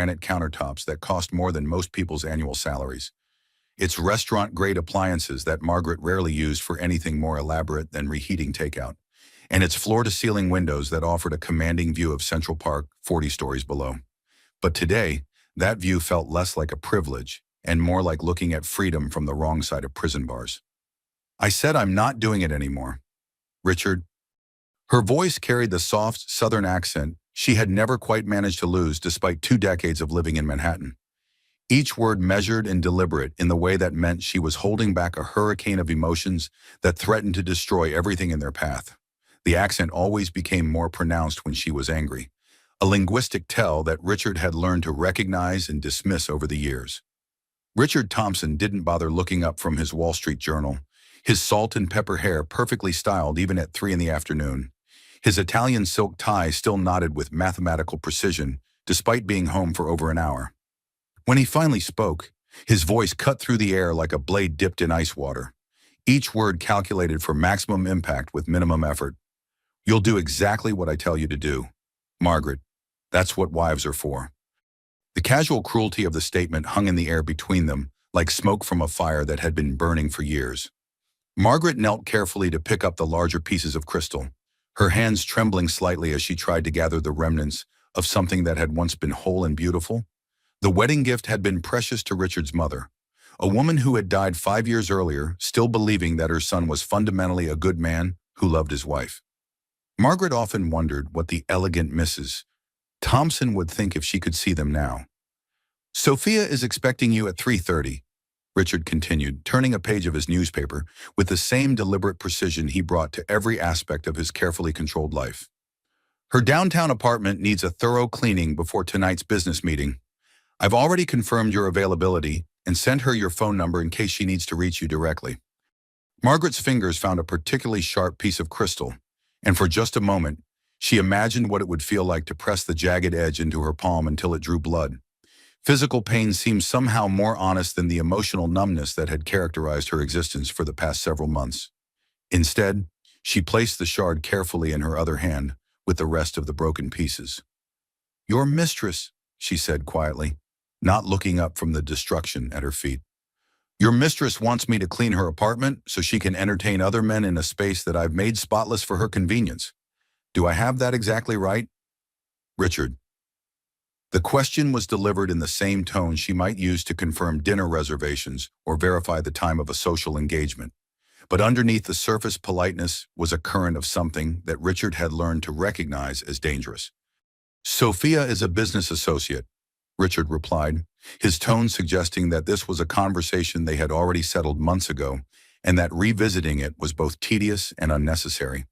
granite countertops that cost more than most people's annual salaries. Its restaurant-grade appliances that Margaret rarely used for anything more elaborate than reheating takeout. And its floor-to-ceiling windows that offered a commanding view of Central Park 40 stories below. But today, that view felt less like a privilege and more like looking at freedom from the wrong side of prison bars. I said I'm not doing it anymore. Richard. Her voice carried the soft, southern accent she had never quite managed to lose despite 2 decades of living in Manhattan. Each word measured and deliberate in the way that meant she was holding back a hurricane of emotions that threatened to destroy everything in their path. The accent always became more pronounced when she was angry, a linguistic tell that Richard had learned to recognize and dismiss over the years. Richard Thompson didn't bother looking up from his Wall Street Journal, his salt and pepper hair perfectly styled even at 3 in the afternoon. His Italian silk tie still knotted with mathematical precision, despite being home for over an hour. When he finally spoke, his voice cut through the air like a blade dipped in ice water. Each word calculated for maximum impact with minimum effort. You'll do exactly what I tell you to do, Margaret. That's what wives are for. The casual cruelty of the statement hung in the air between them, like smoke from a fire that had been burning for years. Margaret knelt carefully to pick up the larger pieces of crystal, her hands trembling slightly as she tried to gather the remnants of something that had once been whole and beautiful. The wedding gift had been precious to Richard's mother, a woman who had died 5 years earlier, still believing that her son was fundamentally a good man who loved his wife. Margaret often wondered what the elegant Mrs. Thompson would think if she could see them now. Sophia is expecting you at 3:30, Richard continued, turning a page of his newspaper with the same deliberate precision he brought to every aspect of his carefully controlled life. Her downtown apartment needs a thorough cleaning before tonight's business meeting. I've already confirmed your availability and sent her your phone number in case she needs to reach you directly. Margaret's fingers found a particularly sharp piece of crystal, and for just a moment, she imagined what it would feel like to press the jagged edge into her palm until it drew blood. Physical pain seemed somehow more honest than the emotional numbness that had characterized her existence for the past several months. Instead, she placed the shard carefully in her other hand with the rest of the broken pieces. Your mistress, she said quietly, not looking up from the destruction at her feet. Your mistress wants me to clean her apartment so she can entertain other men in a space that I've made spotless for her convenience. Do I have that exactly right? Richard. The question was delivered in the same tone she might use to confirm dinner reservations or verify the time of a social engagement. But underneath the surface politeness was a current of something that Richard had learned to recognize as dangerous. Sophia is a business associate, Richard replied, his tone suggesting that this was a conversation they had already settled months ago, and that revisiting it was both tedious and unnecessary.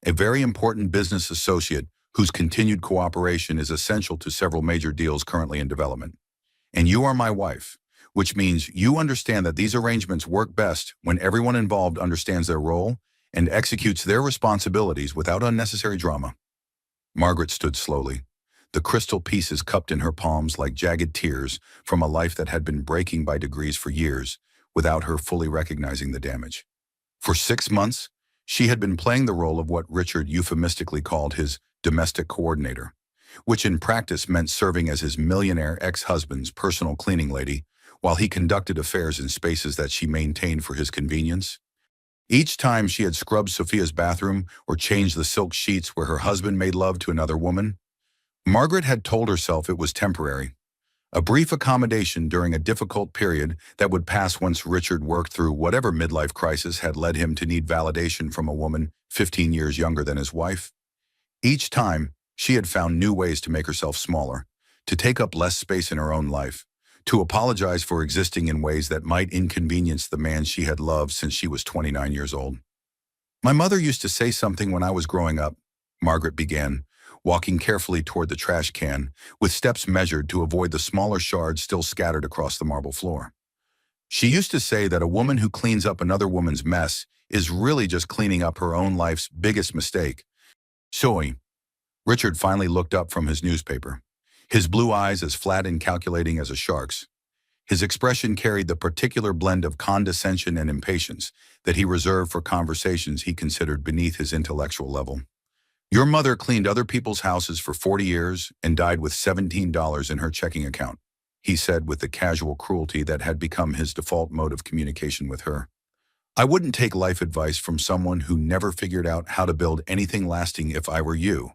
A very important business associate whose continued cooperation is essential to several major deals currently in development. And you are my wife, which means you understand that these arrangements work best when everyone involved understands their role and executes their responsibilities without unnecessary drama. Margaret stood slowly, the crystal pieces cupped in her palms like jagged tears from a life that had been breaking by degrees for years, without her fully recognizing the damage. For 6 months, she had been playing the role of what Richard euphemistically called his domestic coordinator, which in practice meant serving as his millionaire ex-husband's personal cleaning lady while he conducted affairs in spaces that she maintained for his convenience. Each time she had scrubbed Sophia's bathroom or changed the silk sheets where her husband made love to another woman, Margaret had told herself it was temporary, a brief accommodation during a difficult period that would pass once Richard worked through whatever midlife crisis had led him to need validation from a woman 15 years younger than his wife. Each time, she had found new ways to make herself smaller, to take up less space in her own life, to apologize for existing in ways that might inconvenience the man she had loved since she was 29 years old. My mother used to say something when I was growing up, Margaret began, walking carefully toward the trash can, with steps measured to avoid the smaller shards still scattered across the marble floor. She used to say that a woman who cleans up another woman's mess is really just cleaning up her own life's biggest mistake. Sorry. Richard finally looked up from his newspaper, his blue eyes as flat and calculating as a shark's. His expression carried the particular blend of condescension and impatience that he reserved for conversations he considered beneath his intellectual level. Your mother cleaned other people's houses for 40 years and died with $17 in her checking account, he said with the casual cruelty that had become his default mode of communication with her. I wouldn't take life advice from someone who never figured out how to build anything lasting if I were you.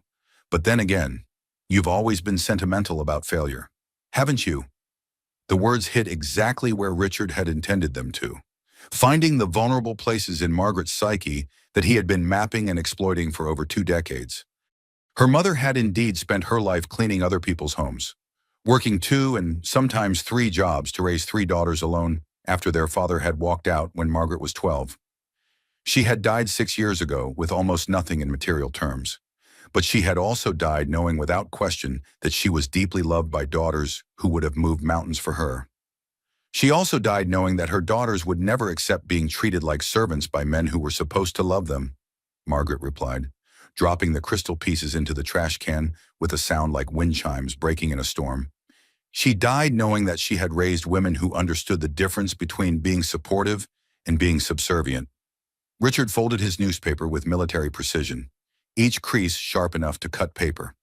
But then again, you've always been sentimental about failure, haven't you? The words hit exactly where Richard had intended them to, finding the vulnerable places in Margaret's psyche that he had been mapping and exploiting for over 2 decades. Her mother had indeed spent her life cleaning other people's homes, working 2 and sometimes 3 jobs to raise 3 daughters alone after their father had walked out when Margaret was 12. She had died 6 years ago with almost nothing in material terms. But she had also died knowing without question that she was deeply loved by daughters who would have moved mountains for her. She also died knowing that her daughters would never accept being treated like servants by men who were supposed to love them, Margaret replied, dropping the crystal pieces into the trash can with a sound like wind chimes breaking in a storm. She died knowing that she had raised women who understood the difference between being supportive and being subservient. Richard folded his newspaper with military precision, each crease sharp enough to cut paper.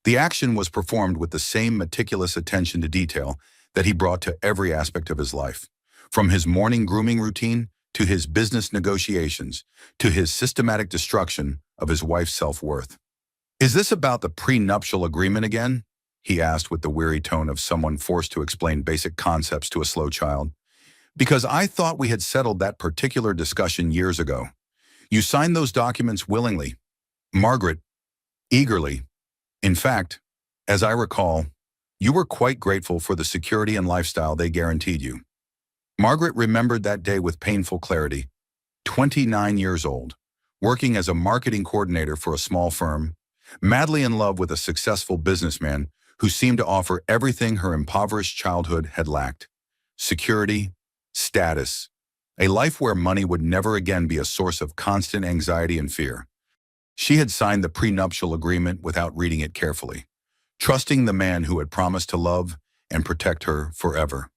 The action was performed with the same meticulous attention to detail that he brought to every aspect of his life, from his morning grooming routine to his business negotiations to his systematic destruction of his wife's self-worth. "Is this about the prenuptial agreement again?" he asked with the weary tone of someone forced to explain basic concepts to a slow child. "Because I thought we had settled that particular discussion years ago. You signed those documents willingly." Margaret, eagerly. "In fact, as I recall, you were quite grateful for the security and lifestyle they guaranteed you." Margaret remembered that day with painful clarity. 29 years old, working as a marketing coordinator for a small firm, madly in love with a successful businessman who seemed to offer everything her impoverished childhood had lacked: security, status, a life where money would never again be a source of constant anxiety and fear. She had signed the prenuptial agreement without reading it carefully, trusting the man who had promised to love and protect her forever.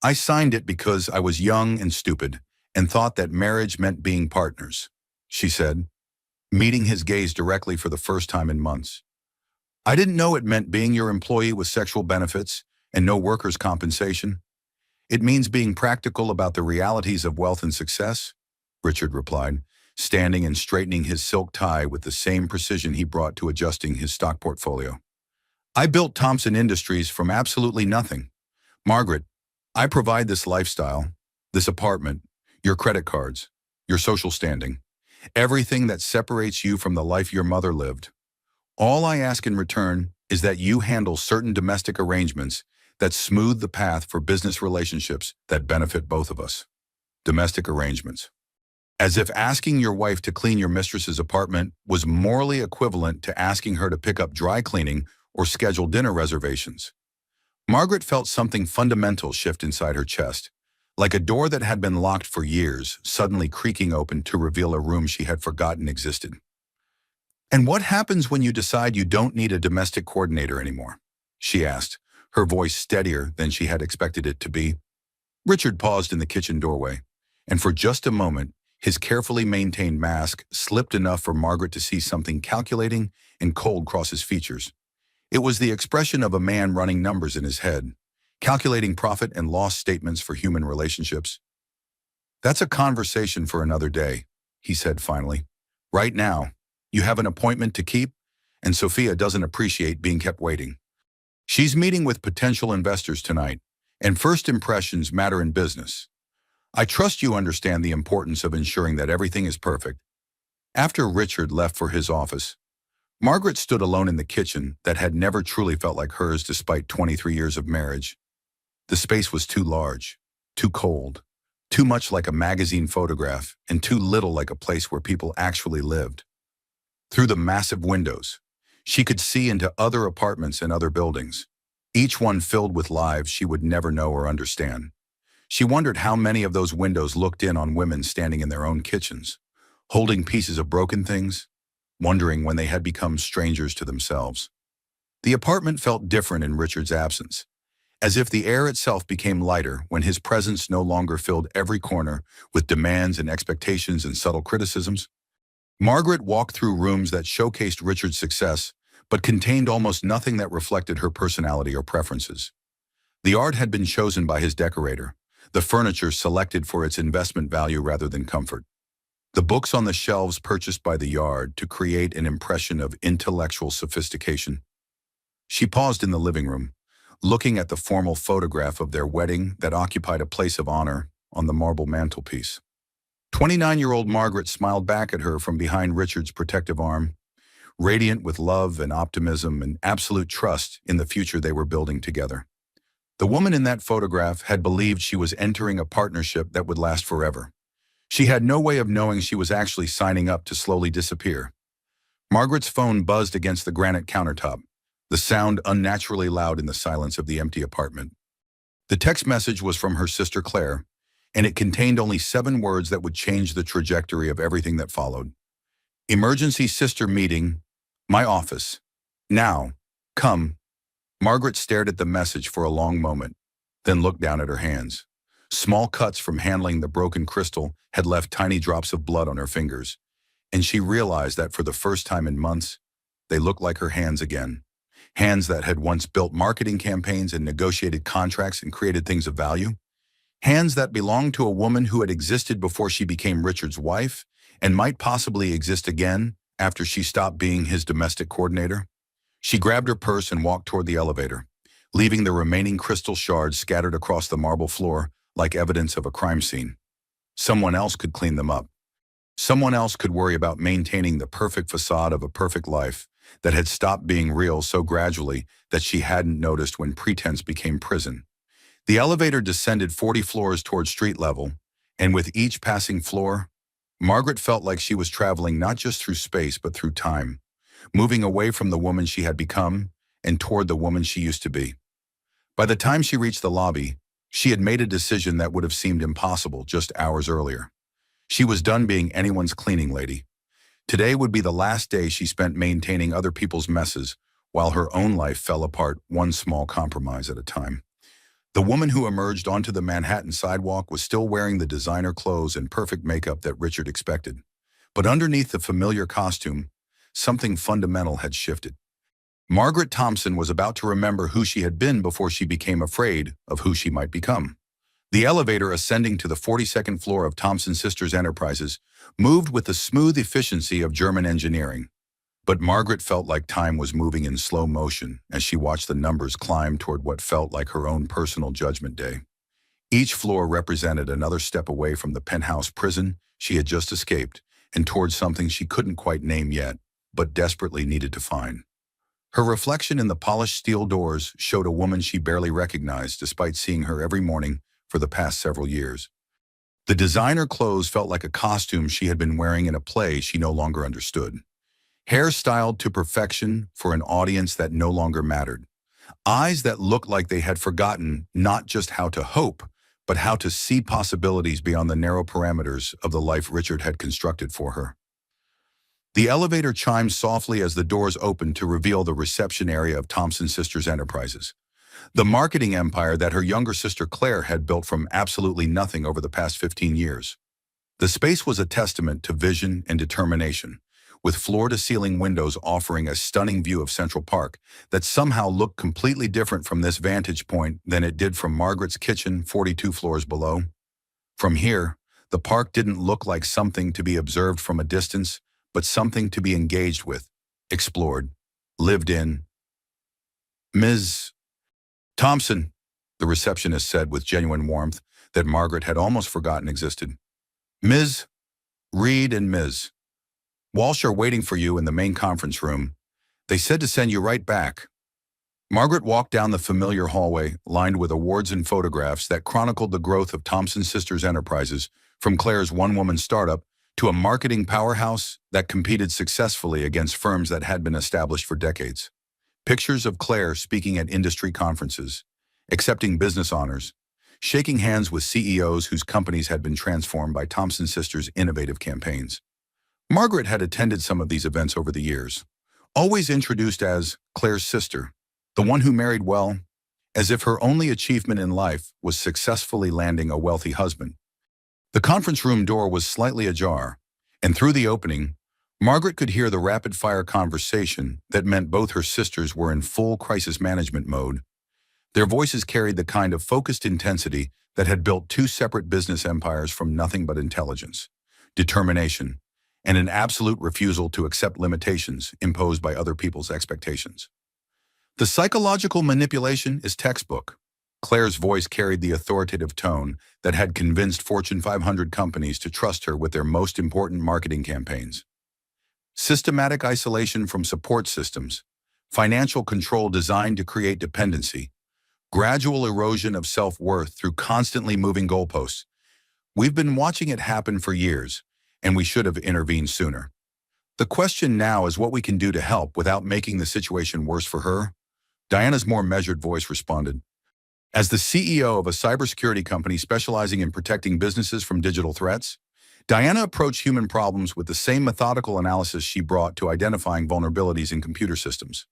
"I signed it because I was young and stupid and thought that marriage meant being partners," she said, meeting his gaze directly for the first time in months. "I didn't know it meant being your employee with sexual benefits and no workers' compensation. It means being practical about the realities of wealth and success," Richard replied, standing and straightening his silk tie with the same precision he brought to adjusting his stock portfolio. "I built Thompson Industries from absolutely nothing. Margaret, I provide this lifestyle, this apartment, your credit cards, your social standing, everything that separates you from the life your mother lived. All I ask in return is that you handle certain domestic arrangements that smooth the path for business relationships that benefit both of us." Domestic arrangements. As if asking your wife to clean your mistress's apartment was morally equivalent to asking her to pick up dry cleaning or schedule dinner reservations. Margaret felt something fundamental shift inside her chest, like a door that had been locked for years, suddenly creaking open to reveal a room she had forgotten existed. "And what happens when you decide you don't need a domestic coordinator anymore?" she asked, her voice steadier than she had expected it to be. Richard paused in the kitchen doorway, and for just a moment, his carefully maintained mask slipped enough for Margaret to see something calculating and cold cross his features. It was the expression of a man running numbers in his head, calculating profit and loss statements for human relationships. "That's a conversation for another day," he said finally. "Right now, you have an appointment to keep, and Sophia doesn't appreciate being kept waiting. She's meeting with potential investors tonight, and first impressions matter in business. I trust you understand the importance of ensuring that everything is perfect." After Richard left for his office, Margaret stood alone in the kitchen that had never truly felt like hers despite 23 years of marriage. The space was too large, too cold, too much like a magazine photograph, and too little like a place where people actually lived. Through the massive windows, she could see into other apartments and other buildings, each one filled with lives she would never know or understand. She wondered how many of those windows looked in on women standing in their own kitchens, holding pieces of broken things, wondering when they had become strangers to themselves. The apartment felt different in Richard's absence, as if the air itself became lighter when his presence no longer filled every corner with demands and expectations and subtle criticisms. Margaret walked through rooms that showcased Richard's success, but contained almost nothing that reflected her personality or preferences. The art had been chosen by his decorator, the furniture selected for its investment value rather than comfort, the books on the shelves purchased by the yard to create an impression of intellectual sophistication. She paused in the living room, looking at the formal photograph of their wedding that occupied a place of honor on the marble mantelpiece. 29-year-old Margaret smiled back at her from behind Richard's protective arm, radiant with love and optimism and absolute trust in the future they were building together. The woman in that photograph had believed she was entering a partnership that would last forever. She had no way of knowing she was actually signing up to slowly disappear. Margaret's phone buzzed against the granite countertop, the sound unnaturally loud in the silence of the empty apartment. The text message was from her sister Claire, and it contained only 7 words that would change the trajectory of everything that followed. Emergency sister meeting, my office. Now, come. Margaret stared at the message for a long moment, then looked down at her hands. Small cuts from handling the broken crystal had left tiny drops of blood on her fingers, and she realized that for the first time in months, they looked like her hands again. Hands that had once built marketing campaigns and negotiated contracts and created things of value. Hands that belonged to a woman who had existed before she became Richard's wife and might possibly exist again after she stopped being his domestic coordinator. She grabbed her purse and walked toward the elevator, leaving the remaining crystal shards scattered across the marble floor like evidence of a crime scene. Someone else could clean them up. Someone else could worry about maintaining the perfect facade of a perfect life that had stopped being real so gradually that she hadn't noticed when pretense became prison. The elevator descended 40 floors toward street level, and with each passing floor, Margaret felt like she was traveling not just through space but through time, moving away from the woman she had become and toward the woman she used to be. By the time she reached the lobby, she had made a decision that would have seemed impossible just hours earlier. She was done being anyone's cleaning lady. Today would be the last day she spent maintaining other people's messes while her own life fell apart one small compromise at a time. The woman who emerged onto the Manhattan sidewalk was still wearing the designer clothes and perfect makeup that Richard expected. But underneath the familiar costume, something fundamental had shifted. Margaret Thompson was about to remember who she had been before she became afraid of who she might become. The elevator ascending to the 42nd floor of Thompson Sisters Enterprises moved with the smooth efficiency of German engineering. But Margaret felt like time was moving in slow motion as she watched the numbers climb toward what felt like her own personal judgment day. Each floor represented another step away from the penthouse prison she had just escaped and toward something she couldn't quite name yet, but desperately needed to find. Her reflection in the polished steel doors showed a woman she barely recognized despite seeing her every morning for the past several years. The designer clothes felt like a costume she had been wearing in a play she no longer understood. Hair styled to perfection for an audience that no longer mattered. Eyes that looked like they had forgotten not just how to hope, but how to see possibilities beyond the narrow parameters of the life Richard had constructed for her. The elevator chimed softly as the doors opened to reveal the reception area of Thompson Sisters Enterprises, the marketing empire that her younger sister Claire had built from absolutely nothing over the past 15 years. The space was a testament to vision and determination, with floor-to-ceiling windows offering a stunning view of Central Park that somehow looked completely different from this vantage point than it did from Margaret's kitchen 42 floors below. From here, the park didn't look like something to be observed from a distance, but something to be engaged with, explored, lived in. Ms. Thompson, the receptionist said with genuine warmth that Margaret had almost forgotten existed. Ms. Reed and Ms. Walsh are waiting for you in the main conference room. They said to send you right back. Margaret walked down the familiar hallway, lined with awards and photographs that chronicled the growth of Thompson Sisters Enterprises, from Claire's one-woman startup to a marketing powerhouse that competed successfully against firms that had been established for decades. Pictures of Claire speaking at industry conferences, accepting business honors, shaking hands with CEOs whose companies had been transformed by Thompson Sisters' innovative campaigns. Margaret had attended some of these events over the years, always introduced as Claire's sister, the one who married well, as if her only achievement in life was successfully landing a wealthy husband. The conference room door was slightly ajar, and through the opening, Margaret could hear the rapid-fire conversation that meant both her sisters were in full crisis management mode. Their voices carried the kind of focused intensity that had built two separate business empires from nothing but intelligence, determination, and an absolute refusal to accept limitations imposed by other people's expectations. The psychological manipulation is textbook. Claire's voice carried the authoritative tone that had convinced Fortune 500 companies to trust her with their most important marketing campaigns. Systematic isolation from support systems, financial control designed to create dependency, gradual erosion of self-worth through constantly moving goalposts. We've been watching it happen for years, and we should have intervened sooner. The question now is what we can do to help without making the situation worse for her. Diana's more measured voice responded. As the CEO of a cybersecurity company specializing in protecting businesses from digital threats, Diana approached human problems with the same methodical analysis she brought to identifying vulnerabilities in computer systems.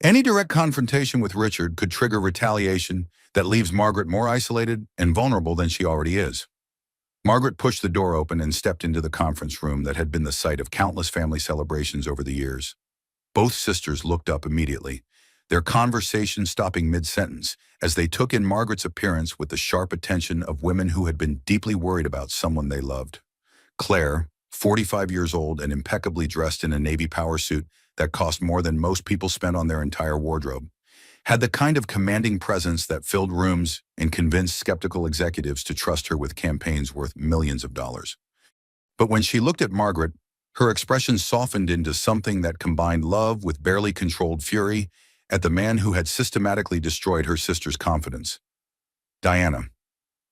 Any direct confrontation with Richard could trigger retaliation that leaves Margaret more isolated and vulnerable than she already is. Margaret pushed the door open and stepped into the conference room that had been the site of countless family celebrations over the years. Both sisters looked up immediately, their conversation stopping mid-sentence as they took in Margaret's appearance with the sharp attention of women who had been deeply worried about someone they loved. Claire, 45 years old and impeccably dressed in a Navy power suit that cost more than most people spent on their entire wardrobe, had the kind of commanding presence that filled rooms and convinced skeptical executives to trust her with campaigns worth millions of dollars. But when she looked at Margaret, her expression softened into something that combined love with barely controlled fury at the man who had systematically destroyed her sister's confidence. Diana,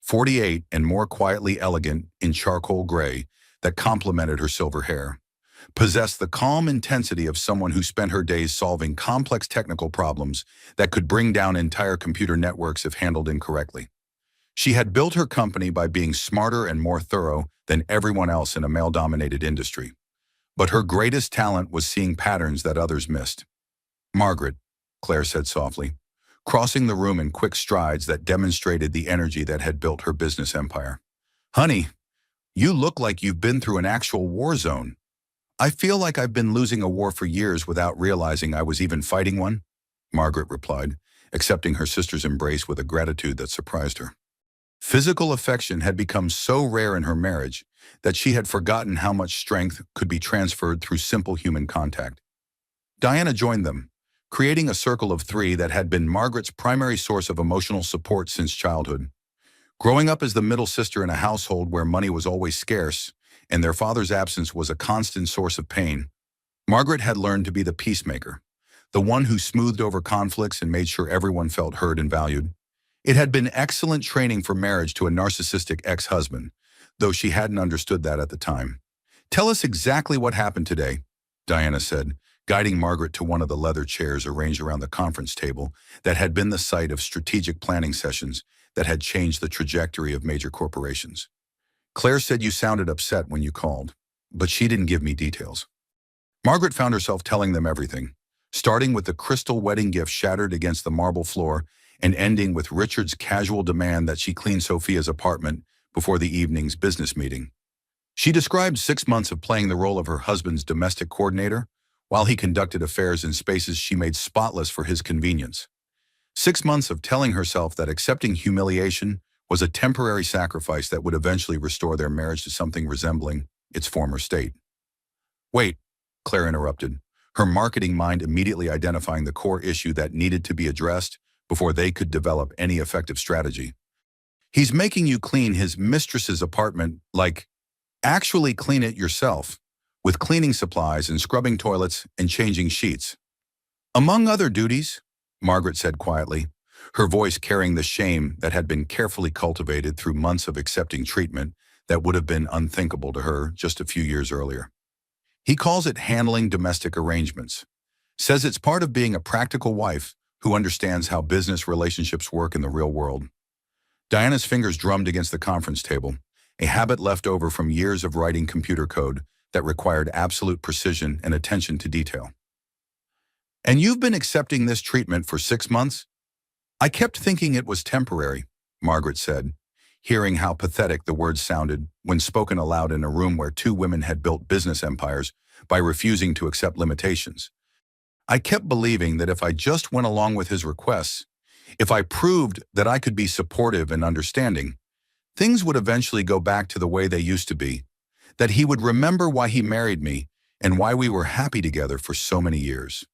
48 and more quietly elegant in charcoal gray that complemented her silver hair, possessed the calm intensity of someone who spent her days solving complex technical problems that could bring down entire computer networks if handled incorrectly. She had built her company by being smarter and more thorough than everyone else in a male-dominated industry. But her greatest talent was seeing patterns that others missed. Margaret, Claire said softly, crossing the room in quick strides that demonstrated the energy that had built her business empire. Honey, you look like you've been through an actual war zone. I feel like I've been losing a war for years without realizing I was even fighting one, Margaret replied, accepting her sister's embrace with a gratitude that surprised her. Physical affection had become so rare in her marriage that she had forgotten how much strength could be transferred through simple human contact. Diana joined them, creating a circle of three that had been Margaret's primary source of emotional support since childhood. Growing up as the middle sister in a household where money was always scarce and their father's absence was a constant source of pain, Margaret had learned to be the peacemaker, the one who smoothed over conflicts and made sure everyone felt heard and valued. It had been excellent training for marriage to a narcissistic ex-husband, though she hadn't understood that at the time. Tell us exactly what happened today, Diana said, guiding Margaret to one of the leather chairs arranged around the conference table that had been the site of strategic planning sessions that had changed the trajectory of major corporations. Claire said you sounded upset when you called, but she didn't give me details. Margaret found herself telling them everything, starting with the crystal wedding gift shattered against the marble floor and ending with Richard's casual demand that she clean Sophia's apartment before the evening's business meeting. She described 6 months of playing the role of her husband's domestic coordinator while he conducted affairs in spaces she made spotless for his convenience. 6 months of telling herself that accepting humiliation was a temporary sacrifice that would eventually restore their marriage to something resembling its former state. Wait, Claire interrupted, her marketing mind immediately identifying the core issue that needed to be addressed before they could develop any effective strategy. He's making you clean his mistress's apartment, like, actually clean it yourself, with cleaning supplies and scrubbing toilets and changing sheets. Among other duties, Margaret said quietly, her voice carrying the shame that had been carefully cultivated through months of accepting treatment that would have been unthinkable to her just a few years earlier. He calls it handling domestic arrangements, says it's part of being a practical wife who understands how business relationships work in the real world. Diana's fingers drummed against the conference table, a habit left over from years of writing computer code that required absolute precision and attention to detail. And you've been accepting this treatment for 6 months? I kept thinking it was temporary, Margaret said, hearing how pathetic the words sounded when spoken aloud in a room where two women had built business empires by refusing to accept limitations. I kept believing that if I just went along with his requests, if I proved that I could be supportive and understanding, things would eventually go back to the way they used to be, that he would remember why he married me and why we were happy together for so many years.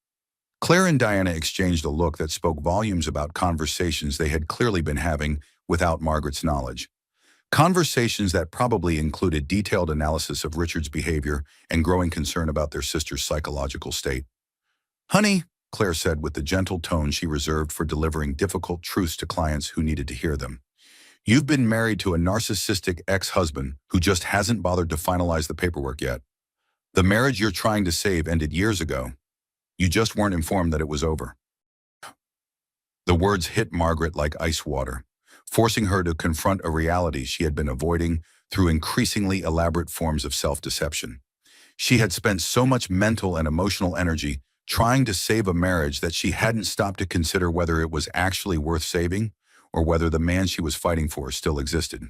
Claire and Diana exchanged a look that spoke volumes about conversations they had clearly been having without Margaret's knowledge. Conversations that probably included detailed analysis of Richard's behavior and growing concern about their sister's psychological state. "Honey," Claire said with the gentle tone she reserved for delivering difficult truths to clients who needed to hear them, "you've been married to a narcissistic ex-husband who just hasn't bothered to finalize the paperwork yet. The marriage you're trying to save ended years ago. You just weren't informed that it was over." The words hit Margaret like ice water, forcing her to confront a reality she had been avoiding through increasingly elaborate forms of self-deception. She had spent so much mental and emotional energy trying to save a marriage that she hadn't stopped to consider whether it was actually worth saving or whether the man she was fighting for still existed.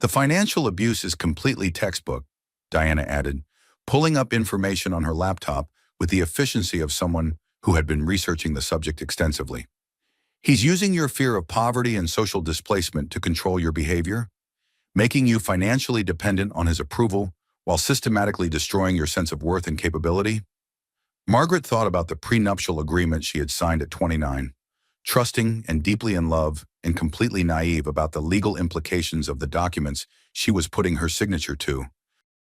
"The financial abuse is completely textbook," Diana added, pulling up information on her laptop with the efficiency of someone who had been researching the subject extensively. "He's using your fear of poverty and social displacement to control your behavior, making you financially dependent on his approval while systematically destroying your sense of worth and capability." Margaret thought about the prenuptial agreement she had signed at 29, trusting and deeply in love and completely naive about the legal implications of the documents she was putting her signature to.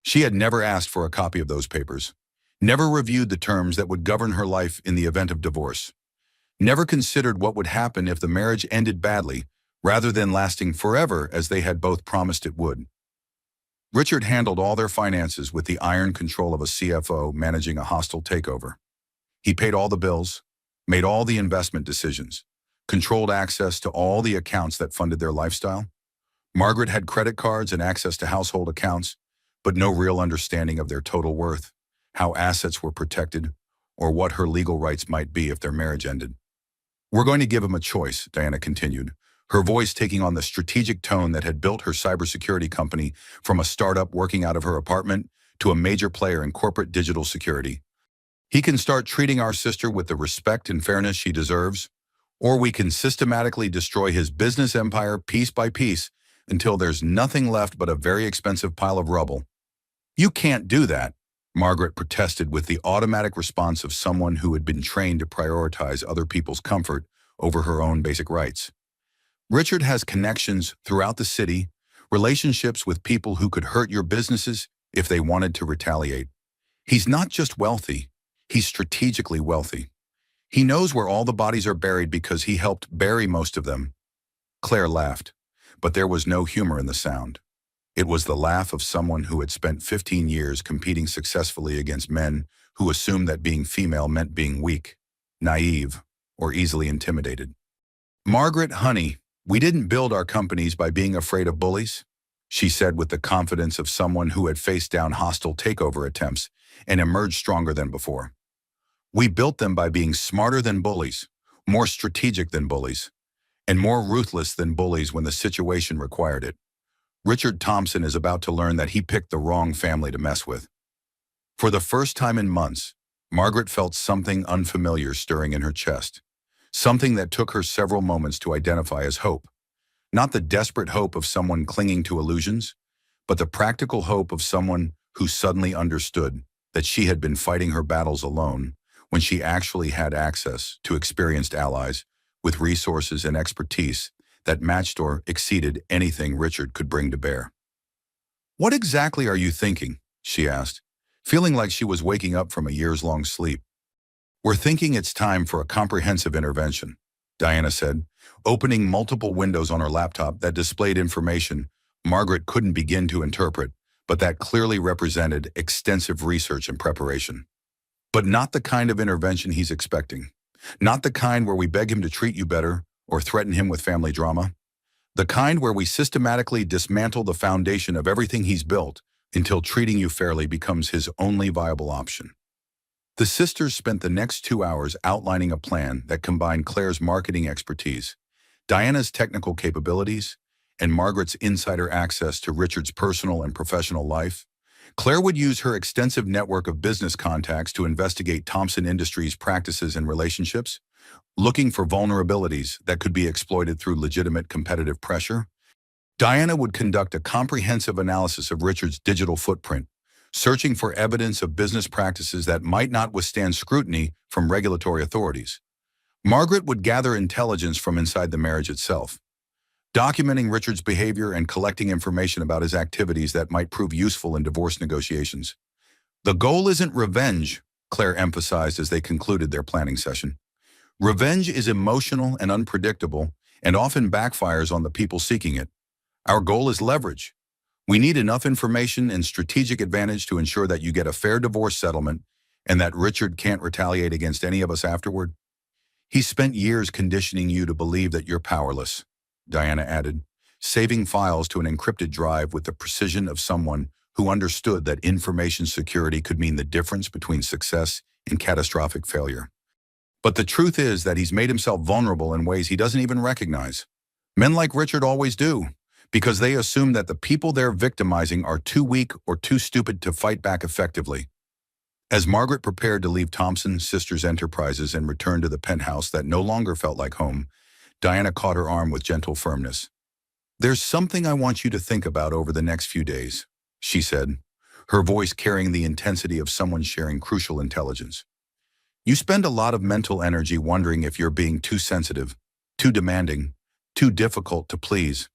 She had never asked for a copy of those papers, never reviewed the terms that would govern her life in the event of divorce, never considered what would happen if the marriage ended badly rather than lasting forever as they had both promised it would. Richard handled all their finances with the iron control of a CFO managing a hostile takeover. He paid all the bills, made all the investment decisions, controlled access to all the accounts that funded their lifestyle. Margaret had credit cards and access to household accounts, but no real understanding of their total worth, how assets were protected, or what her legal rights might be if their marriage ended. "We're going to give him a choice," Diana continued, her voice taking on the strategic tone that had built her cybersecurity company from a startup working out of her apartment to a major player in corporate digital security. "He can start treating our sister with the respect and fairness she deserves, or we can systematically destroy his business empire piece by piece until there's nothing left but a very expensive pile of rubble." "You can't do that," Margaret protested with the automatic response of someone who had been trained to prioritize other people's comfort over her own basic rights. "Richard has connections throughout the city, relationships with people who could hurt your businesses if they wanted to retaliate. He's not just wealthy, he's strategically wealthy. He knows where all the bodies are buried because he helped bury most of them." Claire laughed, but there was no humor in the sound. It was the laugh of someone who had spent 15 years competing successfully against men who assumed that being female meant being weak, naive, or easily intimidated. "Margaret, honey, we didn't build our companies by being afraid of bullies," she said with the confidence of someone who had faced down hostile takeover attempts and emerged stronger than before. "We built them by being smarter than bullies, more strategic than bullies, and more ruthless than bullies when the situation required it. Richard Thompson is about to learn that he picked the wrong family to mess with." For the first time in months, Margaret felt something unfamiliar stirring in her chest, something that took her several moments to identify as hope. Not the desperate hope of someone clinging to illusions, but the practical hope of someone who suddenly understood that she had been fighting her battles alone when she actually had access to experienced allies with resources and expertise that matched or exceeded anything Richard could bring to bear. "What exactly are you thinking?" she asked, feeling like she was waking up from a years-long sleep. "We're thinking it's time for a comprehensive intervention," Diana said, opening multiple windows on her laptop that displayed information Margaret couldn't begin to interpret, but that clearly represented extensive research and preparation. "But not the kind of intervention he's expecting. Not the kind where we beg him to treat you better or threaten him with family drama. The kind where we systematically dismantle the foundation of everything he's built until treating you fairly becomes his only viable option." The sisters spent the next 2 hours outlining a plan that combined Claire's marketing expertise, Diana's technical capabilities, and Margaret's insider access to Richard's personal and professional life, Claire would use her extensive network of business contacts to investigate Thompson Industries' practices and relationships, looking for vulnerabilities that could be exploited through legitimate competitive pressure. Diana would conduct a comprehensive analysis of Richard's digital footprint, searching for evidence of business practices that might not withstand scrutiny from regulatory authorities. Margaret would gather intelligence from inside the marriage itself, documenting Richard's behavior and collecting information about his activities that might prove useful in divorce negotiations. The goal isn't revenge, Claire emphasized as they concluded their planning session. Revenge is emotional and unpredictable and often backfires on the people seeking it. Our goal is leverage. We need enough information and strategic advantage to ensure that you get a fair divorce settlement and that Richard can't retaliate against any of us afterward. He spent years conditioning you to believe that you're powerless, Diana added, saving files to an encrypted drive with the precision of someone who understood that information security could mean the difference between success and catastrophic failure. But the truth is that he's made himself vulnerable in ways he doesn't even recognize. Men like Richard always do, because they assume that the people they're victimizing are too weak or too stupid to fight back effectively. As Margaret prepared to leave Thompson Sisters Enterprises and return to the penthouse that no longer felt like home, Diana caught her arm with gentle firmness. "There's something I want you to think about over the next few days," she said, her voice carrying the intensity of someone sharing crucial intelligence. "You spend a lot of mental energy wondering if you're being too sensitive, too demanding, too difficult to please.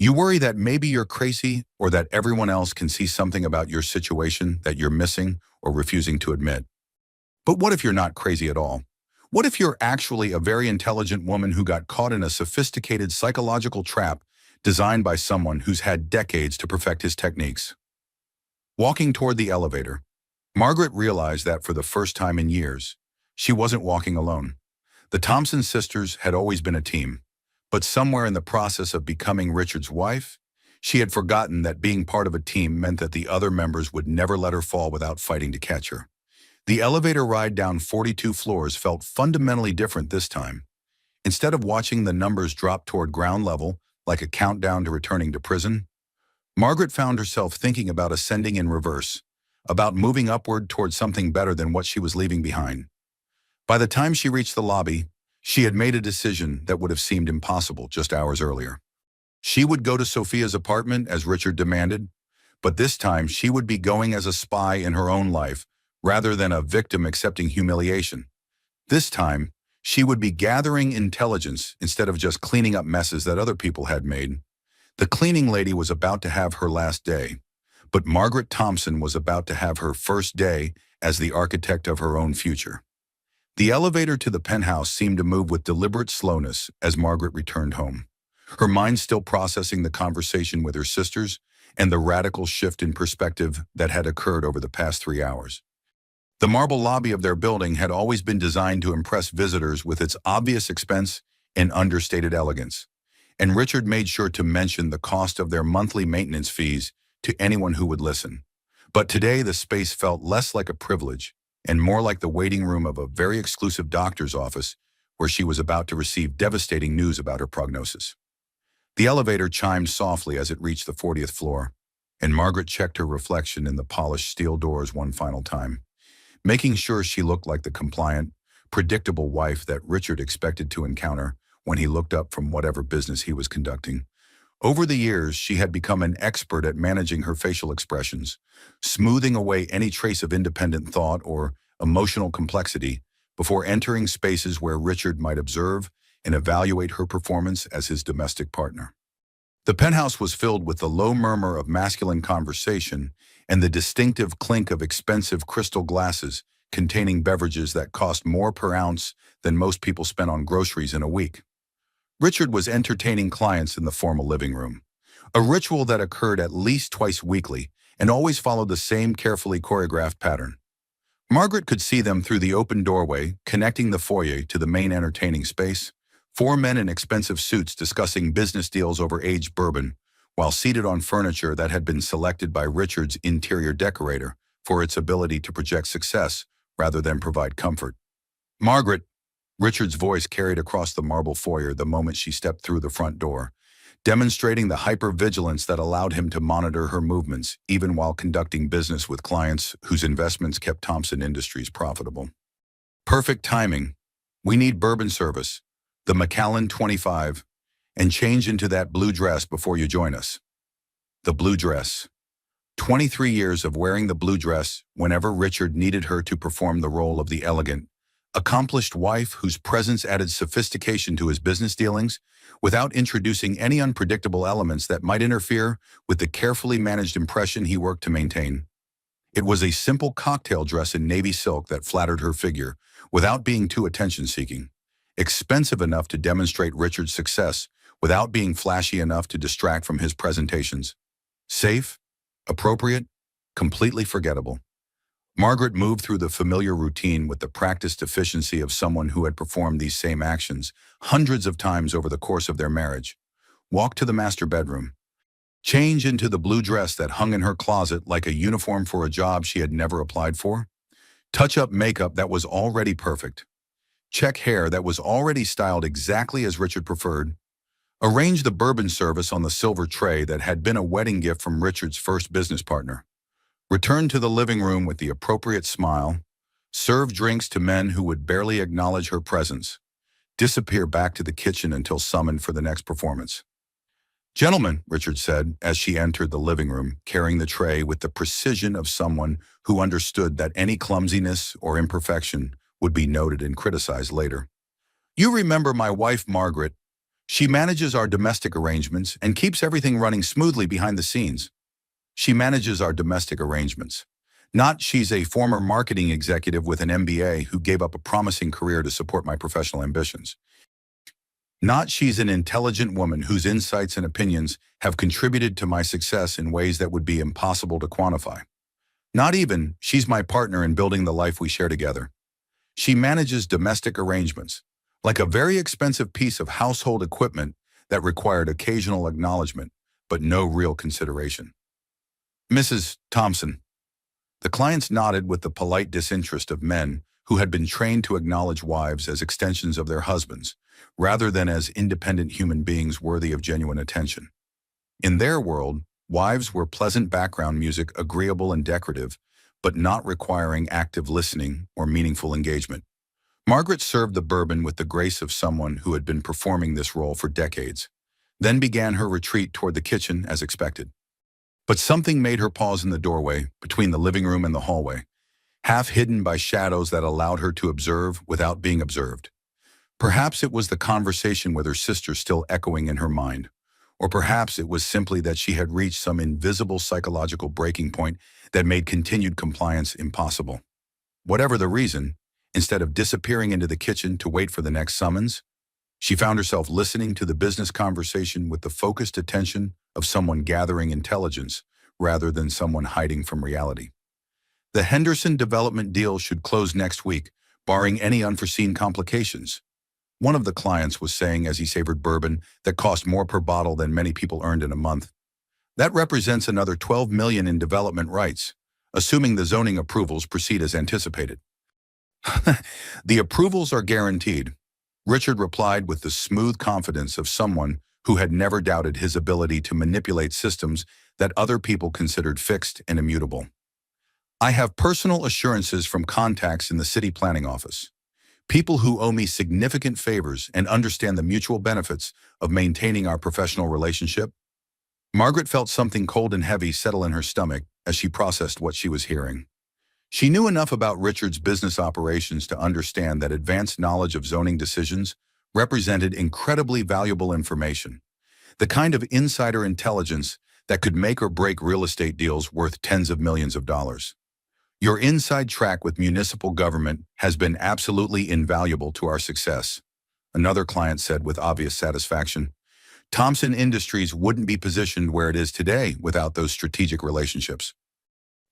You worry that maybe you're crazy or that everyone else can see something about your situation that you're missing or refusing to admit. But what if you're not crazy at all? What if you're actually a very intelligent woman who got caught in a sophisticated psychological trap designed by someone who's had decades to perfect his techniques?" Walking toward the elevator, Margaret realized that for the first time in years, she wasn't walking alone. The Thompson sisters had always been a team, but somewhere in the process of becoming Richard's wife, she had forgotten that being part of a team meant that the other members would never let her fall without fighting to catch her. The elevator ride down 42 floors felt fundamentally different this time. Instead of watching the numbers drop toward ground level, like a countdown to returning to prison, Margaret found herself thinking about ascending in reverse, about moving upward toward something better than what she was leaving behind. By the time she reached the lobby, she had made a decision that would have seemed impossible just hours earlier. She would go to Sophia's apartment as Richard demanded, but this time she would be going as a spy in her own life rather than a victim accepting humiliation. This time, she would be gathering intelligence instead of just cleaning up messes that other people had made. The cleaning lady was about to have her last day, but Margaret Thompson was about to have her first day as the architect of her own future. The elevator to the penthouse seemed to move with deliberate slowness as Margaret returned home, her mind still processing the conversation with her sisters and the radical shift in perspective that had occurred over the past 3 hours. The marble lobby of their building had always been designed to impress visitors with its obvious expense and understated elegance, and Richard made sure to mention the cost of their monthly maintenance fees to anyone who would listen. But today the space felt less like a privilege and more like the waiting room of a very exclusive doctor's office where she was about to receive devastating news about her prognosis. The elevator chimed softly as it reached the 40th floor, and Margaret checked her reflection in the polished steel doors one final time, making sure she looked like the compliant, predictable wife that Richard expected to encounter when he looked up from whatever business he was conducting. Over the years, she had become an expert at managing her facial expressions, smoothing away any trace of independent thought or emotional complexity before entering spaces where Richard might observe and evaluate her performance as his domestic partner. The penthouse was filled with the low murmur of masculine conversation and the distinctive clink of expensive crystal glasses containing beverages that cost more per ounce than most people spent on groceries in a week. Richard was entertaining clients in the formal living room, a ritual that occurred at least twice weekly and always followed the same carefully choreographed pattern. Margaret could see them through the open doorway connecting the foyer to the main entertaining space, 4 men in expensive suits discussing business deals over aged bourbon, while seated on furniture that had been selected by Richard's interior decorator for its ability to project success rather than provide comfort. "Margaret," Richard's voice carried across the marble foyer the moment she stepped through the front door, demonstrating the hypervigilance that allowed him to monitor her movements even while conducting business with clients whose investments kept Thompson Industries profitable. Perfect timing. We need bourbon service, the Macallan 25, and change into that blue dress before you join us. The blue dress. 23 years of wearing the blue dress whenever Richard needed her to perform the role of the elegant, accomplished wife whose presence added sophistication to his business dealings without introducing any unpredictable elements that might interfere with the carefully managed impression he worked to maintain. It was a simple cocktail dress in navy silk that flattered her figure without being too attention-seeking, expensive enough to demonstrate Richard's success without being flashy enough to distract from his presentations. Safe, appropriate, completely forgettable. Margaret moved through the familiar routine with the practiced efficiency of someone who had performed these same actions hundreds of times over the course of their marriage. Walk to the master bedroom. Change into the blue dress that hung in her closet like a uniform for a job she had never applied for. Touch up makeup that was already perfect. Check hair that was already styled exactly as Richard preferred. Arrange the bourbon service on the silver tray that had been a wedding gift from Richard's first business partner. Return to the living room with the appropriate smile. Serve drinks to men who would barely acknowledge her presence. Disappear back to the kitchen until summoned for the next performance. "Gentlemen," Richard said as she entered the living room, carrying the tray with the precision of someone who understood that any clumsiness or imperfection would be noted and criticized later. "You remember my wife, Margaret. She manages our domestic arrangements and keeps everything running smoothly behind the scenes. She manages our domestic arrangements. Not she's a former marketing executive with an MBA who gave up a promising career to support my professional ambitions. Not she's an intelligent woman whose insights and opinions have contributed to my success in ways that would be impossible to quantify. Not even she's my partner in building the life we share together. She manages domestic arrangements, like a very expensive piece of household equipment that required occasional acknowledgement, but no real consideration." "Mrs. Thompson." The clients nodded with the polite disinterest of men who had been trained to acknowledge wives as extensions of their husbands, rather than as independent human beings worthy of genuine attention. In their world, wives were pleasant background music, agreeable and decorative, but not requiring active listening or meaningful engagement. Margaret served the bourbon with the grace of someone who had been performing this role for decades, then began her retreat toward the kitchen as expected. But something made her pause in the doorway between the living room and the hallway, half hidden by shadows that allowed her to observe without being observed. Perhaps it was the conversation with her sister still echoing in her mind, or perhaps it was simply that she had reached some invisible psychological breaking point that made continued compliance impossible. Whatever the reason, instead of disappearing into the kitchen to wait for the next summons, she found herself listening to the business conversation with the focused attention of someone gathering intelligence rather than someone hiding from reality. "The Henderson development deal should close next week, barring any unforeseen complications," one of the clients was saying as he savored bourbon that cost more per bottle than many people earned in a month. "That represents another $12 million in development rights, assuming the zoning approvals proceed as anticipated." "The approvals are guaranteed," Richard replied with the smooth confidence of someone who had never doubted his ability to manipulate systems that other people considered fixed and immutable. "I have personal assurances from contacts in the city planning office. People who owe me significant favors and understand the mutual benefits of maintaining our professional relationship." Margaret felt something cold and heavy settle in her stomach as she processed what she was hearing. She knew enough about Richard's business operations to understand that advanced knowledge of zoning decisions represented incredibly valuable information, the kind of insider intelligence that could make or break real estate deals worth tens of millions of dollars. "Your inside track with municipal government has been absolutely invaluable to our success," another client said with obvious satisfaction. "Thompson Industries wouldn't be positioned where it is today without those strategic relationships.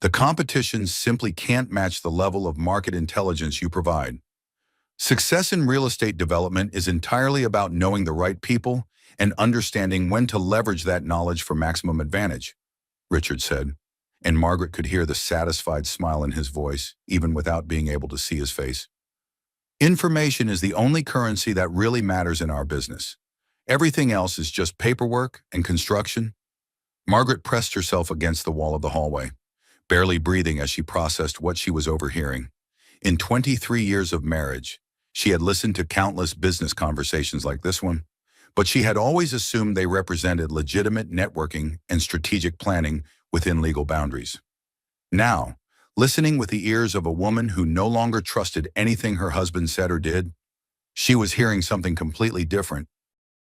The competition simply can't match the level of market intelligence you provide. Success in real estate development is entirely about knowing the right people and understanding when to leverage that knowledge for maximum advantage," Richard said, and Margaret could hear the satisfied smile in his voice, even without being able to see his face. "Information is the only currency that really matters in our business. Everything else is just paperwork and construction. Margaret pressed herself against the wall of the hallway, barely breathing as she processed what she was overhearing. In 23 years of marriage, she had listened to countless business conversations like this one, but she had always assumed they represented legitimate networking and strategic planning within legal boundaries. Now, listening with the ears of a woman who no longer trusted anything her husband said or did, she was hearing something completely different.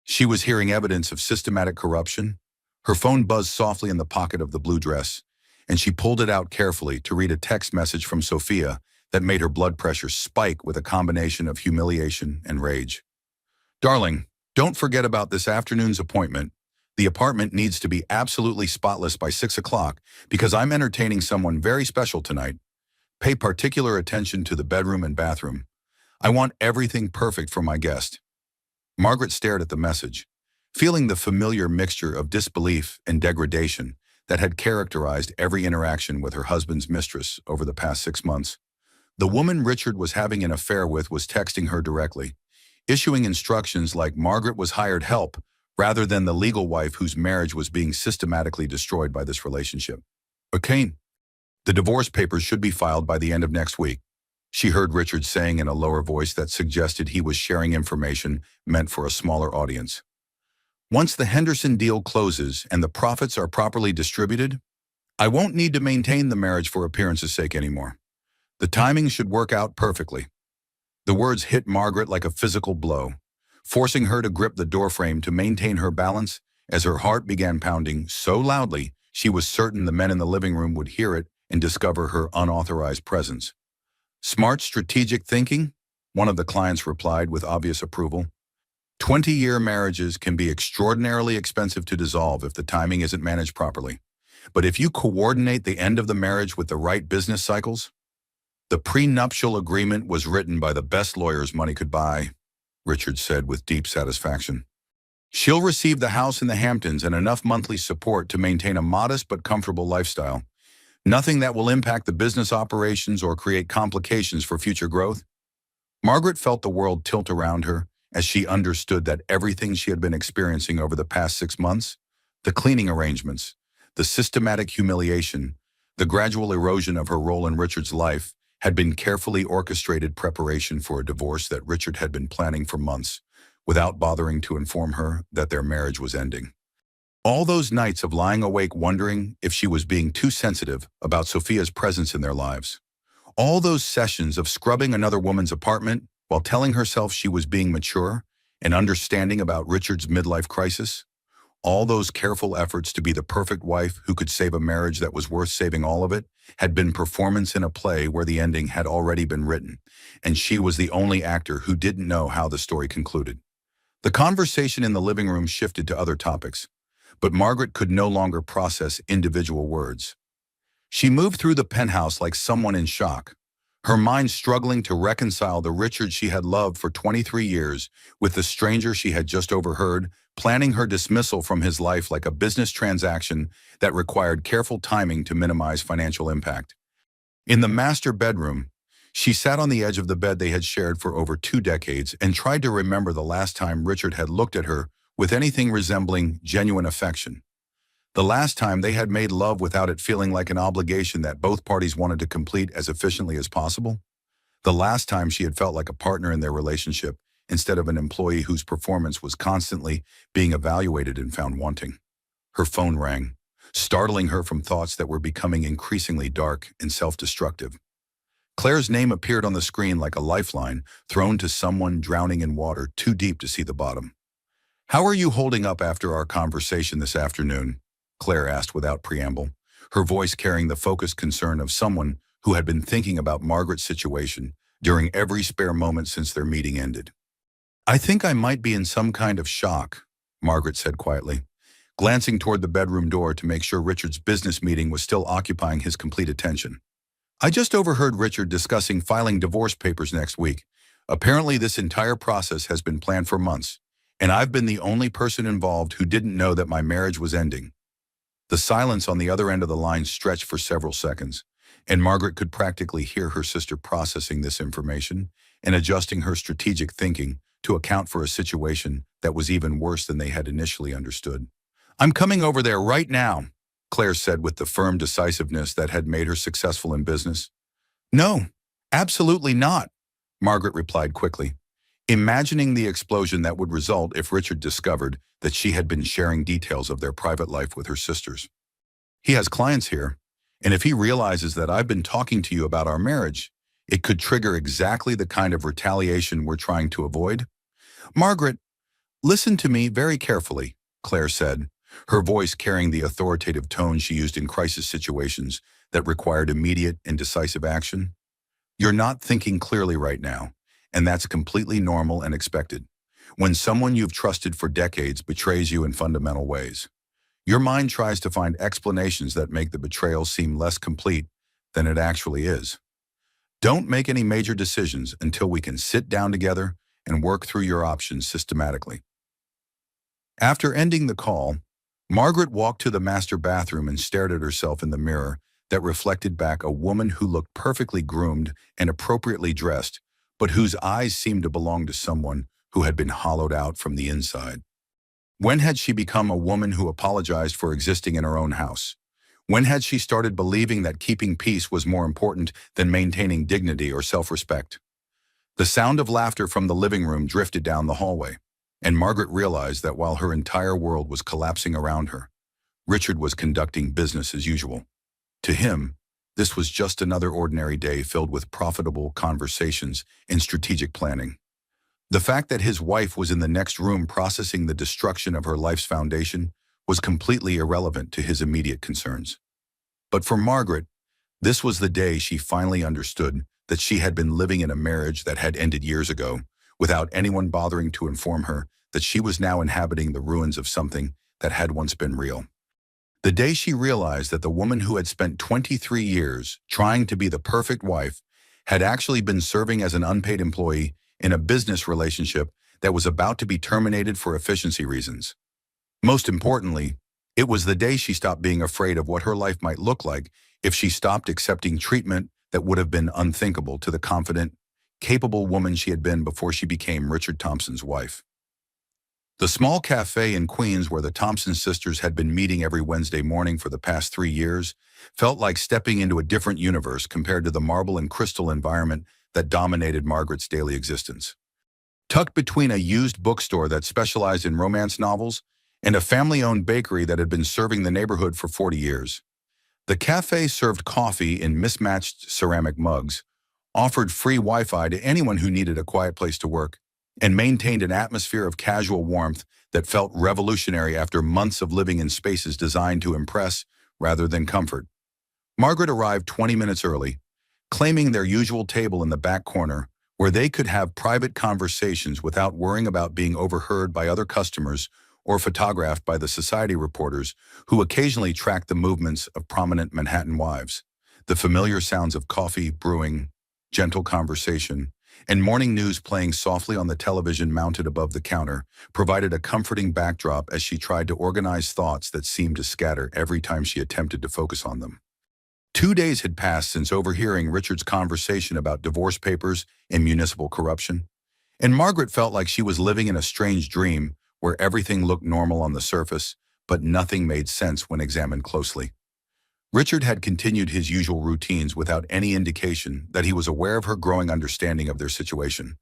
She was hearing evidence of systematic corruption. Her phone buzzed softly in the pocket of the blue dress, and she pulled it out carefully to read a text message from Sophia that made her blood pressure spike with a combination of humiliation and rage. "Darling, don't forget about this afternoon's appointment. The apartment needs to be absolutely spotless by 6 o'clock because I'm entertaining someone very special tonight. Pay particular attention to the bedroom and bathroom. I want everything perfect for my guest." Margaret stared at the message, feeling the familiar mixture of disbelief and degradation that had characterized every interaction with her husband's mistress over the past 6 months. The woman Richard was having an affair with was texting her directly, issuing instructions like Margaret was hired help rather than the legal wife whose marriage was being systematically destroyed by this relationship. "Okay, the divorce papers should be filed by the end of next week," she heard Richard saying in a lower voice that suggested he was sharing information meant for a smaller audience. "Once the Henderson deal closes and the profits are properly distributed, I won't need to maintain the marriage for appearance's sake anymore. The timing should work out perfectly." The words hit Margaret like a physical blow, forcing her to grip the doorframe to maintain her balance as her heart began pounding so loudly she was certain the men in the living room would hear it and discover her unauthorized presence. "Smart strategic thinking," one of the clients replied with obvious approval. 20-year marriages can be extraordinarily expensive to dissolve if the timing isn't managed properly. But if you coordinate the end of the marriage with the right business cycles, the prenuptial agreement was written by the best lawyers money could buy, Richard said with deep satisfaction. "She'll receive the house in the Hamptons and enough monthly support to maintain a modest but comfortable lifestyle. Nothing that will impact the business operations or create complications for future growth." Margaret felt the world tilt around her as she understood that everything she had been experiencing over the past 6 months, the cleaning arrangements, the systematic humiliation, the gradual erosion of her role in Richard's life, had been carefully orchestrated preparation for a divorce that Richard had been planning for months, without bothering to inform her that their marriage was ending. All those nights of lying awake wondering if she was being too sensitive about Sophia's presence in their lives. All those sessions of scrubbing another woman's apartment while telling herself she was being mature and understanding about Richard's midlife crisis. All those careful efforts to be the perfect wife who could save a marriage that was worth saving all of it had been performance in a play where the ending had already been written, and she was the only actor who didn't know how the story concluded. The conversation in the living room shifted to other topics, but Margaret could no longer process individual words. She moved through the penthouse like someone in shock, her mind struggling to reconcile the Richard she had loved for 23 years with the stranger she had just overheard, planning her dismissal from his life like a business transaction that required careful timing to minimize financial impact. In the master bedroom, she sat on the edge of the bed they had shared for over 2 decades and tried to remember the last time Richard had looked at her with anything resembling genuine affection. The last time they had made love without it feeling like an obligation that both parties wanted to complete as efficiently as possible. The last time she had felt like a partner in their relationship instead of an employee whose performance was constantly being evaluated and found wanting. Her phone rang, startling her from thoughts that were becoming increasingly dark and self-destructive. Claire's name appeared on the screen like a lifeline thrown to someone drowning in water too deep to see the bottom. "How are you holding up after our conversation this afternoon?" Claire asked without preamble, her voice carrying the focused concern of someone who had been thinking about Margaret's situation during every spare moment since their meeting ended. "I think I might be in some kind of shock," Margaret said quietly, glancing toward the bedroom door to make sure Richard's business meeting was still occupying his complete attention. "I just overheard Richard discussing filing divorce papers next week. Apparently this entire process has been planned for months, and I've been the only person involved who didn't know that my marriage was ending." The silence on the other end of the line stretched for several seconds, and Margaret could practically hear her sister processing this information and adjusting her strategic thinking to account for a situation that was even worse than they had initially understood. "I'm coming over there right now," Claire said with the firm decisiveness that had made her successful in business. "No, absolutely not," Margaret replied quickly, imagining the explosion that would result if Richard discovered that she had been sharing details of their private life with her sisters. "He has clients here, and if he realizes that I've been talking to you about our marriage, it could trigger exactly the kind of retaliation we're trying to avoid." "Margaret, listen to me very carefully," Claire said, her voice carrying the authoritative tone she used in crisis situations that required immediate and decisive action. "You're not thinking clearly right now, and that's completely normal and expected. When someone you've trusted for decades betrays you in fundamental ways, your mind tries to find explanations that make the betrayal seem less complete than it actually is. Don't make any major decisions until we can sit down together and work through your options systematically." After ending the call, Margaret walked to the master bathroom and stared at herself in the mirror that reflected back a woman who looked perfectly groomed and appropriately dressed, but whose eyes seemed to belong to someone who had been hollowed out from the inside. When had she become a woman who apologized for existing in her own house? When had she started believing that keeping peace was more important than maintaining dignity or self-respect? The sound of laughter from the living room drifted down the hallway, and Margaret realized that while her entire world was collapsing around her, Richard was conducting business as usual. To him, this was just another ordinary day filled with profitable conversations and strategic planning. The fact that his wife was in the next room processing the destruction of her life's foundation was completely irrelevant to his immediate concerns. But for Margaret, this was the day she finally understood that she had been living in a marriage that had ended years ago, without anyone bothering to inform her that she was now inhabiting the ruins of something that had once been real. The day she realized that the woman who had spent 23 years trying to be the perfect wife had actually been serving as an unpaid employee in a business relationship that was about to be terminated for efficiency reasons. Most importantly, it was the day she stopped being afraid of what her life might look like if she stopped accepting treatment that would have been unthinkable to the confident, capable woman she had been before she became Richard Thompson's wife. The small cafe in Queens where the Thompson sisters had been meeting every Wednesday morning for the past 3 years felt like stepping into a different universe compared to the marble and crystal environment that dominated Margaret's daily existence. Tucked between a used bookstore that specialized in romance novels and a family-owned bakery that had been serving the neighborhood for 40 years, the cafe served coffee in mismatched ceramic mugs, offered free Wi-Fi to anyone who needed a quiet place to work, and maintained an atmosphere of casual warmth that felt revolutionary after months of living in spaces designed to impress rather than comfort. Margaret arrived 20 minutes early, claiming their usual table in the back corner where they could have private conversations without worrying about being overheard by other customers or photographed by the society reporters who occasionally tracked the movements of prominent Manhattan wives. The familiar sounds of coffee brewing, gentle conversation, and morning news playing softly on the television mounted above the counter provided a comforting backdrop as she tried to organize thoughts that seemed to scatter every time she attempted to focus on them. 2 days had passed since overhearing Richard's conversation about divorce papers and municipal corruption, and Margaret felt like she was living in a strange dream where everything looked normal on the surface, but nothing made sense when examined closely. Richard had continued his usual routines without any indication that he was aware of her growing understanding of their situation,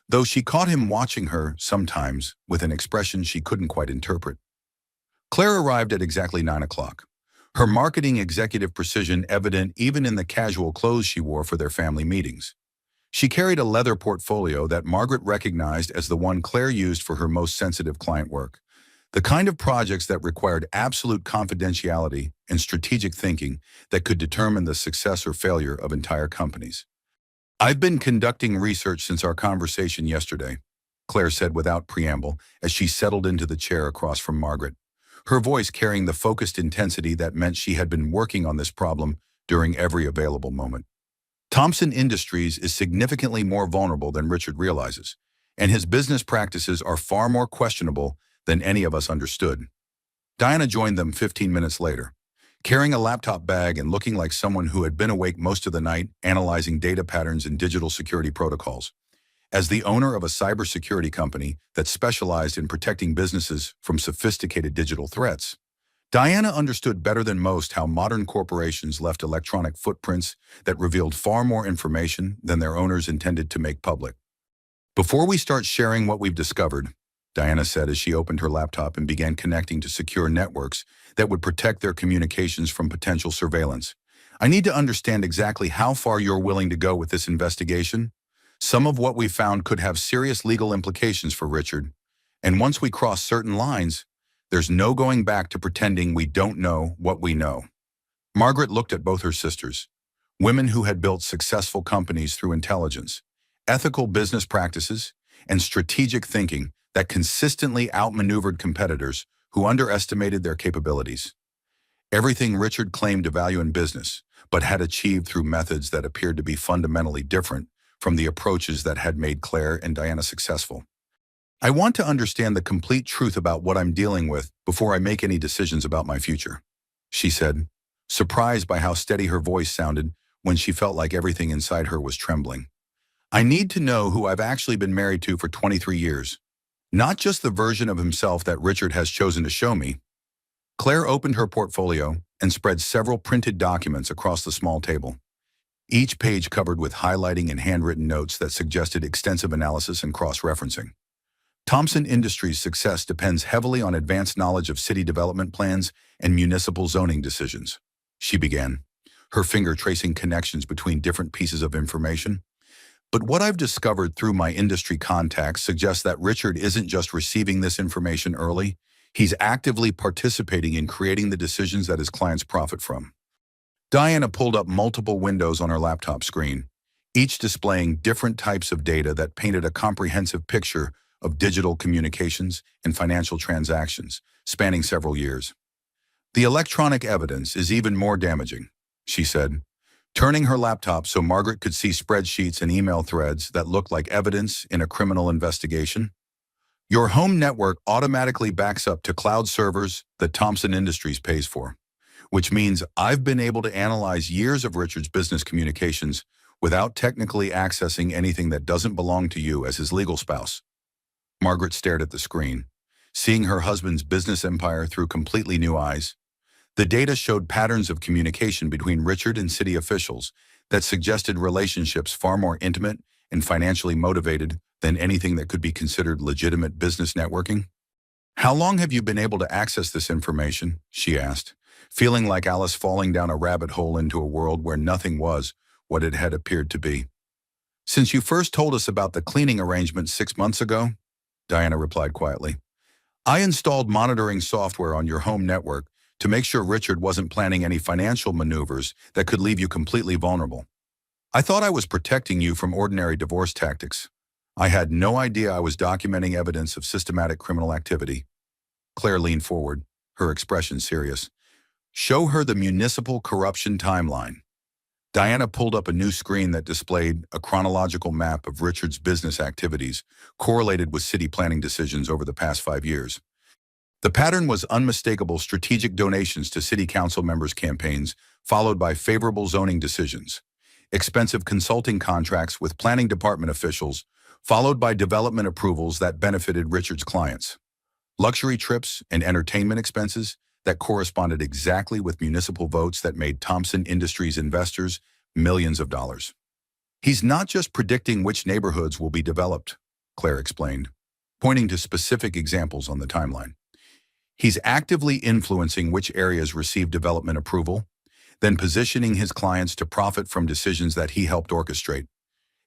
though she caught him watching her, sometimes, with an expression she couldn't quite interpret. Claire arrived at exactly 9 o'clock, her marketing executive precision evident even in the casual clothes she wore for their family meetings. She carried a leather portfolio that Margaret recognized as the one Claire used for her most sensitive client work, the kind of projects that required absolute confidentiality and strategic thinking that could determine the success or failure of entire companies. "I've been conducting research since our conversation yesterday," Claire said without preamble as she settled into the chair across from Margaret, her voice carrying the focused intensity that meant she had been working on this problem during every available moment. "Thompson Industries is significantly more vulnerable than Richard realizes, and his business practices are far more questionable than any of us understood." Diana joined them 15 minutes later, carrying a laptop bag and looking like someone who had been awake most of the night analyzing data patterns and digital security protocols. As the owner of a cybersecurity company that specialized in protecting businesses from sophisticated digital threats, Diana understood better than most how modern corporations left electronic footprints that revealed far more information than their owners intended to make public. "Before we start sharing what we've discovered," Diana said as she opened her laptop and began connecting to secure networks that would protect their communications from potential surveillance, "I need to understand exactly how far you're willing to go with this investigation. Some of what we found could have serious legal implications for Richard, and once we cross certain lines, there's no going back to pretending we don't know what we know." Margaret looked at both her sisters, women who had built successful companies through intelligence, ethical business practices, and strategic thinking that consistently outmaneuvered competitors who underestimated their capabilities. Everything Richard claimed to value in business, but had achieved through methods that appeared to be fundamentally different from the approaches that had made Claire and Diana successful. "I want to understand the complete truth about what I'm dealing with before I make any decisions about my future," she said, surprised by how steady her voice sounded when she felt like everything inside her was trembling. "I need to know who I've actually been married to for 23 years, not just the version of himself that Richard has chosen to show me." Claire opened her portfolio and spread several printed documents across the small table, each page covered with highlighting and handwritten notes that suggested extensive analysis and cross-referencing. "Thompson Industries' success depends heavily on advanced knowledge of city development plans and municipal zoning decisions," she began, her finger tracing connections between different pieces of information. "But what I've discovered through my industry contacts suggests that Richard isn't just receiving this information early, he's actively participating in creating the decisions that his clients profit from." Diana pulled up multiple windows on her laptop screen, each displaying different types of data that painted a comprehensive picture of digital communications and financial transactions spanning several years. "The electronic evidence is even more damaging," she said, turning her laptop so Margaret could see spreadsheets and email threads that looked like evidence in a criminal investigation. "Your home network automatically backs up to cloud servers that Thompson Industries pays for, which means I've been able to analyze years of Richard's business communications without technically accessing anything that doesn't belong to you as his legal spouse." Margaret stared at the screen, seeing her husband's business empire through completely new eyes. The data showed patterns of communication between Richard and city officials that suggested relationships far more intimate and financially motivated than anything that could be considered legitimate business networking. "How long have you been able to access this information?" she asked, feeling like Alice falling down a rabbit hole into a world where nothing was what it had appeared to be. "Since you first told us about the cleaning arrangement 6 months ago," Diana replied quietly. "I installed monitoring software on your home network to make sure Richard wasn't planning any financial maneuvers that could leave you completely vulnerable. I thought I was protecting you from ordinary divorce tactics. I had no idea I was documenting evidence of systematic criminal activity." Claire leaned forward, her expression serious. "Show her the municipal corruption timeline." Diana pulled up a new screen that displayed a chronological map of Richard's business activities correlated with city planning decisions over the past 5 years. The pattern was unmistakable strategic donations to city council members' campaigns, followed by favorable zoning decisions, expensive consulting contracts with planning department officials, followed by development approvals that benefited Richard's clients, luxury trips and entertainment expenses that corresponded exactly with municipal votes that made Thompson Industries investors millions of dollars. "He's not just predicting which neighborhoods will be developed," Claire explained, pointing to specific examples on the timeline. "He's actively influencing which areas receive development approval, then positioning his clients to profit from decisions that he helped orchestrate.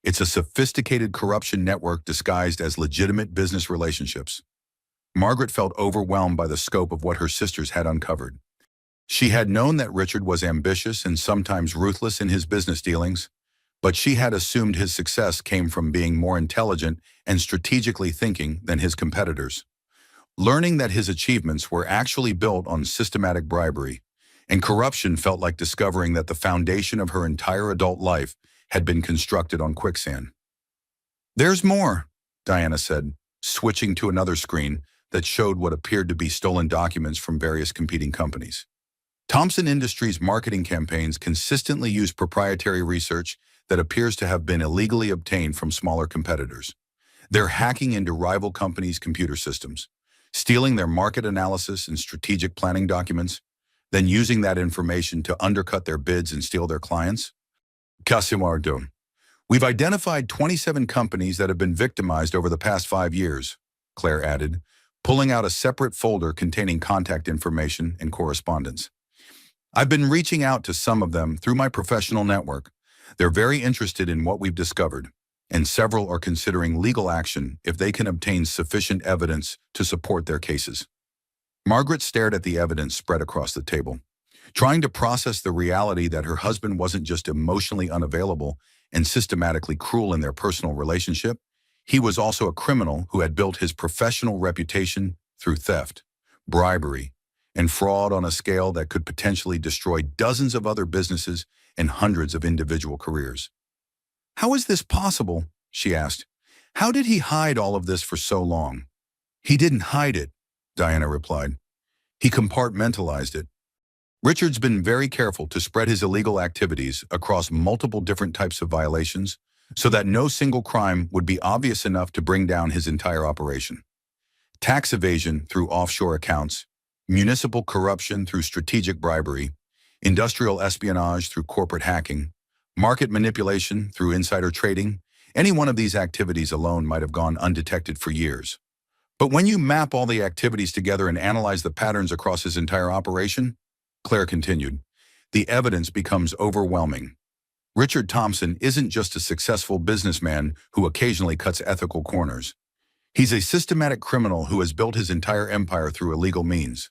It's a sophisticated corruption network disguised as legitimate business relationships." Margaret felt overwhelmed by the scope of what her sisters had uncovered. She had known that Richard was ambitious and sometimes ruthless in his business dealings, but she had assumed his success came from being more intelligent and strategically thinking than his competitors. Learning that his achievements were actually built on systematic bribery and corruption felt like discovering that the foundation of her entire adult life had been constructed on quicksand. "There's more," Diana said, switching to another screen that showed what appeared to be stolen documents from various competing companies. "Thompson Industries' marketing campaigns consistently use proprietary research that appears to have been illegally obtained from smaller competitors. They're hacking into rival companies' computer systems, stealing their market analysis and strategic planning documents, then using that information to undercut their bids and steal their clients. Casimardo. We've identified 27 companies that have been victimized over the past 5 years, Claire added, pulling out a separate folder containing contact information and correspondence. I've been reaching out to some of them through my professional network. They're very interested in what we've discovered, and several are considering legal action if they can obtain sufficient evidence to support their cases. Margaret stared at the evidence spread across the table, trying to process the reality that her husband wasn't just emotionally unavailable and systematically cruel in their personal relationship. He was also a criminal who had built his professional reputation through theft, bribery, and fraud on a scale that could potentially destroy dozens of other businesses and hundreds of individual careers. "How is this possible?" she asked. "How did he hide all of this for so long?" "He didn't hide it," Diana replied. "He compartmentalized it. Richard's been very careful to spread his illegal activities across multiple different types of violations so that no single crime would be obvious enough to bring down his entire operation. Tax evasion through offshore accounts, municipal corruption through strategic bribery, industrial espionage through corporate hacking, market manipulation through insider trading. Any one of these activities alone might have gone undetected for years. But when you map all the activities together and analyze the patterns across his entire operation," Claire continued, "the evidence becomes overwhelming. Richard Thompson isn't just a successful businessman who occasionally cuts ethical corners. He's a systematic criminal who has built his entire empire through illegal means."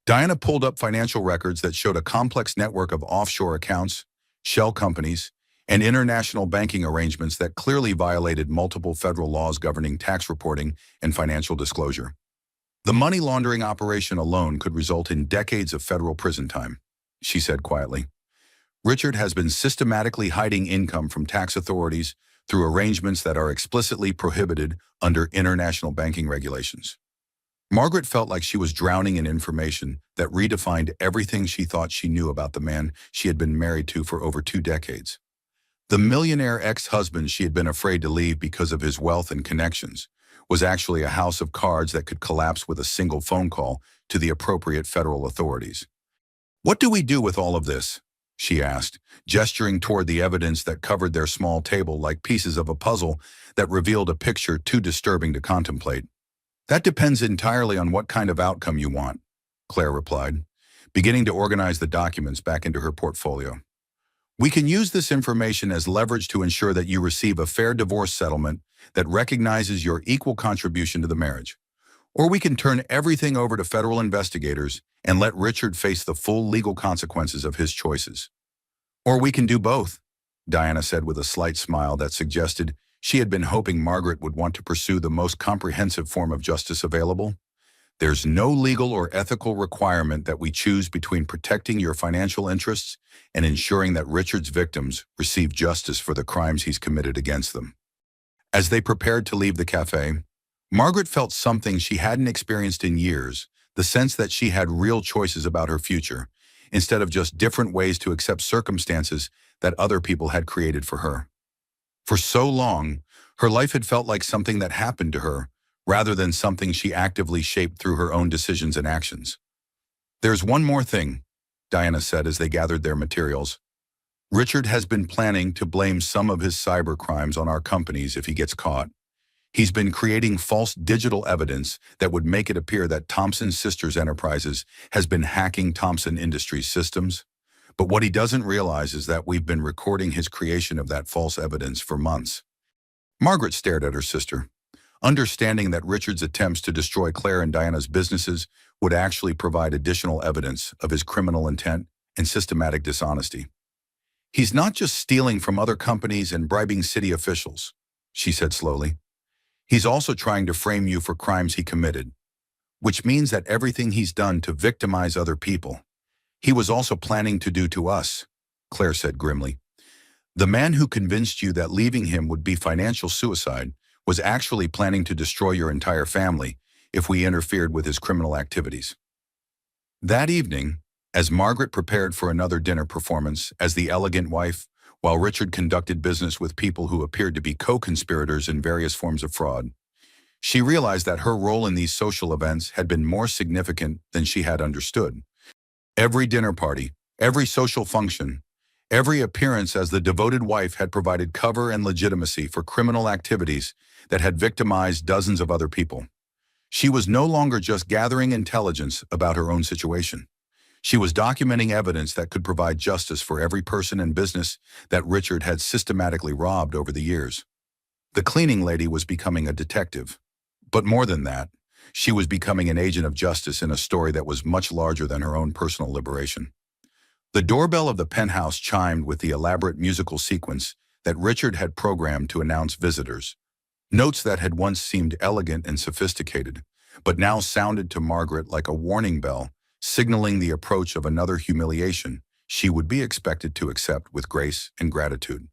Diana pulled up financial records that showed a complex network of offshore accounts, shell companies, and international banking arrangements that clearly violated multiple federal laws governing tax reporting and financial disclosure. "The money laundering operation alone could result in decades of federal prison time," she said quietly. "Richard has been systematically hiding income from tax authorities through arrangements that are explicitly prohibited under international banking regulations." Margaret felt like she was drowning in information that redefined everything she thought she knew about the man she had been married to for over 2 decades. The millionaire ex-husband she had been afraid to leave because of his wealth and connections was actually a house of cards that could collapse with a single phone call to the appropriate federal authorities. "What do we do with all of this?" she asked, gesturing toward the evidence that covered their small table like pieces of a puzzle that revealed a picture too disturbing to contemplate. "That depends entirely on what kind of outcome you want," Claire replied, beginning to organize the documents back into her portfolio. "We can use this information as leverage to ensure that you receive a fair divorce settlement that recognizes your equal contribution to the marriage. Or we can turn everything over to federal investigators and let Richard face the full legal consequences of his choices. Or we can do both," Diana said with a slight smile that suggested she had been hoping Margaret would want to pursue the most comprehensive form of justice available. "There's no legal or ethical requirement that we choose between protecting your financial interests and ensuring that Richard's victims receive justice for the crimes he's committed against them." As they prepared to leave the cafe, Margaret felt something she hadn't experienced in years, the sense that she had real choices about her future, instead of just different ways to accept circumstances that other people had created for her. For so long, her life had felt like something that happened to her, rather than something she actively shaped through her own decisions and actions. "There's one more thing," Diana said as they gathered their materials. "Richard has been planning to blame some of his cyber crimes on our companies if he gets caught. He's been creating false digital evidence that would make it appear that Thompson Sisters Enterprises has been hacking Thompson Industries systems. But what he doesn't realize is that we've been recording his creation of that false evidence for months." Margaret stared at her sister, understanding that Richard's attempts to destroy Claire and Diana's businesses would actually provide additional evidence of his criminal intent and systematic dishonesty. "He's not just stealing from other companies and bribing city officials," she said slowly. "He's also trying to frame you for crimes he committed, which means that everything he's done to victimize other people, he was also planning to do to us," Claire said grimly. "The man who convinced you that leaving him would be financial suicide was actually planning to destroy your entire family if we interfered with his criminal activities." That evening, as Margaret prepared for another dinner performance as the elegant wife, while Richard conducted business with people who appeared to be co-conspirators in various forms of fraud. She realized that her role in these social events had been more significant than she had understood. Every dinner party, every social function, every appearance as the devoted wife had provided cover and legitimacy for criminal activities that had victimized dozens of other people. She was no longer just gathering intelligence about her own situation. She was documenting evidence that could provide justice for every person and business that Richard had systematically robbed over the years. The cleaning lady was becoming a detective. But more than that, she was becoming an agent of justice in a story that was much larger than her own personal liberation. The doorbell of the penthouse chimed with the elaborate musical sequence that Richard had programmed to announce visitors. Notes that had once seemed elegant and sophisticated, but now sounded to Margaret like a warning bell, signaling the approach of another humiliation she would be expected to accept with grace and gratitude.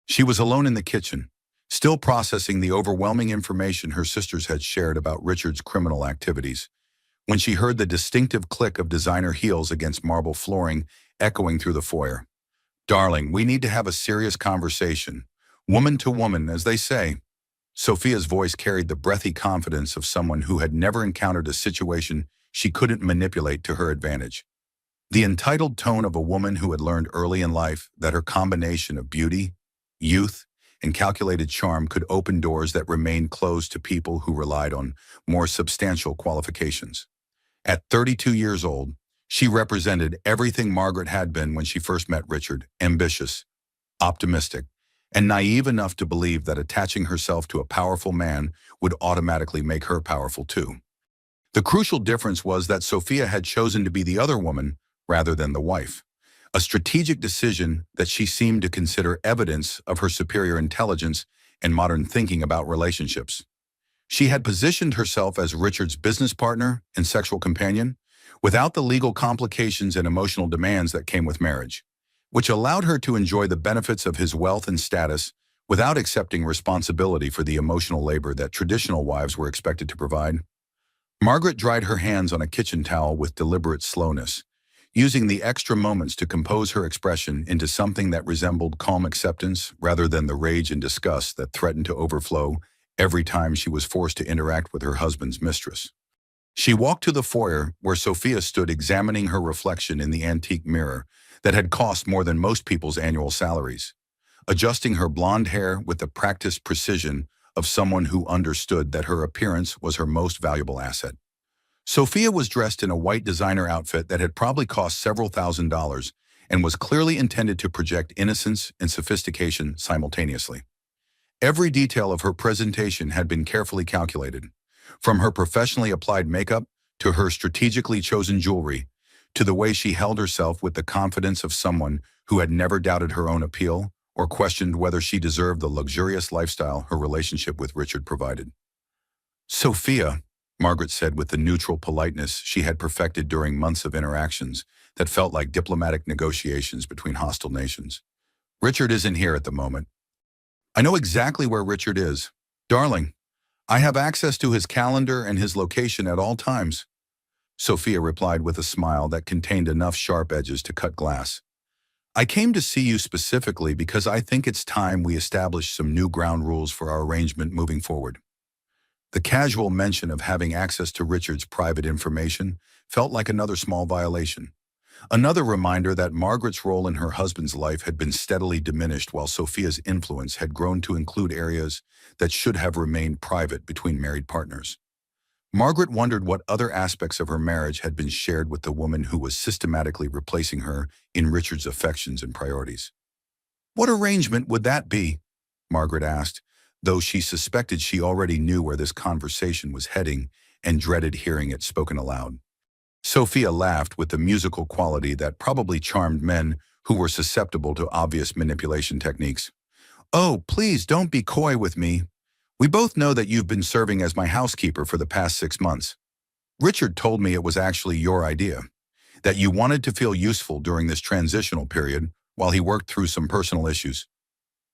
She was alone in the kitchen, still processing the overwhelming information her sisters had shared about Richard's criminal activities, when she heard the distinctive click of designer heels against marble flooring echoing through the foyer. "Darling, we need to have a serious conversation. Woman to woman, as they say." Sophia's voice carried the breathy confidence of someone who had never encountered a situation she couldn't manipulate to her advantage. The entitled tone of a woman who had learned early in life that her combination of beauty, youth, and calculated charm could open doors that remained closed to people who relied on more substantial qualifications. At 32 years old, she represented everything Margaret had been when she first met Richard: ambitious, optimistic, and naive enough to believe that attaching herself to a powerful man would automatically make her powerful too. The crucial difference was that Sophia had chosen to be the other woman rather than the wife, a strategic decision that she seemed to consider evidence of her superior intelligence and modern thinking about relationships. She had positioned herself as Richard's business partner and sexual companion, without the legal complications and emotional demands that came with marriage, which allowed her to enjoy the benefits of his wealth and status without accepting responsibility for the emotional labor that traditional wives were expected to provide. Margaret dried her hands on a kitchen towel with deliberate slowness, using the extra moments to compose her expression into something that resembled calm acceptance rather than the rage and disgust that threatened to overflow every time she was forced to interact with her husband's mistress. She walked to the foyer where Sophia stood examining her reflection in the antique mirror that had cost more than most people's annual salaries, adjusting her blonde hair with the practiced precision of someone who understood that her appearance was her most valuable asset. Sophia was dressed in a white designer outfit that had probably cost several $1,000s and was clearly intended to project innocence and sophistication simultaneously. Every detail of her presentation had been carefully calculated, from her professionally applied makeup to her strategically chosen jewelry, to the way she held herself with the confidence of someone who had never doubted her own appeal or questioned whether she deserved the luxurious lifestyle her relationship with Richard provided. "Sophia," Margaret said with the neutral politeness she had perfected during months of interactions that felt like diplomatic negotiations between hostile nations. "Richard isn't here at the moment." "I know exactly where Richard is. Darling, I have access to his calendar and his location at all times," Sophia replied with a smile that contained enough sharp edges to cut glass. "I came to see you specifically because I think it's time we establish some new ground rules for our arrangement moving forward." The casual mention of having access to Richard's private information felt like another small violation. Another reminder that Margaret's role in her husband's life had been steadily diminished while Sophia's influence had grown to include areas that should have remained private between married partners. Margaret wondered what other aspects of her marriage had been shared with the woman who was systematically replacing her in Richard's affections and priorities. "What arrangement would that be?" Margaret asked, though she suspected she already knew where this conversation was heading and dreaded hearing it spoken aloud. Sophia laughed with the musical quality that probably charmed men who were susceptible to obvious manipulation techniques. "Oh, please don't be coy with me. We both know that you've been serving as my housekeeper for the past 6 months. Richard told me it was actually your idea, that you wanted to feel useful during this transitional period while he worked through some personal issues."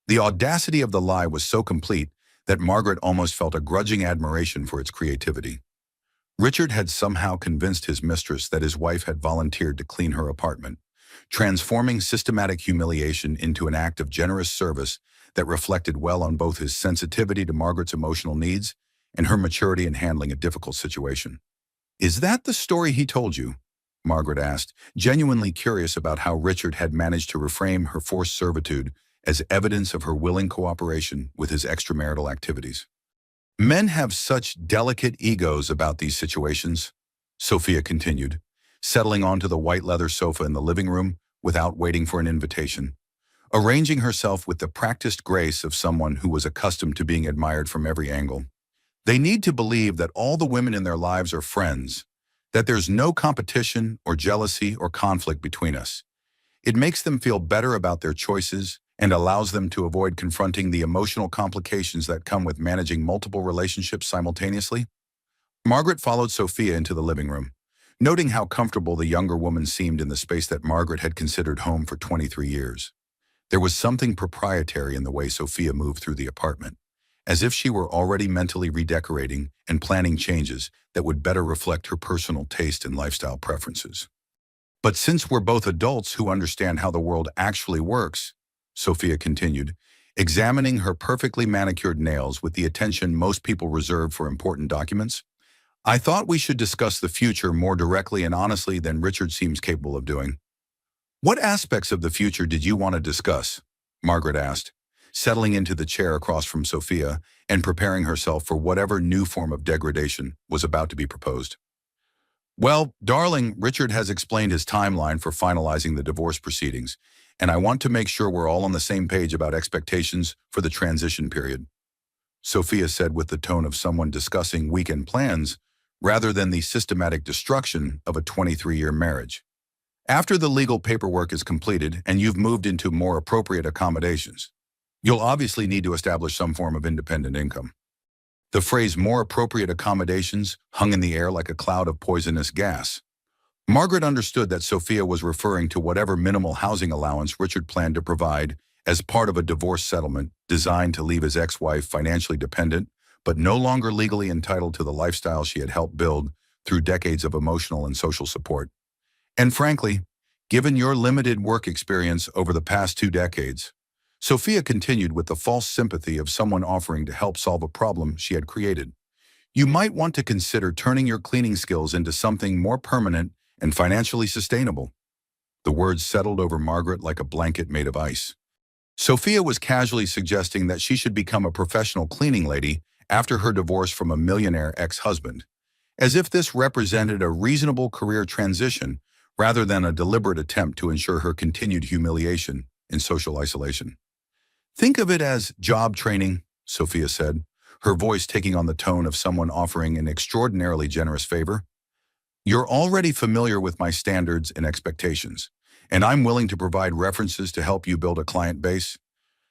The audacity of the lie was so complete that Margaret almost felt a grudging admiration for its creativity. Richard had somehow convinced his mistress that his wife had volunteered to clean her apartment, transforming systematic humiliation into an act of generous service that reflected well on both his sensitivity to Margaret's emotional needs and her maturity in handling a difficult situation. "Is that the story he told you?" Margaret asked, genuinely curious about how Richard had managed to reframe her forced servitude as evidence of her willing cooperation with his extramarital activities. "Men have such delicate egos about these situations," Sophia continued, settling onto the white leather sofa in the living room without waiting for an invitation, arranging herself with the practiced grace of someone who was accustomed to being admired from every angle. "They need to believe that all the women in their lives are friends, that there's no competition or jealousy or conflict between us. It makes them feel better about their choices and allows them to avoid confronting the emotional complications that come with managing multiple relationships simultaneously." Margaret followed Sophia into the living room, noting how comfortable the younger woman seemed in the space that Margaret had considered home for 23 years. There was something proprietary in the way Sophia moved through the apartment, as if she were already mentally redecorating and planning changes that would better reflect her personal taste and lifestyle preferences. "But since we're both adults who understand how the world actually works," Sophia continued, examining her perfectly manicured nails with the attention most people reserve for important documents, "I thought we should discuss the future more directly and honestly than Richard seems capable of doing." "What aspects of the future did you want to discuss?" Margaret asked, settling into the chair across from Sophia and preparing herself for whatever new form of degradation was about to be proposed. "Well, darling, Richard has explained his timeline for finalizing the divorce proceedings, and I want to make sure we're all on the same page about expectations for the transition period," Sophia said with the tone of someone discussing weekend plans rather than the systematic destruction of a 23-year marriage. "After the legal paperwork is completed and you've moved into more appropriate accommodations, you'll obviously need to establish some form of independent income." The phrase "more appropriate accommodations" hung in the air like a cloud of poisonous gas. Margaret understood that Sophia was referring to whatever minimal housing allowance Richard planned to provide as part of a divorce settlement designed to leave his ex-wife financially dependent, but no longer legally entitled to the lifestyle she had helped build through decades of emotional and social support. "And frankly, given your limited work experience over the past 2 decades," Sophia continued with the false sympathy of someone offering to help solve a problem she had created, "you might want to consider turning your cleaning skills into something more permanent and financially sustainable." The words settled over Margaret like a blanket made of ice. Sophia was casually suggesting that she should become a professional cleaning lady after her divorce from a millionaire ex-husband, as if this represented a reasonable career transition rather than a deliberate attempt to ensure her continued humiliation in social isolation. "Think of it as job training," Sophia said, her voice taking on the tone of someone offering an extraordinarily generous favor. "You're already familiar with my standards and expectations, and I'm willing to provide references to help you build a client base.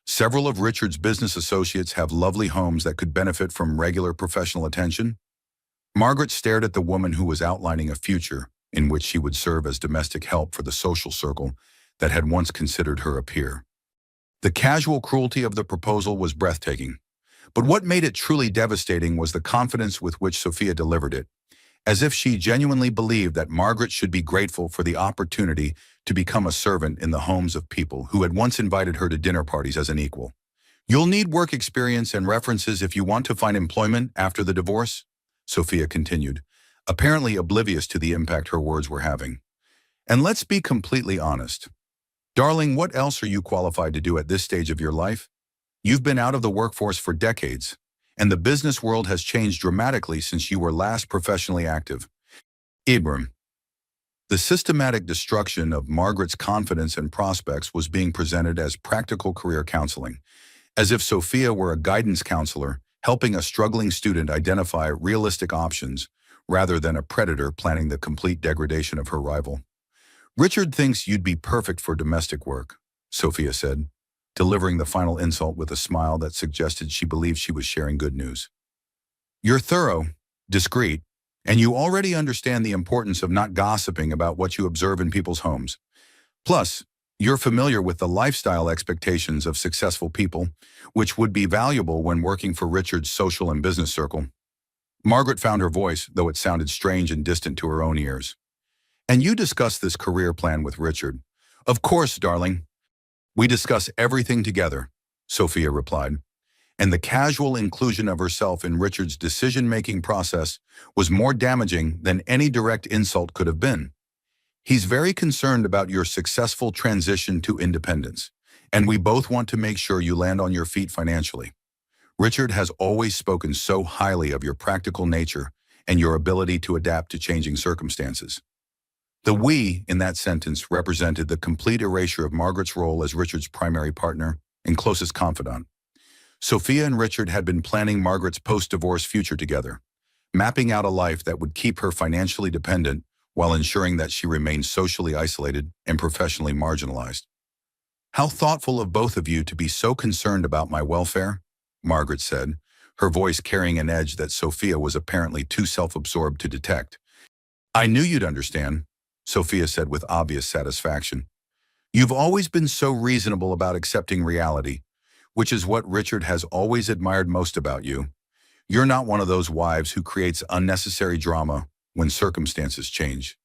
Several of Richard's business associates have lovely homes that could benefit from regular professional attention." Margaret stared at the woman who was outlining a future in which she would serve as domestic help for the social circle that had once considered her a peer. The casual cruelty of the proposal was breathtaking, but what made it truly devastating was the confidence with which Sophia delivered it, as if she genuinely believed that Margaret should be grateful for the opportunity to become a servant in the homes of people who had once invited her to dinner parties as an equal. "You'll need work experience and references if you want to find employment after the divorce," Sophia continued, apparently oblivious to the impact her words were having. "And let's be completely honest. Darling, what else are you qualified to do at this stage of your life? You've been out of the workforce for decades, and the business world has changed dramatically since you were last professionally active." Ibram. The systematic destruction of Margaret's confidence and prospects was being presented as practical career counseling, as if Sophia were a guidance counselor helping a struggling student identify realistic options rather than a predator planning the complete degradation of her rival. "Richard thinks you'd be perfect for domestic work," Sophia said, delivering the final insult with a smile that suggested she believed she was sharing good news. "You're thorough, discreet, and you already understand the importance of not gossiping about what you observe in people's homes. Plus, you're familiar with the lifestyle expectations of successful people, which would be valuable when working for Richard's social and business circle." Margaret found her voice, though it sounded strange and distant to her own ears. "And you discussed this career plan with Richard, Of course, darling. We discuss everything together, Sophia replied, and the casual inclusion of herself in Richard's decision-making process was more damaging than any direct insult could have been. He's very concerned about your successful transition to independence, and we both want to make sure you land on your feet financially. Richard has always spoken so highly of your practical nature and your ability to adapt to changing circumstances. The "we" in that sentence represented the complete erasure of Margaret's role as Richard's primary partner and closest confidant. Sophia and Richard had been planning Margaret's post-divorce future together, mapping out a life that would keep her financially dependent while ensuring that she remained socially isolated and professionally marginalized. "How thoughtful of both of you to be so concerned about my welfare," Margaret said, her voice carrying an edge that Sophia was apparently too self-absorbed to detect. "I knew you'd understand," Sophia said with obvious satisfaction. "You've always been so reasonable about accepting reality, which is what Richard has always admired most about you. You're not one of those wives who creates unnecessary drama when circumstances change."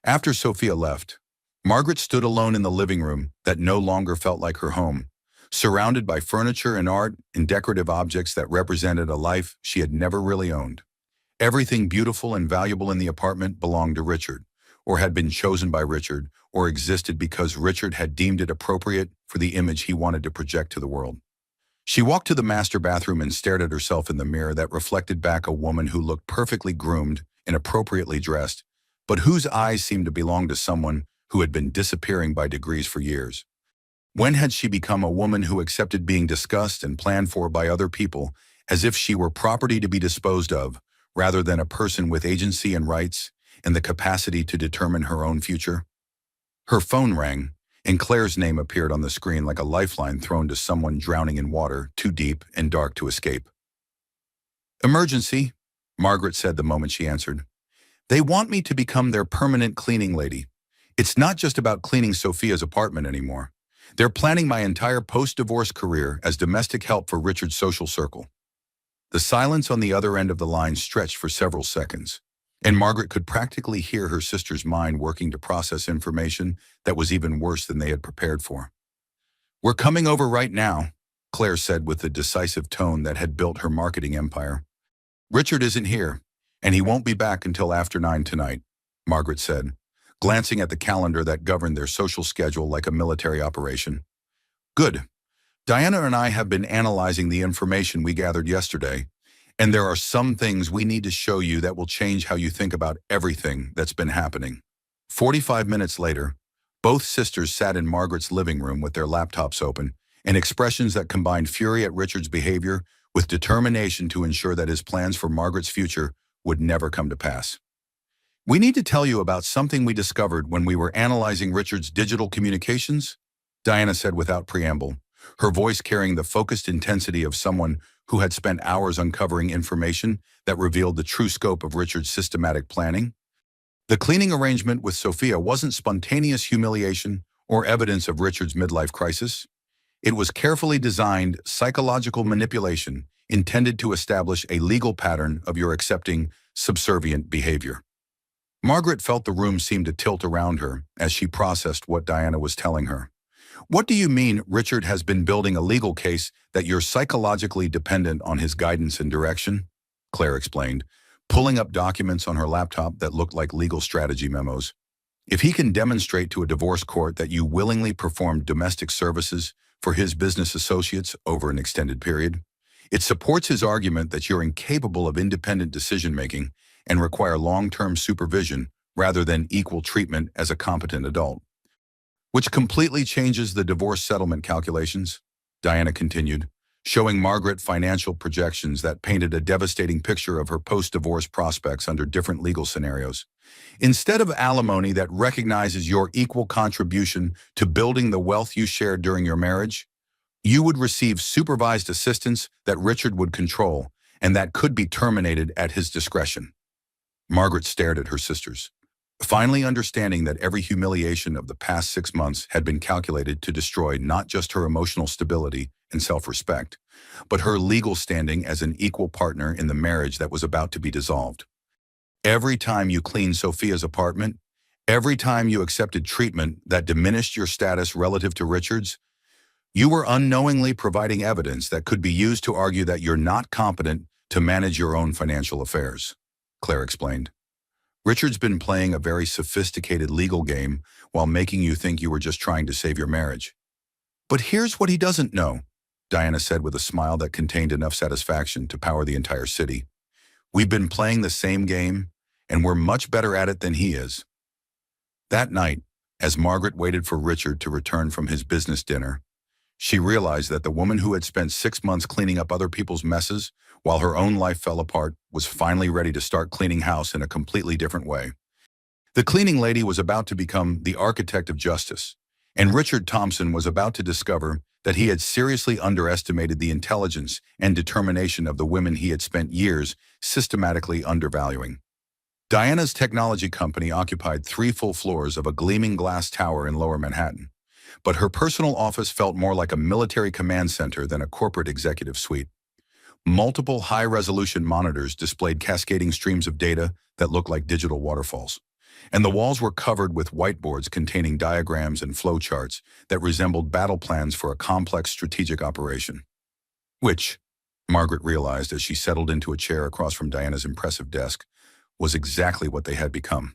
After Sophia left, Margaret stood alone in the living room that no longer felt like her home, surrounded by furniture and art and decorative objects that represented a life she had never really owned. Everything beautiful and valuable in the apartment belonged to Richard, or had been chosen by Richard, or existed because Richard had deemed it appropriate for the image he wanted to project to the world. She walked to the master bathroom and stared at herself in the mirror that reflected back a woman who looked perfectly groomed and appropriately dressed, but whose eyes seemed to belong to someone who had been disappearing by degrees for years. When had she become a woman who accepted being discussed and planned for by other people as if she were property to be disposed of, rather than a person with agency and rights and the capacity to determine her own future? Her phone rang, and Claire's name appeared on the screen like a lifeline thrown to someone drowning in water too deep and dark to escape. "Emergency," Margaret said the moment she answered. "They want me to become their permanent cleaning lady. It's not just about cleaning Sophia's apartment anymore. They're planning my entire post-divorce career as domestic help for Richard's social circle." The silence on the other end of the line stretched for several seconds, and Margaret could practically hear her sister's mind working to process information that was even worse than they had prepared for. "We're coming over right now," Claire said with the decisive tone that had built her marketing empire. "Richard isn't here, and he won't be back until after 9 tonight," Margaret said, glancing at the calendar that governed their social schedule like a military operation. "Good. Diana and I have been analyzing the information we gathered yesterday, and there are some things we need to show you that will change how you think about everything that's been happening." 45 minutes later, both sisters sat in Margaret's living room with their laptops open and expressions that combined fury at Richard's behavior with determination to ensure that his plans for Margaret's future would never come to pass. "We need to tell you about something we discovered when we were analyzing Richard's digital communications," Diana said without preamble, her voice carrying the focused intensity of someone who had spent hours uncovering information that revealed the true scope of Richard's systematic planning. The cleaning arrangement with Sophia wasn't spontaneous humiliation or evidence of Richard's midlife crisis. It was carefully designed psychological manipulation intended to establish a legal pattern of your accepting, subservient behavior. Margaret felt the room seem to tilt around her as she processed what Diana was telling her. "What do you mean Richard has been building a legal case that you're psychologically dependent on his guidance and direction?" Claire explained, pulling up documents on her laptop that looked like legal strategy memos. "If he can demonstrate to a divorce court that you willingly performed domestic services for his business associates over an extended period, it supports his argument that you're incapable of independent decision-making and require long-term supervision rather than equal treatment as a competent adult. Which completely changes the divorce settlement calculations," Diana continued, showing Margaret financial projections that painted a devastating picture of her post-divorce prospects under different legal scenarios. "Instead of alimony that recognizes your equal contribution to building the wealth you shared during your marriage, you would receive supervised assistance that Richard would control and that could be terminated at his discretion." Margaret stared at her sisters, finally understanding that every humiliation of the past 6 months had been calculated to destroy not just her emotional stability and self-respect, but her legal standing as an equal partner in the marriage that was about to be dissolved. "Every time you clean Sophia's apartment, Every time you accepted treatment that diminished your status relative to Richard's, you were unknowingly providing evidence that could be used to argue that you're not competent to manage your own financial affairs, Claire explained. Richard's been playing a very sophisticated legal game while making you think you were just trying to save your marriage. But here's what he doesn't know, Diana said with a smile that contained enough satisfaction to power the entire city. We've been playing the same game, and we're much better at it than he is. That night, as Margaret waited for Richard to return from his business dinner, she realized that the woman who had spent 6 months cleaning up other people's messes while her own life fell apart was finally ready to start cleaning house in a completely different way. The cleaning lady was about to become the architect of justice, and Richard Thompson was about to discover that he had seriously underestimated the intelligence and determination of the women he had spent years systematically undervaluing. Diana's technology company occupied 3 full floors of a gleaming glass tower in Lower Manhattan, but her personal office felt more like a military command center than a corporate executive suite. Multiple high-resolution monitors displayed cascading streams of data that looked like digital waterfalls, and the walls were covered with whiteboards containing diagrams and flowcharts that resembled battle plans for a complex strategic operation. Which, Margaret realized as she settled into a chair across from Diana's impressive desk, was exactly what they had become.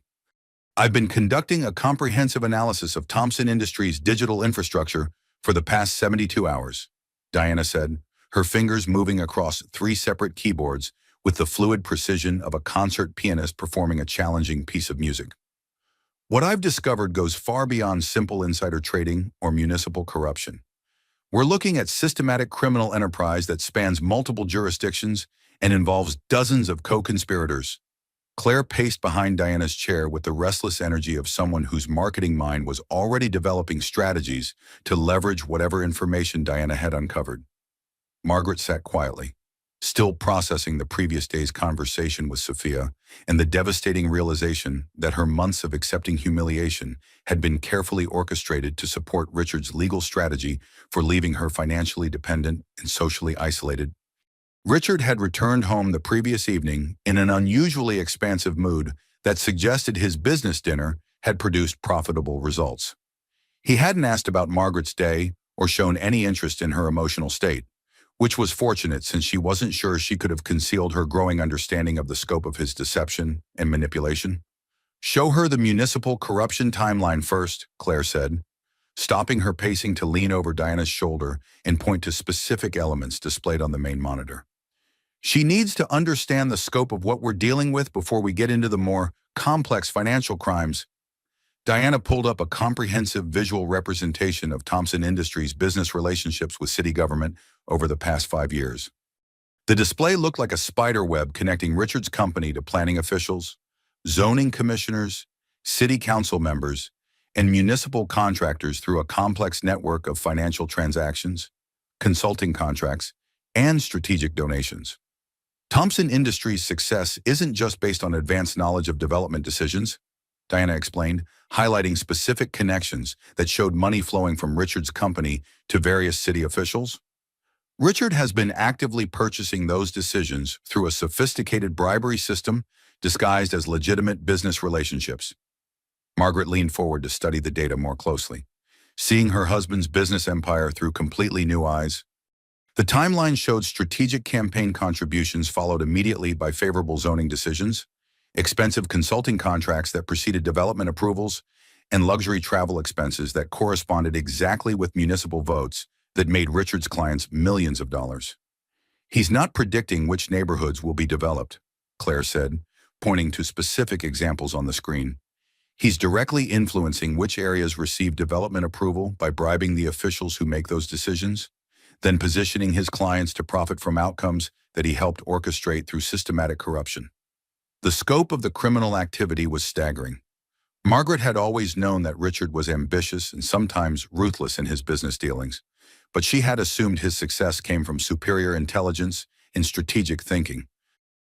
I've been conducting a comprehensive analysis of Thompson Industries' digital infrastructure for the past 72 hours, Diana said, her fingers moving across 3 separate keyboards with the fluid precision of a concert pianist performing a challenging piece of music. What I've discovered goes far beyond simple insider trading or municipal corruption. We're looking at systematic criminal enterprise that spans multiple jurisdictions and involves dozens of co-conspirators. Claire paced behind Diana's chair with the restless energy of someone whose marketing mind was already developing strategies to leverage whatever information Diana had uncovered. Margaret sat quietly, still processing the previous day's conversation with Sophia and the devastating realization that her months of accepting humiliation had been carefully orchestrated to support Richard's legal strategy for leaving her financially dependent and socially isolated. Richard had returned home the previous evening in an unusually expansive mood that suggested his business dinner had produced profitable results. He hadn't asked about Margaret's day or shown any interest in her emotional state, which was fortunate since she wasn't sure she could have concealed her growing understanding of the scope of his deception and manipulation. Show her the municipal corruption timeline first, Claire said, stopping her pacing to lean over Diana's shoulder and point to specific elements displayed on the main monitor. She needs to understand the scope of what we're dealing with before we get into the more complex financial crimes. Diana pulled up a comprehensive visual representation of Thompson Industries' business relationships with city government over the past 5 years. The display looked like a spider web connecting Richard's company to planning officials, zoning commissioners, city council members, and municipal contractors through a complex network of financial transactions, consulting contracts, and strategic donations. Thompson Industries' success isn't just based on advanced knowledge of development decisions, Diana explained, highlighting specific connections that showed money flowing from Richard's company to various city officials. Richard has been actively purchasing those decisions through a sophisticated bribery system disguised as legitimate business relationships. Margaret leaned forward to study the data more closely, seeing her husband's business empire through completely new eyes. The timeline showed strategic campaign contributions followed immediately by favorable zoning decisions, expensive consulting contracts that preceded development approvals, and luxury travel expenses that corresponded exactly with municipal votes that made Richard's clients millions of dollars. He's not predicting which neighborhoods will be developed, Claire said, pointing to specific examples on the screen. He's directly influencing which areas receive development approval by bribing the officials who make those decisions, then positioning his clients to profit from outcomes that he helped orchestrate through systematic corruption. The scope of the criminal activity was staggering. Margaret had always known that Richard was ambitious and sometimes ruthless in his business dealings, but she had assumed his success came from superior intelligence and strategic thinking.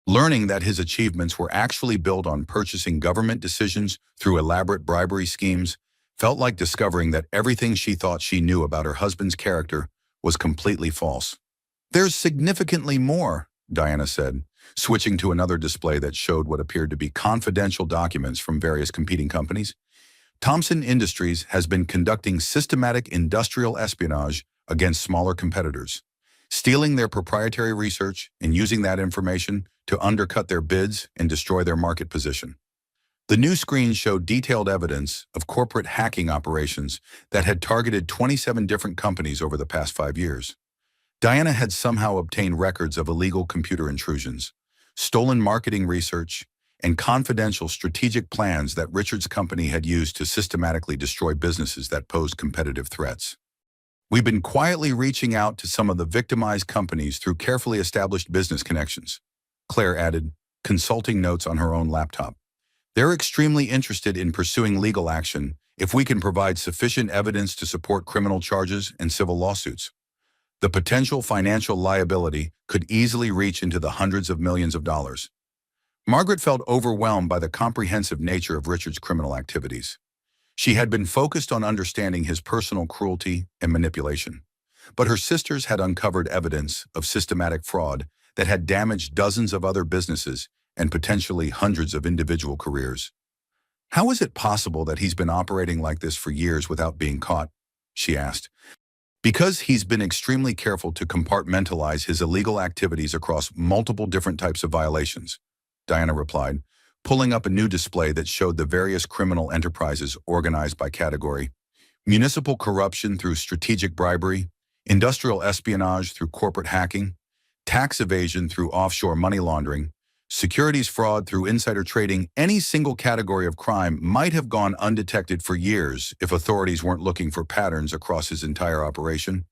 Learning that his achievements were actually built on purchasing government decisions through elaborate bribery schemes felt like discovering that everything she thought she knew about her husband's character was completely false. There's significantly more, Diana said, switching to another display that showed what appeared to be confidential documents from various competing companies. Thomson Industries has been conducting systematic industrial espionage against smaller competitors, stealing their proprietary research and using that information to undercut their bids and destroy their market position. The new screen showed detailed evidence of corporate hacking operations that had targeted 27 different companies over the past 5 years. Diana had somehow obtained records of illegal computer intrusions, stolen marketing research, and confidential strategic plans that Richard's company had used to systematically destroy businesses that posed competitive threats. We've been quietly reaching out to some of the victimized companies through carefully established business connections, Claire added, consulting notes on her own laptop. They're extremely interested in pursuing legal action if we can provide sufficient evidence to support criminal charges and civil lawsuits. The potential financial liability could easily reach into the hundreds of millions of dollars. Margaret felt overwhelmed by the comprehensive nature of Richard's criminal activities. She had been focused on understanding his personal cruelty and manipulation, but her sisters had uncovered evidence of systematic fraud that had damaged dozens of other businesses and potentially hundreds of individual careers. "How is it possible that he's been operating like this for years without being caught?" she asked. "Because he's been extremely careful to compartmentalize his illegal activities across multiple different types of violations," Diana replied, pulling up a new display that showed the various criminal enterprises organized by category: municipal corruption through strategic bribery, industrial espionage through corporate hacking, tax evasion through offshore money laundering, securities fraud through insider trading. Any single category of crime might have gone undetected for years if authorities weren't looking for patterns across his entire operation.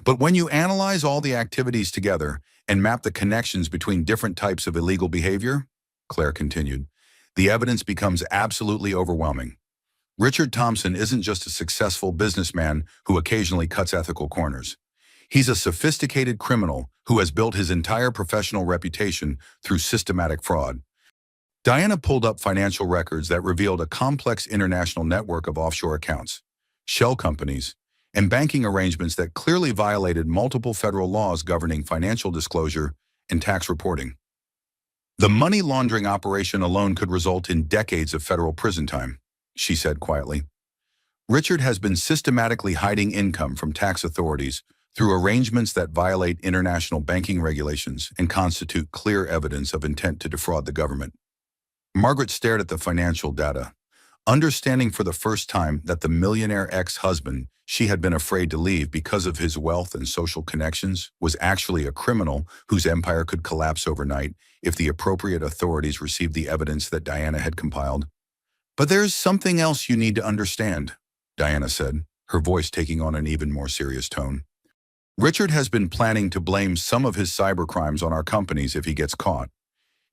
But when you analyze all the activities together and map the connections between different types of illegal behavior," Claire continued, "the evidence becomes absolutely overwhelming. Richard Thomson isn't just a successful businessman who occasionally cuts ethical corners. He's a sophisticated criminal who has built his entire professional reputation through systematic fraud." Diana pulled up financial records that revealed a complex international network of offshore accounts, shell companies, and banking arrangements that clearly violated multiple federal laws governing financial disclosure and tax reporting. "The money laundering operation alone could result in decades of federal prison time," she said quietly. "Richard has been systematically hiding income from tax authorities through arrangements that violate international banking regulations and constitute clear evidence of intent to defraud the government." Margaret stared at the financial data, understanding for the first time that the millionaire ex-husband she had been afraid to leave because of his wealth and social connections was actually a criminal whose empire could collapse overnight if the appropriate authorities received the evidence that Diana had compiled. "But there's something else you need to understand," Diana said, her voice taking on an even more serious tone. "Richard has been planning to blame some of his cybercrimes on our companies if he gets caught.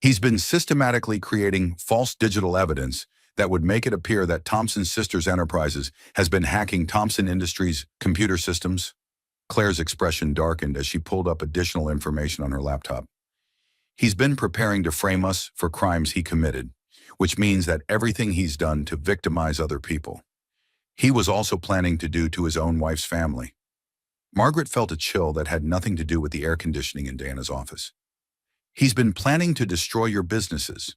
He's been systematically creating false digital evidence that would make it appear that Thomson Sisters Enterprises has been hacking Thomson Industries' computer systems." Claire's expression darkened as she pulled up additional information on her laptop. "He's been preparing to frame us for crimes he committed, which means that everything he's done to victimize other people, he was also planning to do to his own wife's family." Margaret felt a chill that had nothing to do with the air conditioning in Diana's office. "He's been planning to destroy your businesses.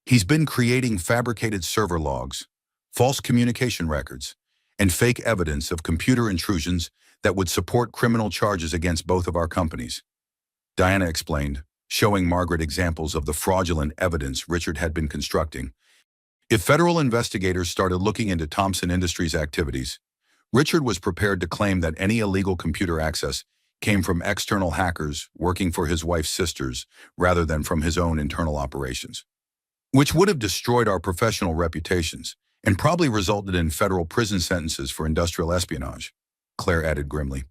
He's been creating fabricated server logs, false communication records, and fake evidence of computer intrusions that would support criminal charges against both of our companies," Diana explained, showing Margaret examples of the fraudulent evidence Richard had been constructing. If federal investigators started looking into Thomson Industries' activities, Richard was prepared to claim that any illegal computer access came from external hackers working for his wife's sisters rather than from his own internal operations, which would have destroyed our professional reputations and probably resulted in federal prison sentences for industrial espionage, Claire added grimly.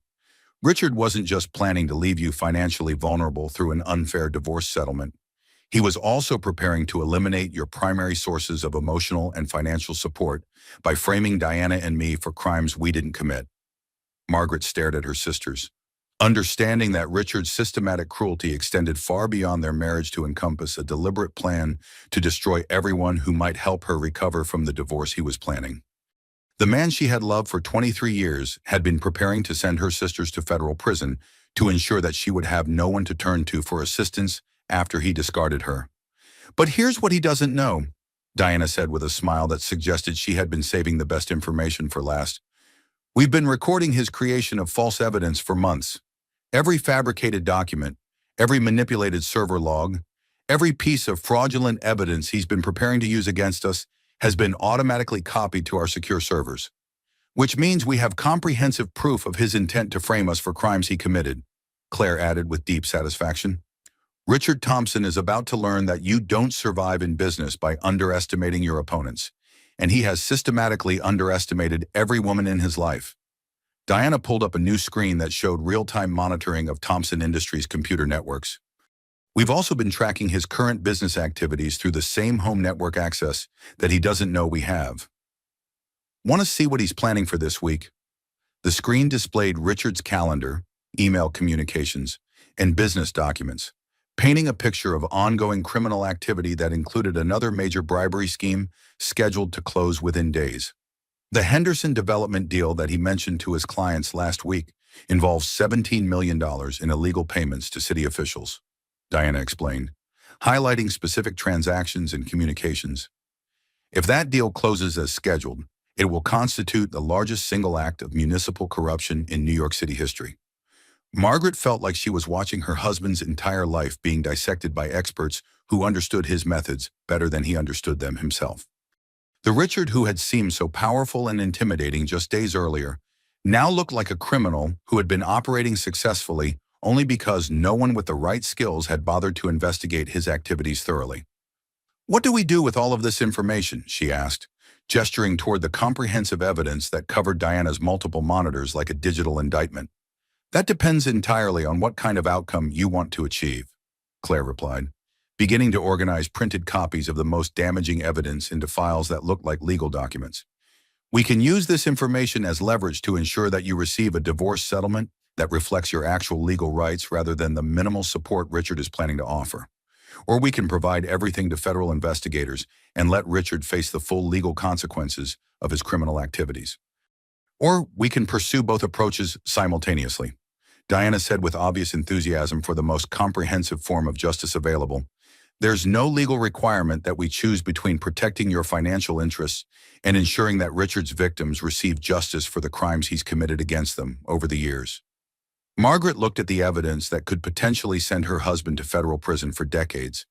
"Richard wasn't just planning to leave you financially vulnerable through an unfair divorce settlement. He was also preparing to eliminate your primary sources of emotional and financial support by framing Diana and me for crimes we didn't commit." Margaret stared at her sisters, understanding that Richard's systematic cruelty extended far beyond their marriage to encompass a deliberate plan to destroy everyone who might help her recover from the divorce he was planning. The man she had loved for 23 years had been preparing to send her sisters to federal prison to ensure that she would have no one to turn to for assistance after he discarded her. But here's what he doesn't know, Diana said with a smile that suggested she had been saving the best information for last. We've been recording his creation of false evidence for months. Every fabricated document, every manipulated server log, every piece of fraudulent evidence he's been preparing to use against us has been automatically copied to our secure servers. Which means we have comprehensive proof of his intent to frame us for crimes he committed, Claire added with deep satisfaction. Richard Thompson is about to learn that you don't survive in business by underestimating your opponents, and he has systematically underestimated every woman in his life. Diana pulled up a new screen that showed real-time monitoring of Thompson Industries' computer networks. We've also been tracking his current business activities through the same home network access that he doesn't know we have. Want to see what he's planning for this week? The screen displayed Richard's calendar, email communications, and business documents, painting a picture of ongoing criminal activity that included another major bribery scheme scheduled to close within days. The Henderson development deal that he mentioned to his clients last week involves $17 million in illegal payments to city officials, Diana explained, highlighting specific transactions and communications. If that deal closes as scheduled, it will constitute the largest single act of municipal corruption in New York City history. Margaret felt like she was watching her husband's entire life being dissected by experts who understood his methods better than he understood them himself. The Richard who had seemed so powerful and intimidating just days earlier now looked like a criminal who had been operating successfully only because no one with the right skills had bothered to investigate his activities thoroughly. "What do we do with all of this information?" she asked, gesturing toward the comprehensive evidence that covered Diana's multiple monitors like a digital indictment. "That depends entirely on what kind of outcome you want to achieve," Claire replied, beginning to organize printed copies of the most damaging evidence into files that looked like legal documents. "We can use this information as leverage to ensure that you receive a divorce settlement that reflects your actual legal rights rather than the minimal support Richard is planning to offer. Or we can provide everything to federal investigators and let Richard face the full legal consequences of his criminal activities. Or we can pursue both approaches simultaneously," Diana said with obvious enthusiasm for the most comprehensive form of justice available. "There's no legal requirement that we choose between protecting your financial interests and ensuring that Richard's victims receive justice for the crimes he's committed against them over the years." Margaret looked at the evidence that could potentially send her husband to federal prison for decades,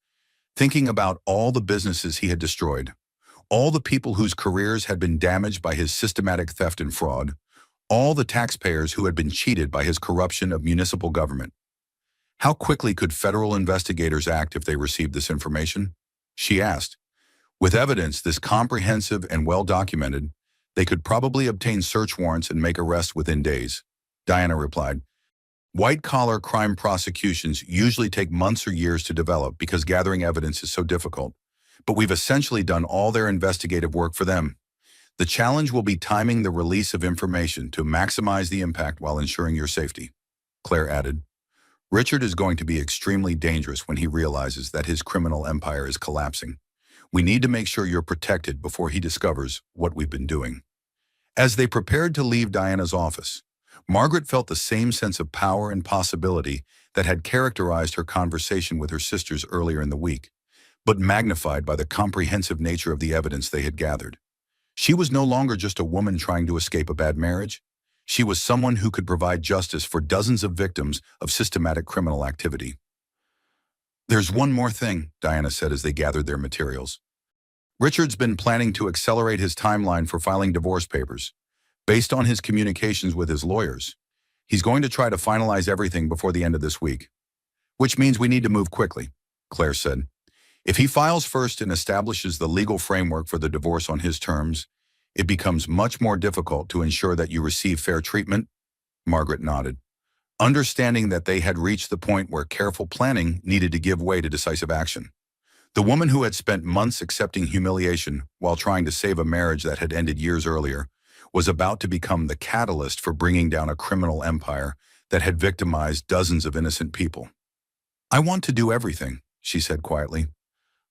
thinking about all the businesses he had destroyed, all the people whose careers had been damaged by his systematic theft and fraud, all the taxpayers who had been cheated by his corruption of municipal government. How quickly could federal investigators act if they received this information? She asked. With evidence this comprehensive and well-documented, they could probably obtain search warrants and make arrests within days, Diana replied. White-collar crime prosecutions usually take months or years to develop because gathering evidence is so difficult, but we've essentially done all their investigative work for them. The challenge will be timing the release of information to maximize the impact while ensuring your safety, Claire added. Richard is going to be extremely dangerous when he realizes that his criminal empire is collapsing. We need to make sure you're protected before he discovers what we've been doing. As they prepared to leave Diana's office, Margaret felt the same sense of power and possibility that had characterized her conversation with her sisters earlier in the week, but magnified by the comprehensive nature of the evidence they had gathered. She was no longer just a woman trying to escape a bad marriage. She was someone who could provide justice for dozens of victims of systematic criminal activity. "There's one more thing," Diana said as they gathered their materials. "Richard's been planning to accelerate his timeline for filing divorce papers. Based on his communications with his lawyers, he's going to try to finalize everything before the end of this week. Which means we need to move quickly," Claire said. "If he files first and establishes the legal framework for the divorce on his terms, it becomes much more difficult to ensure that you receive fair treatment." Margaret nodded, understanding that they had reached the point where careful planning needed to give way to decisive action. The woman who had spent months accepting humiliation while trying to save a marriage that had ended years earlier was about to become the catalyst for bringing down a criminal empire that had victimized dozens of innocent people. "I want to do everything," she said quietly.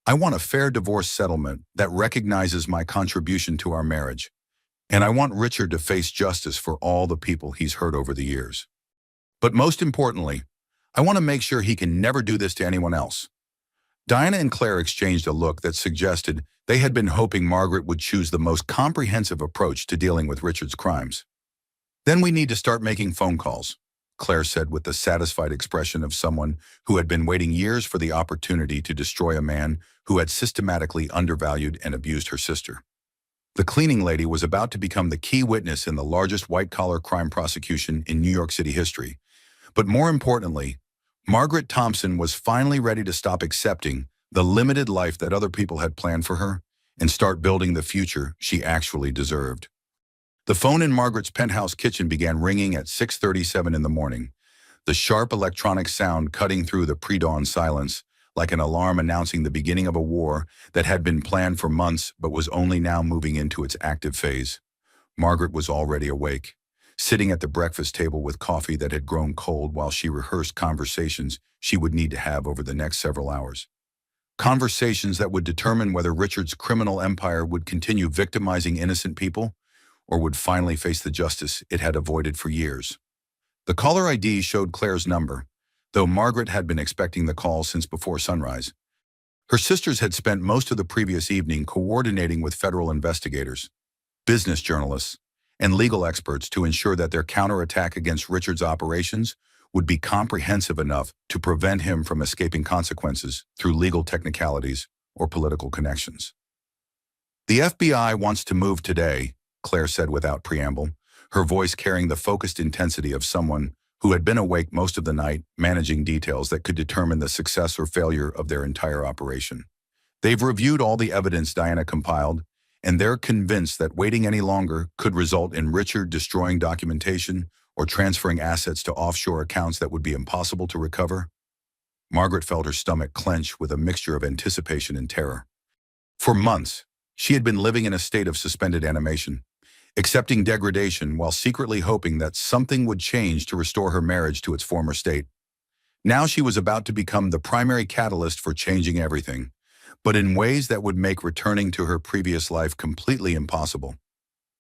"I want a fair divorce settlement that recognizes my contribution to our marriage, and I want Richard to face justice for all the people he's hurt over the years. But most importantly, I want to make sure he can never do this to anyone else." Diana and Claire exchanged a look that suggested they had been hoping Margaret would choose the most comprehensive approach to dealing with Richard's crimes. "Then we need to start making phone calls," Claire said with the satisfied expression of someone who had been waiting years for the opportunity to destroy a man who had systematically undervalued and abused her sister. The cleaning lady was about to become the key witness in the largest white-collar crime prosecution in New York City history. But more importantly, Margaret Thompson was finally ready to stop accepting the limited life that other people had planned for her and start building the future she actually deserved. The phone in Margaret's penthouse kitchen began ringing at 6:37 in the morning, the sharp electronic sound cutting through the pre-dawn silence, like an alarm announcing the beginning of a war that had been planned for months but was only now moving into its active phase. Margaret was already awake, sitting at the breakfast table with coffee that had grown cold while she rehearsed conversations she would need to have over the next several hours. Conversations that would determine whether Richard's criminal empire would continue victimizing innocent people or would finally face the justice it had avoided for years. The caller ID showed Claire's number, though Margaret had been expecting the call since before sunrise. Her sisters had spent most of the previous evening coordinating with federal investigators, business journalists, and legal experts to ensure that their counterattack against Richard's operations would be comprehensive enough to prevent him from escaping consequences through legal technicalities or political connections. "The FBI wants to move today," Claire said without preamble, her voice carrying the focused intensity of someone who had been awake most of the night, managing details that could determine the success or failure of their entire operation. "They've reviewed all the evidence Diana compiled, and they're convinced that waiting any longer could result in Richard destroying documentation or transferring assets to offshore accounts that would be impossible to recover." Margaret felt her stomach clench with a mixture of anticipation and terror. For months, she had been living in a state of suspended animation, accepting degradation while secretly hoping that something would change to restore her marriage to its former state. Now she was about to become the primary catalyst for changing everything, but in ways that would make returning to her previous life completely impossible.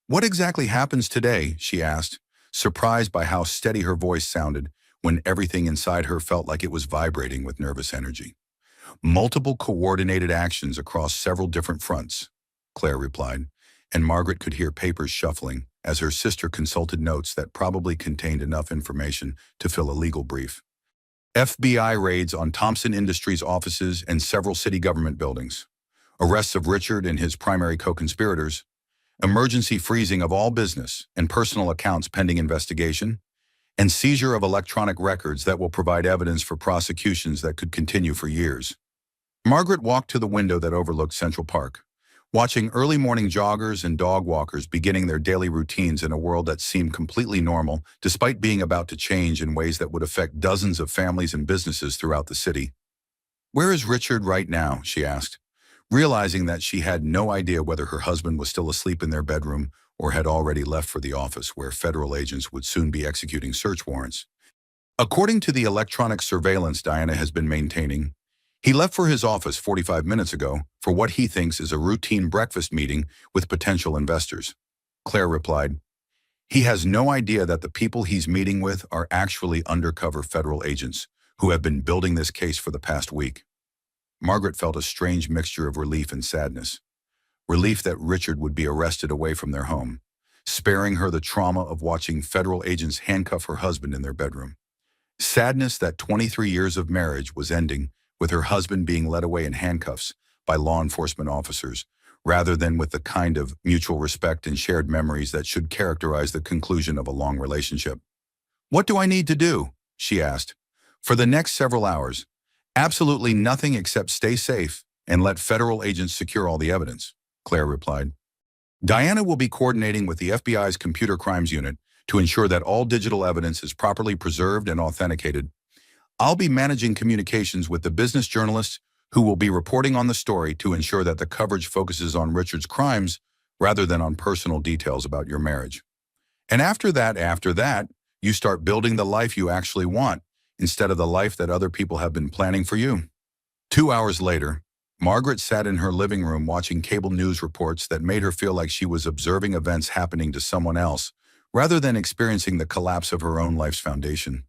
"What exactly happens today?" she asked, surprised by how steady her voice sounded when everything inside her felt like it was vibrating with nervous energy. "Multiple coordinated actions across several different fronts," Claire replied, and Margaret could hear papers shuffling as her sister consulted notes that probably contained enough information to fill a legal brief. FBI raids on Thompson Industries offices and several city government buildings. Arrests of Richard and his primary co-conspirators. Emergency freezing of all business and personal accounts pending investigation. And seizure of electronic records that will provide evidence for prosecutions that could continue for years. Margaret walked to the window that overlooked Central Park, watching early morning joggers and dog walkers beginning their daily routines in a world that seemed completely normal, despite being about to change in ways that would affect dozens of families and businesses throughout the city. "Where is Richard right now?" she asked, realizing that she had no idea whether her husband was still asleep in their bedroom or had already left for the office where federal agents would soon be executing search warrants. According to the electronic surveillance Diana has been maintaining, he left for his office 45 minutes ago for what he thinks is a routine breakfast meeting with potential investors. Claire replied, "He has no idea that the people he's meeting with are actually undercover federal agents who have been building this case for the past week." Margaret felt a strange mixture of relief and sadness. Relief that Richard would be arrested away from their home, sparing her the trauma of watching federal agents handcuff her husband in their bedroom. Sadness that 23 years of marriage was ending with her husband being led away in handcuffs by law enforcement officers, rather than with the kind of mutual respect and shared memories that should characterize the conclusion of a long relationship. "What do I need to do?" she asked. "For the next several hours, absolutely nothing except stay safe and let federal agents secure all the evidence," Claire replied. "Diana will be coordinating with the FBI's Computer Crimes Unit to ensure that all digital evidence is properly preserved and authenticated. I'll be managing communications with the business journalists who will be reporting on the story to ensure that the coverage focuses on Richard's crimes rather than on personal details about your marriage. And after that, you start building the life you actually want instead of the life that other people have been planning for you." 2 hours later, Margaret sat in her living room watching cable news reports that made her feel like she was observing events happening to someone else rather than experiencing the collapse of her own life's foundation.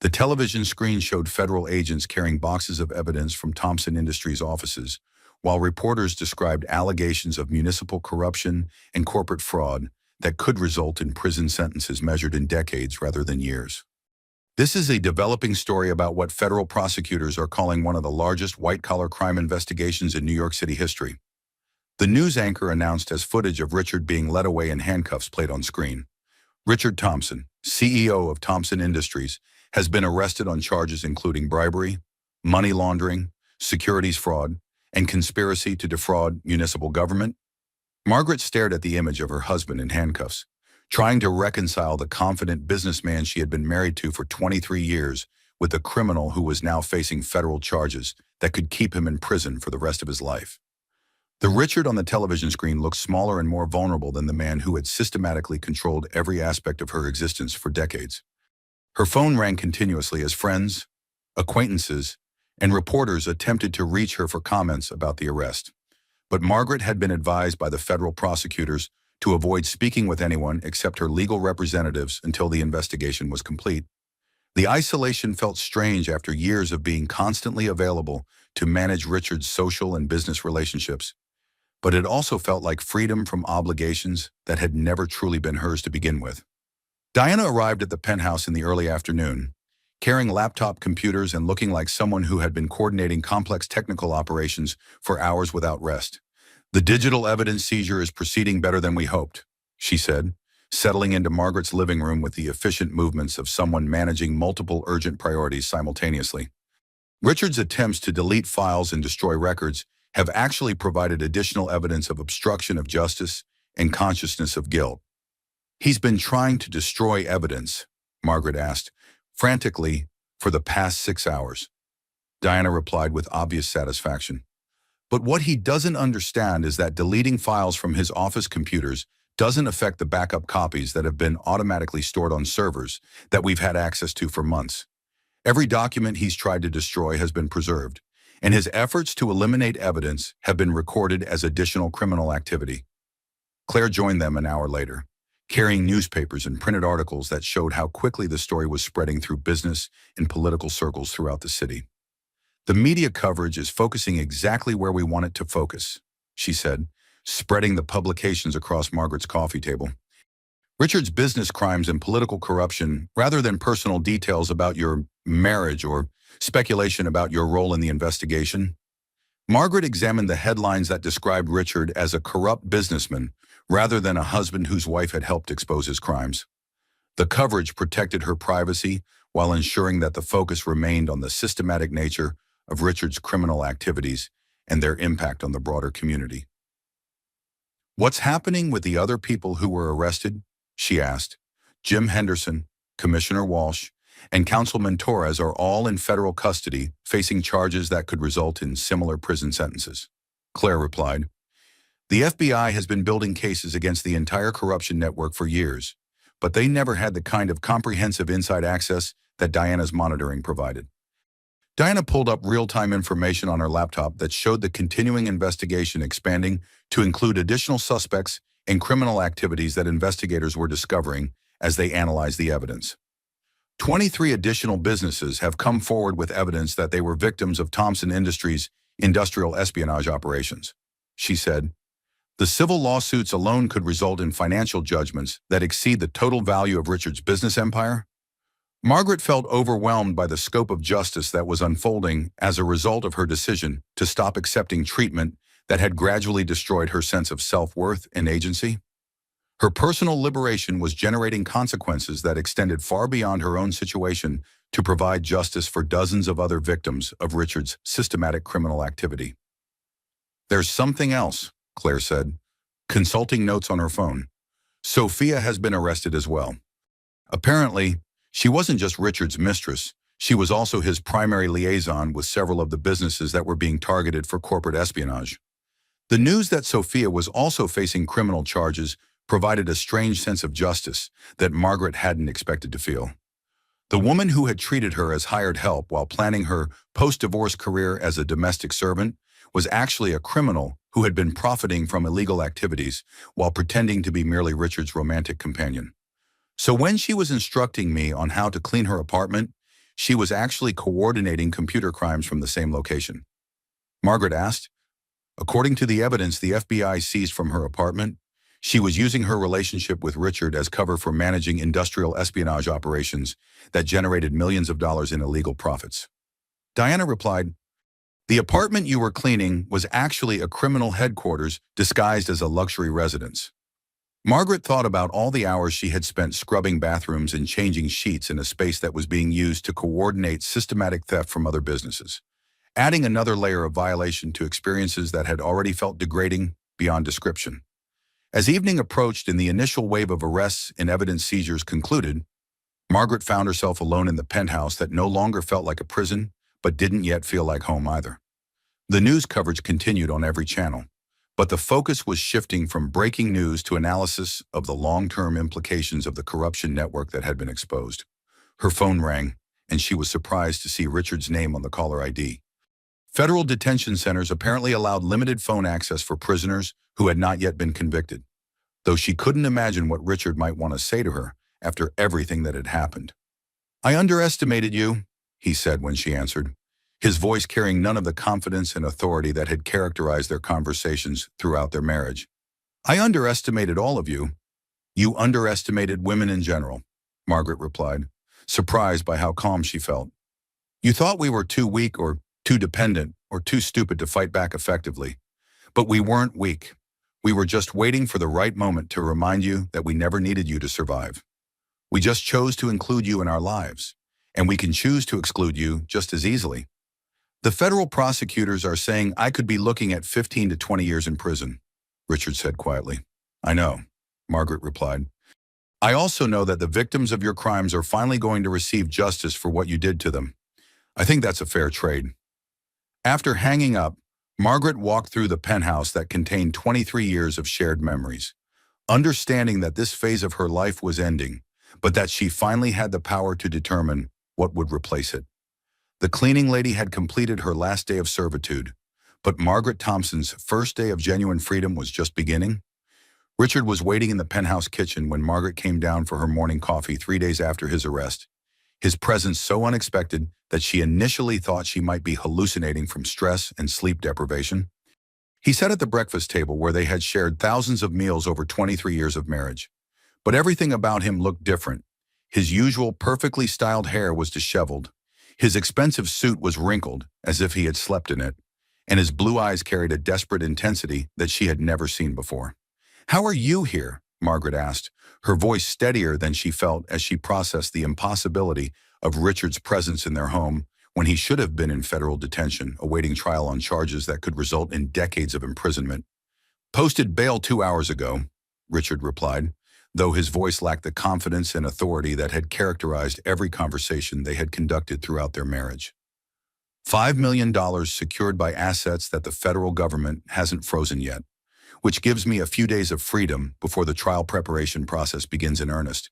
The television screen showed federal agents carrying boxes of evidence from Thompson Industries offices, while reporters described allegations of municipal corruption and corporate fraud that could result in prison sentences measured in decades rather than years. This is a developing story about what federal prosecutors are calling one of the largest white-collar crime investigations in New York City history. The news anchor announced as footage of Richard being led away in handcuffs played on screen. Richard Thompson, CEO of Thompson Industries, has been arrested on charges including bribery, money laundering, securities fraud, and conspiracy to defraud municipal government. Margaret stared at the image of her husband in handcuffs, trying to reconcile the confident businessman she had been married to for 23 years with the criminal who was now facing federal charges that could keep him in prison for the rest of his life. The Richard on the television screen looked smaller and more vulnerable than the man who had systematically controlled every aspect of her existence for decades. Her phone rang continuously as friends, acquaintances, and reporters attempted to reach her for comments about the arrest. But Margaret had been advised by the federal prosecutors to avoid speaking with anyone except her legal representatives until the investigation was complete. The isolation felt strange after years of being constantly available to manage Richard's social and business relationships, but it also felt like freedom from obligations that had never truly been hers to begin with. Diana arrived at the penthouse in the early afternoon, carrying laptop computers and looking like someone who had been coordinating complex technical operations for hours without rest. "The digital evidence seizure is proceeding better than we hoped," she said, settling into Margaret's living room with the efficient movements of someone managing multiple urgent priorities simultaneously. Richard's attempts to delete files and destroy records have actually provided additional evidence of obstruction of justice and consciousness of guilt. "He's been trying to destroy evidence," Margaret asked, frantically, "for the past 6 hours. Diana replied with obvious satisfaction. "But what he doesn't understand is that deleting files from his office computers doesn't affect the backup copies that have been automatically stored on servers that we've had access to for months. Every document he's tried to destroy has been preserved, and his efforts to eliminate evidence have been recorded as additional criminal activity." Claire joined them an hour later, carrying newspapers and printed articles that showed how quickly the story was spreading through business and political circles throughout the city. "The media coverage is focusing exactly where we want it to focus," she said, spreading the publications across Margaret's coffee table. "Richard's business crimes and political corruption, rather than personal details about your marriage or speculation about your role in the investigation." Margaret examined the headlines that described Richard as a corrupt businessman rather than a husband whose wife had helped expose his crimes. The coverage protected her privacy while ensuring that the focus remained on the systematic nature of Richard's criminal activities and their impact on the broader community. "What's happening with the other people who were arrested?" she asked. "Jim Henderson, Commissioner Walsh, and Councilman Torres are all in federal custody, facing charges that could result in similar prison sentences," Claire replied. "The FBI has been building cases against the entire corruption network for years, but they never had the kind of comprehensive inside access that Diana's monitoring provided." Diana pulled up real-time information on her laptop that showed the continuing investigation expanding to include additional suspects and criminal activities that investigators were discovering as they analyzed the evidence. 23 additional businesses have come forward with evidence that they were victims of Thompson Industries' industrial espionage operations, she said. "The civil lawsuits alone could result in financial judgments that exceed the total value of Richard's business empire." Margaret felt overwhelmed by the scope of justice that was unfolding as a result of her decision to stop accepting treatment that had gradually destroyed her sense of self-worth and agency. Her personal liberation was generating consequences that extended far beyond her own situation to provide justice for dozens of other victims of Richard's systematic criminal activity. "There's something else," Claire said, consulting notes on her phone. "Sophia has been arrested as well. Apparently, she wasn't just Richard's mistress, she was also his primary liaison with several of the businesses that were being targeted for corporate espionage." The news that Sophia was also facing criminal charges provided a strange sense of justice that Margaret hadn't expected to feel. The woman who had treated her as hired help while planning her post-divorce career as a domestic servant was actually a criminal who had been profiting from illegal activities while pretending to be merely Richard's romantic companion. "So when she was instructing me on how to clean her apartment, she was actually coordinating computer crimes from the same location. Margaret asked. According to the evidence the FBI seized from her apartment, she was using her relationship with Richard as cover for managing industrial espionage operations that generated millions of dollars in illegal profits. Diana replied, "The apartment you were cleaning was actually a criminal headquarters disguised as a luxury residence." Margaret thought about all the hours she had spent scrubbing bathrooms and changing sheets in a space that was being used to coordinate systematic theft from other businesses, adding another layer of violation to experiences that had already felt degrading beyond description. As evening approached and the initial wave of arrests and evidence seizures concluded, Margaret found herself alone in the penthouse that no longer felt like a prison, but didn't yet feel like home either. The news coverage continued on every channel, but the focus was shifting from breaking news to analysis of the long-term implications of the corruption network that had been exposed. Her phone rang, and she was surprised to see Richard's name on the caller ID. Federal detention centers apparently allowed limited phone access for prisoners who had not yet been convicted, though she couldn't imagine what Richard might want to say to her after everything that had happened. "I underestimated you," he said when she answered, his voice carrying none of the confidence and authority that had characterized their conversations throughout their marriage. "I underestimated all of you. You underestimated women in general," Margaret replied, surprised by how calm she felt. "You thought we were too weak or too dependent or too stupid to fight back effectively. But we weren't weak. We were just waiting for the right moment to remind you that we never needed you to survive. We just chose to include you in our lives, and we can choose to exclude you just as easily. The federal prosecutors are saying I could be looking at 15 to 20 years in prison," Richard said quietly. "I know," Margaret replied. "I also know that the victims of your crimes are finally going to receive justice for what you did to them. I think that's a fair trade." After hanging up, Margaret walked through the penthouse that contained 23 years of shared memories, understanding that this phase of her life was ending, but that she finally had the power to determine what would replace it. The cleaning lady had completed her last day of servitude, but Margaret Thompson's first day of genuine freedom was just beginning. Richard was waiting in the penthouse kitchen when Margaret came down for her morning coffee 3 days after his arrest, his presence so unexpected that she initially thought she might be hallucinating from stress and sleep deprivation. He sat at the breakfast table where they had shared thousands of meals over 23 years of marriage. But everything about him looked different. His usual perfectly styled hair was disheveled. His expensive suit was wrinkled, as if he had slept in it, and his blue eyes carried a desperate intensity that she had never seen before. "How are you here?" Margaret asked, her voice steadier than she felt as she processed the impossibility of Richard's presence in their home when he should have been in federal detention, awaiting trial on charges that could result in decades of imprisonment. "Posted bail 2 hours ago," Richard replied, though his voice lacked the confidence and authority that had characterized every conversation they had conducted throughout their marriage. $5 million secured by assets that the federal government hasn't frozen yet, which gives me a few days of freedom before the trial preparation process begins in earnest.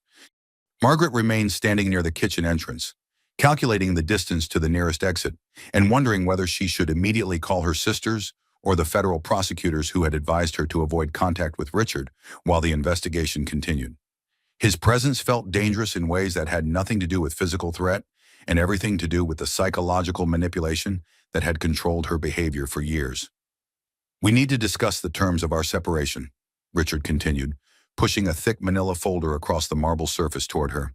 Margaret remained standing near the kitchen entrance, calculating the distance to the nearest exit, and wondering whether she should immediately call her sisters or the federal prosecutors who had advised her to avoid contact with Richard while the investigation continued. His presence felt dangerous in ways that had nothing to do with physical threat and everything to do with the psychological manipulation that had controlled her behavior for years. "We need to discuss the terms of our separation," Richard continued, pushing a thick manila folder across the marble surface toward her.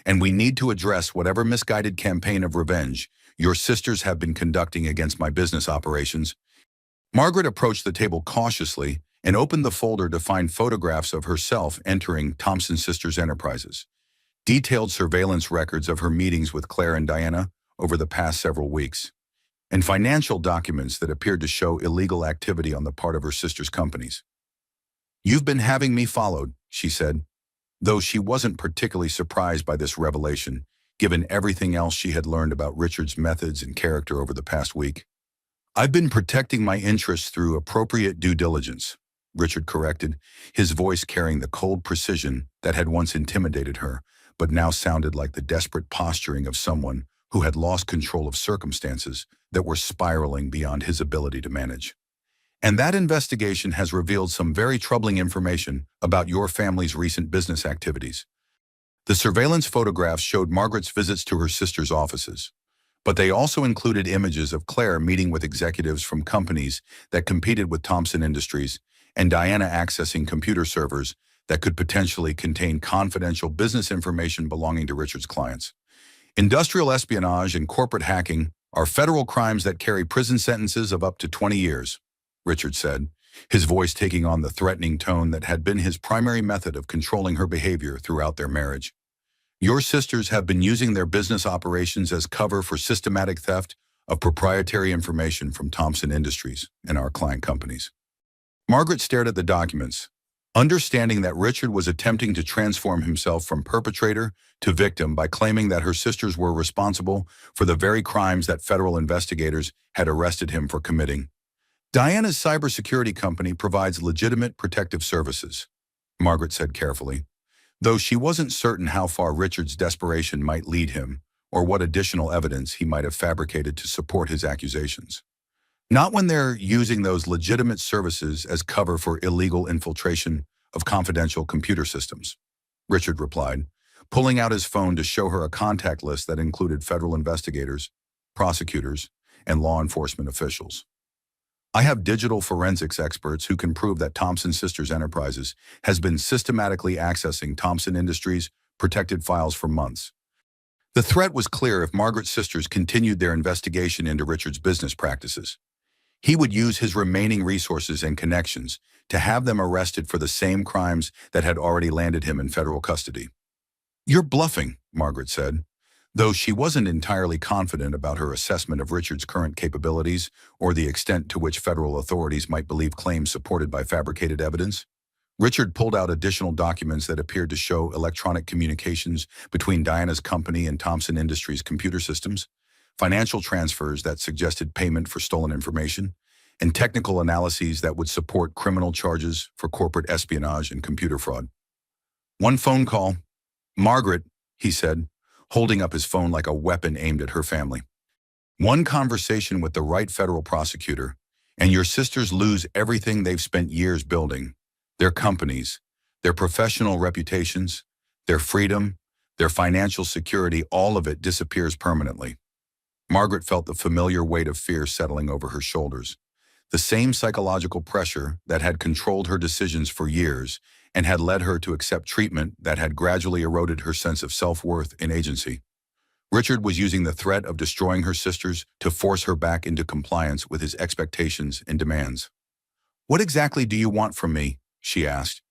"And we need to address whatever misguided campaign of revenge your sisters have been conducting against my business operations." Margaret approached the table cautiously and opened the folder to find photographs of herself entering Thompson Sisters Enterprises, detailed surveillance records of her meetings with Claire and Diana over the past several weeks, and financial documents that appeared to show illegal activity on the part of her sister's companies. "You've been having me followed," she said, though she wasn't particularly surprised by this revelation, given everything else she had learned about Richard's methods and character over the past week. "I've been protecting my interests through appropriate due diligence," Richard corrected, his voice carrying the cold precision that had once intimidated her, but now sounded like the desperate posturing of someone who had lost control of circumstances that were spiraling beyond his ability to manage. "And that investigation has revealed some very troubling information about your family's recent business activities. The surveillance photographs showed Margaret's visits to her sister's offices, but they also included images of Claire meeting with executives from companies that competed with Thompson Industries and Diana accessing computer servers that could potentially contain confidential business information belonging to Richard's clients. Industrial espionage and corporate hacking are federal crimes that carry prison sentences of up to 20 years, Richard said, his voice taking on the threatening tone that had been his primary method of controlling her behavior throughout their marriage. Your sisters have been using their business operations as cover for systematic theft of proprietary information from Thompson Industries and our client companies. Margaret stared at the documents, understanding that Richard was attempting to transform himself from perpetrator to victim by claiming that her sisters were responsible for the very crimes that federal investigators had arrested him for committing. Diana's cybersecurity company provides legitimate protective services, Margaret said carefully, though she wasn't certain how far Richard's desperation might lead him or what additional evidence he might have fabricated to support his accusations. Not when they're using those legitimate services as cover for illegal infiltration of confidential computer systems, Richard replied, pulling out his phone to show her a contact list that included federal investigators, prosecutors, and law enforcement officials. I have digital forensics experts who can prove that Thompson Sisters Enterprises has been systematically accessing Thompson Industries' protected files for months. The threat was clear if Margaret's sisters continued their investigation into Richard's business practices. He would use his remaining resources and connections to have them arrested for the same crimes that had already landed him in federal custody. You're bluffing, Margaret said, though she wasn't entirely confident about her assessment of Richard's current capabilities or the extent to which federal authorities might believe claims supported by fabricated evidence. Richard pulled out additional documents that appeared to show electronic communications between Diana's company and Thompson Industries' computer systems, financial transfers that suggested payment for stolen information, and technical analyses that would support criminal charges for corporate espionage and computer fraud. One phone call. Margaret, he said, holding up his phone like a weapon aimed at her family. One conversation with the right federal prosecutor, and your sisters lose everything they've spent years building, their companies, their professional reputations, their freedom, their financial security, all of it disappears permanently. Margaret felt the familiar weight of fear settling over her shoulders, the same psychological pressure that had controlled her decisions for years and had led her to accept treatment that had gradually eroded her sense of self-worth and agency. Richard was using the threat of destroying her sisters to force her back into compliance with his expectations and demands. What exactly do you want from me? She asked,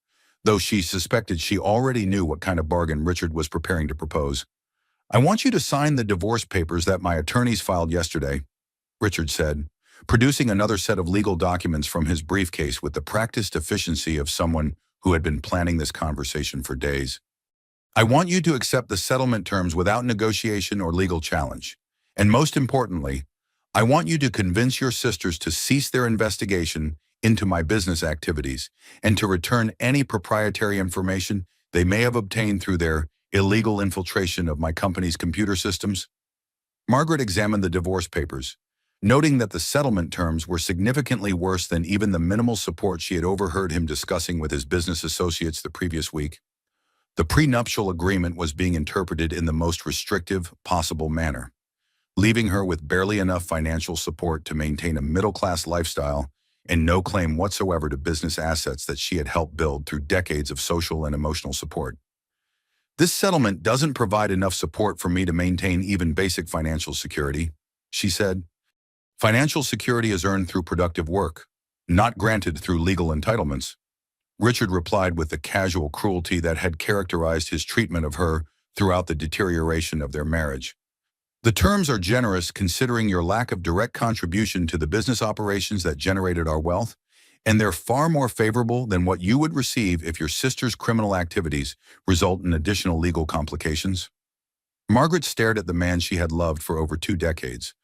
though she suspected she already knew what kind of bargain Richard was preparing to propose. I want you to sign the divorce papers that my attorneys filed yesterday, Richard said, producing another set of legal documents from his briefcase with the practiced efficiency of someone who had been planning this conversation for days. I want you to accept the settlement terms without negotiation or legal challenge. And most importantly, I want you to convince your sisters to cease their investigation into my business activities and to return any proprietary information they may have obtained through their illegal infiltration of my company's computer systems. Margaret examined the divorce papers, noting that the settlement terms were significantly worse than even the minimal support she had overheard him discussing with his business associates the previous week. The prenuptial agreement was being interpreted in the most restrictive possible manner, leaving her with barely enough financial support to maintain a middle-class lifestyle and no claim whatsoever to business assets that she had helped build through decades of social and emotional support. This settlement doesn't provide enough support for me to maintain even basic financial security, she said. Financial security is earned through productive work, not granted through legal entitlements. Richard replied with the casual cruelty that had characterized his treatment of her throughout the deterioration of their marriage. The terms are generous considering your lack of direct contribution to the business operations that generated our wealth, and they're far more favorable than what you would receive if your sister's criminal activities result in additional legal complications. Margaret stared at the man she had loved for over 2 decades,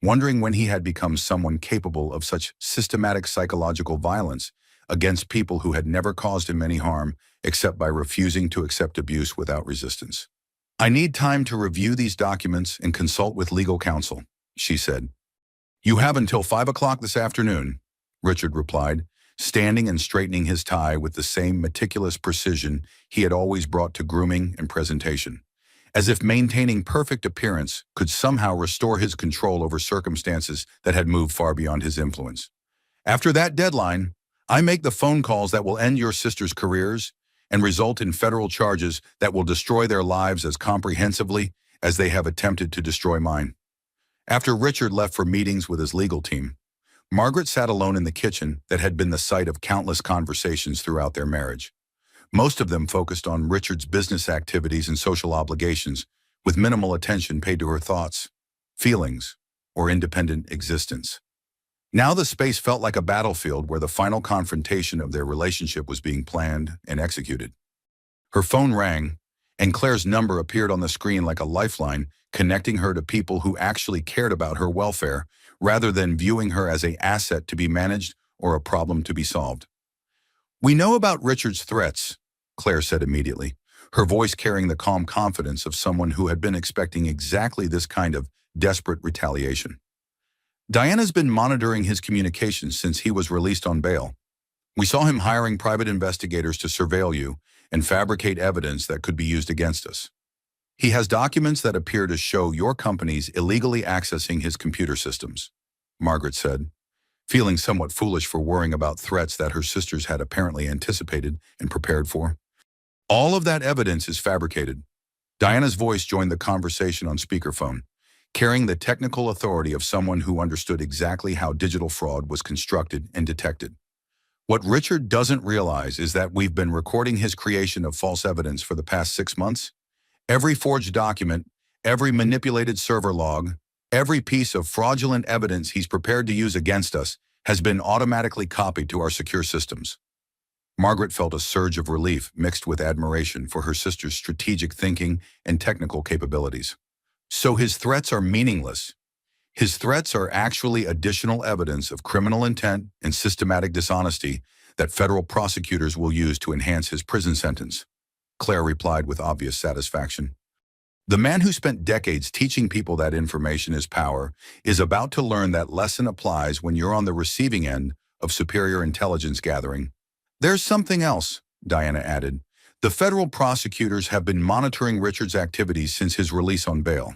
wondering when he had become someone capable of such systematic psychological violence against people who had never caused him any harm except by refusing to accept abuse without resistance. I need time to review these documents and consult with legal counsel, she said. You have until 5 o'clock this afternoon, Richard replied, standing and straightening his tie with the same meticulous precision he had always brought to grooming and presentation, as if maintaining perfect appearance could somehow restore his control over circumstances that had moved far beyond his influence. After that deadline, I make the phone calls that will end your sisters' careers and result in federal charges that will destroy their lives as comprehensively as they have attempted to destroy mine. After Richard left for meetings with his legal team, Margaret sat alone in the kitchen that had been the site of countless conversations throughout their marriage. Most of them focused on Richard's business activities and social obligations, with minimal attention paid to her thoughts, feelings, or independent existence. Now the space felt like a battlefield where the final confrontation of their relationship was being planned and executed. Her phone rang, and Claire's number appeared on the screen like a lifeline, connecting her to people who actually cared about her welfare, rather than viewing her as an asset to be managed or a problem to be solved. "We know about Richard's threats," Claire said immediately, her voice carrying the calm confidence of someone who had been expecting exactly this kind of desperate retaliation. "Diana's been monitoring his communications since he was released on bail. We saw him hiring private investigators to surveil you and fabricate evidence that could be used against us. He has documents that appear to show your companies illegally accessing his computer systems," Margaret said, feeling somewhat foolish for worrying about threats that her sisters had apparently anticipated and prepared for. "All of that evidence is fabricated." Diana's voice joined the conversation on speakerphone, carrying the technical authority of someone who understood exactly how digital fraud was constructed and detected. "What Richard doesn't realize is that we've been recording his creation of false evidence for the past 6 months. Every forged document, every manipulated server log, every piece of fraudulent evidence he's prepared to use against us has been automatically copied to our secure systems." Margaret felt a surge of relief mixed with admiration for her sister's strategic thinking and technical capabilities. "So his threats are meaningless. His threats are actually additional evidence of criminal intent and systematic dishonesty that federal prosecutors will use to enhance his prison sentence," Claire replied with obvious satisfaction. "The man who spent decades teaching people that information is power is about to learn that lesson applies when you're on the receiving end of superior intelligence gathering." "There's something else," Diana added. "The federal prosecutors have been monitoring Richard's activities since his release on bail.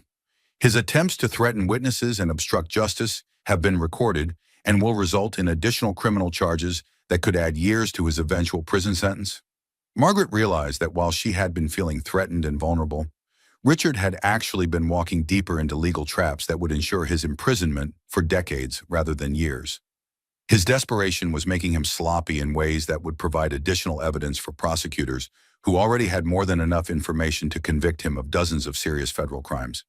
His attempts to threaten witnesses and obstruct justice have been recorded and will result in additional criminal charges that could add years to his eventual prison sentence." Margaret realized that while she had been feeling threatened and vulnerable, Richard had actually been walking deeper into legal traps that would ensure his imprisonment for decades rather than years. His desperation was making him sloppy in ways that would provide additional evidence for prosecutors who already had more than enough information to convict him of dozens of serious federal crimes.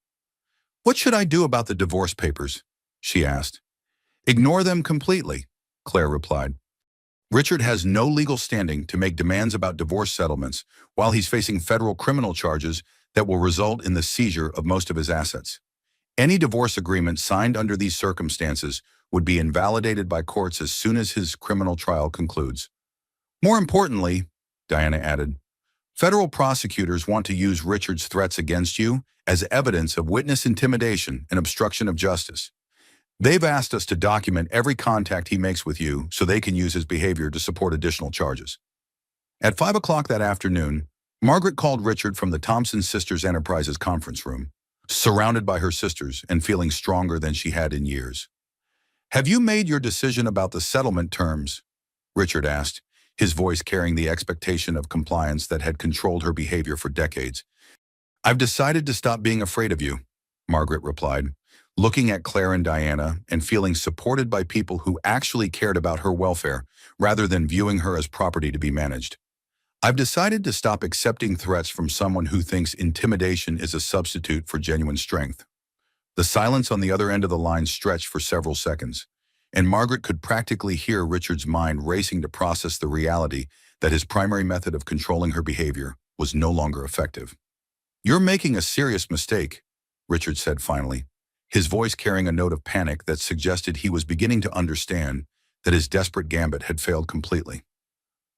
"What should I do about the divorce papers?" she asked. "Ignore them completely," Claire replied. "Richard has no legal standing to make demands about divorce settlements while he's facing federal criminal charges that will result in the seizure of most of his assets. Any divorce agreement signed under these circumstances would be invalidated by courts as soon as his criminal trial concludes. More importantly," Diana added, "federal prosecutors want to use Richard's threats against you as evidence of witness intimidation and obstruction of justice. They've asked us to document every contact he makes with you so they can use his behavior to support additional charges." At 5 o'clock that afternoon, Margaret called Richard from the Thompson Sisters Enterprises conference room, surrounded by her sisters and feeling stronger than she had in years. "Have you made your decision about the settlement terms?" Richard asked, his voice carrying the expectation of compliance that had controlled her behavior for decades. "I've decided to stop being afraid of you," Margaret replied, looking at Claire and Diana and feeling supported by people who actually cared about her welfare rather than viewing her as property to be managed. "I've decided to stop accepting threats from someone who thinks intimidation is a substitute for genuine strength." The silence on the other end of the line stretched for several seconds, and Margaret could practically hear Richard's mind racing to process the reality that his primary method of controlling her behavior was no longer effective. "You're making a serious mistake," Richard said finally, his voice carrying a note of panic that suggested he was beginning to understand that his desperate gambit had failed completely.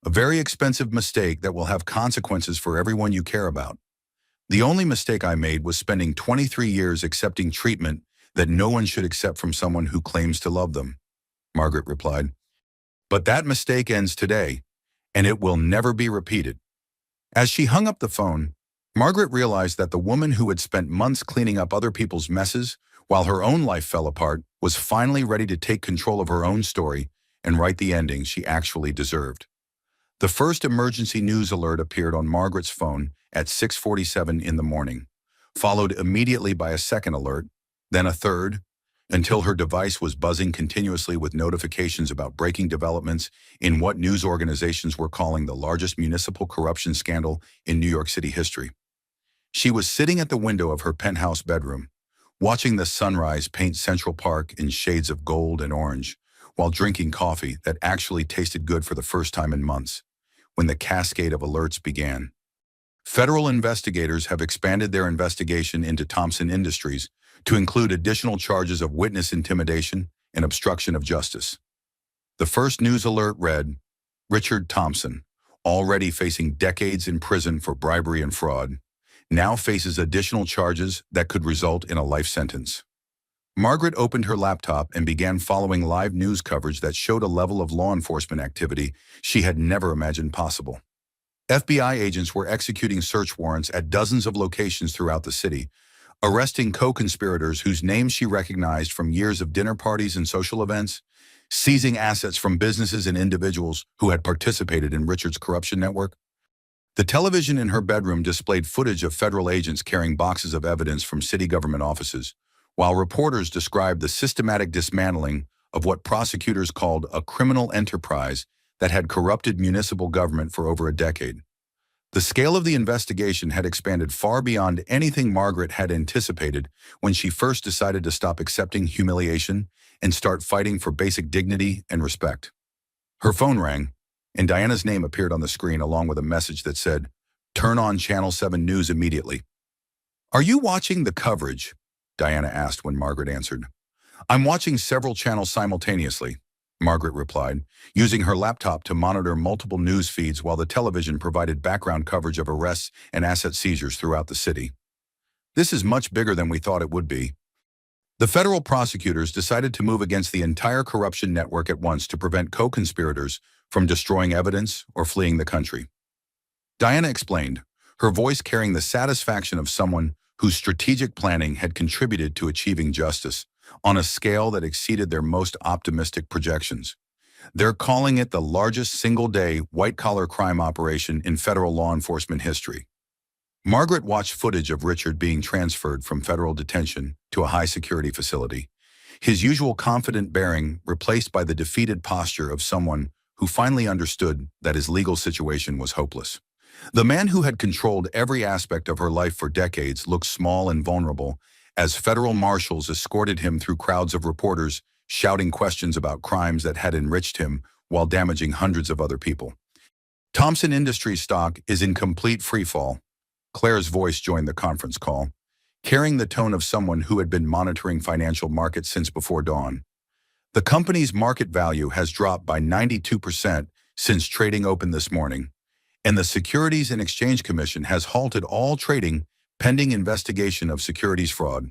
"A very expensive mistake that will have consequences for everyone you care about. The only mistake I made was spending 23 years accepting treatment that no one should accept from someone who claims to love them," Margaret replied. But that mistake ends today, and it will never be repeated. As she hung up the phone, Margaret realized that the woman who had spent months cleaning up other people's messes while her own life fell apart was finally ready to take control of her own story and write the ending she actually deserved. The first emergency news alert appeared on Margaret's phone at 6:47 in the morning, followed immediately by a second alert, then a third, until her device was buzzing continuously with notifications about breaking developments in what news organizations were calling the largest municipal corruption scandal in New York City history. She was sitting at the window of her penthouse bedroom, watching the sunrise paint Central Park in shades of gold and orange, while drinking coffee that actually tasted good for the first time in months, when the cascade of alerts began. Federal investigators have expanded their investigation into Thompson Industries to include additional charges of witness intimidation and obstruction of justice. The first news alert read, Richard Thompson, already facing decades in prison for bribery and fraud, now faces additional charges that could result in a life sentence. Margaret opened her laptop and began following live news coverage that showed a level of law enforcement activity she had never imagined possible. FBI agents were executing search warrants at dozens of locations throughout the city, arresting co-conspirators whose names she recognized from years of dinner parties and social events, seizing assets from businesses and individuals who had participated in Richard's corruption network. The television in her bedroom displayed footage of federal agents carrying boxes of evidence from city government offices, while reporters described the systematic dismantling of what prosecutors called a criminal enterprise that had corrupted municipal government for over a decade. The scale of the investigation had expanded far beyond anything Margaret had anticipated when she first decided to stop accepting humiliation and start fighting for basic dignity and respect. Her phone rang, and Diana's name appeared on the screen along with a message that said, "Turn on Channel 7 News immediately." "Are you watching the coverage?" Diana asked when Margaret answered. "I'm watching several channels simultaneously," Margaret replied, using her laptop to monitor multiple news feeds while the television provided background coverage of arrests and asset seizures throughout the city. "This is much bigger than we thought it would be." The federal prosecutors decided to move against the entire corruption network at once to prevent co-conspirators from destroying evidence or fleeing the country. Diana explained, her voice carrying the satisfaction of someone whose strategic planning had contributed to achieving justice on a scale that exceeded their most optimistic projections. "They're calling it the largest single-day white-collar crime operation in federal law enforcement history." Margaret watched footage of Richard being transferred from federal detention to a high-security facility, his usual confident bearing replaced by the defeated posture of someone who finally understood that his legal situation was hopeless. The man who had controlled every aspect of her life for decades looked small and vulnerable as federal marshals escorted him through crowds of reporters shouting questions about crimes that had enriched him while damaging hundreds of other people. "Thompson Industries stock is in complete freefall." Claire's voice joined the conference call, carrying the tone of someone who had been monitoring financial markets since before dawn. "The company's market value has dropped by 92% since trading opened this morning, and the Securities and Exchange Commission has halted all trading pending investigation of securities fraud."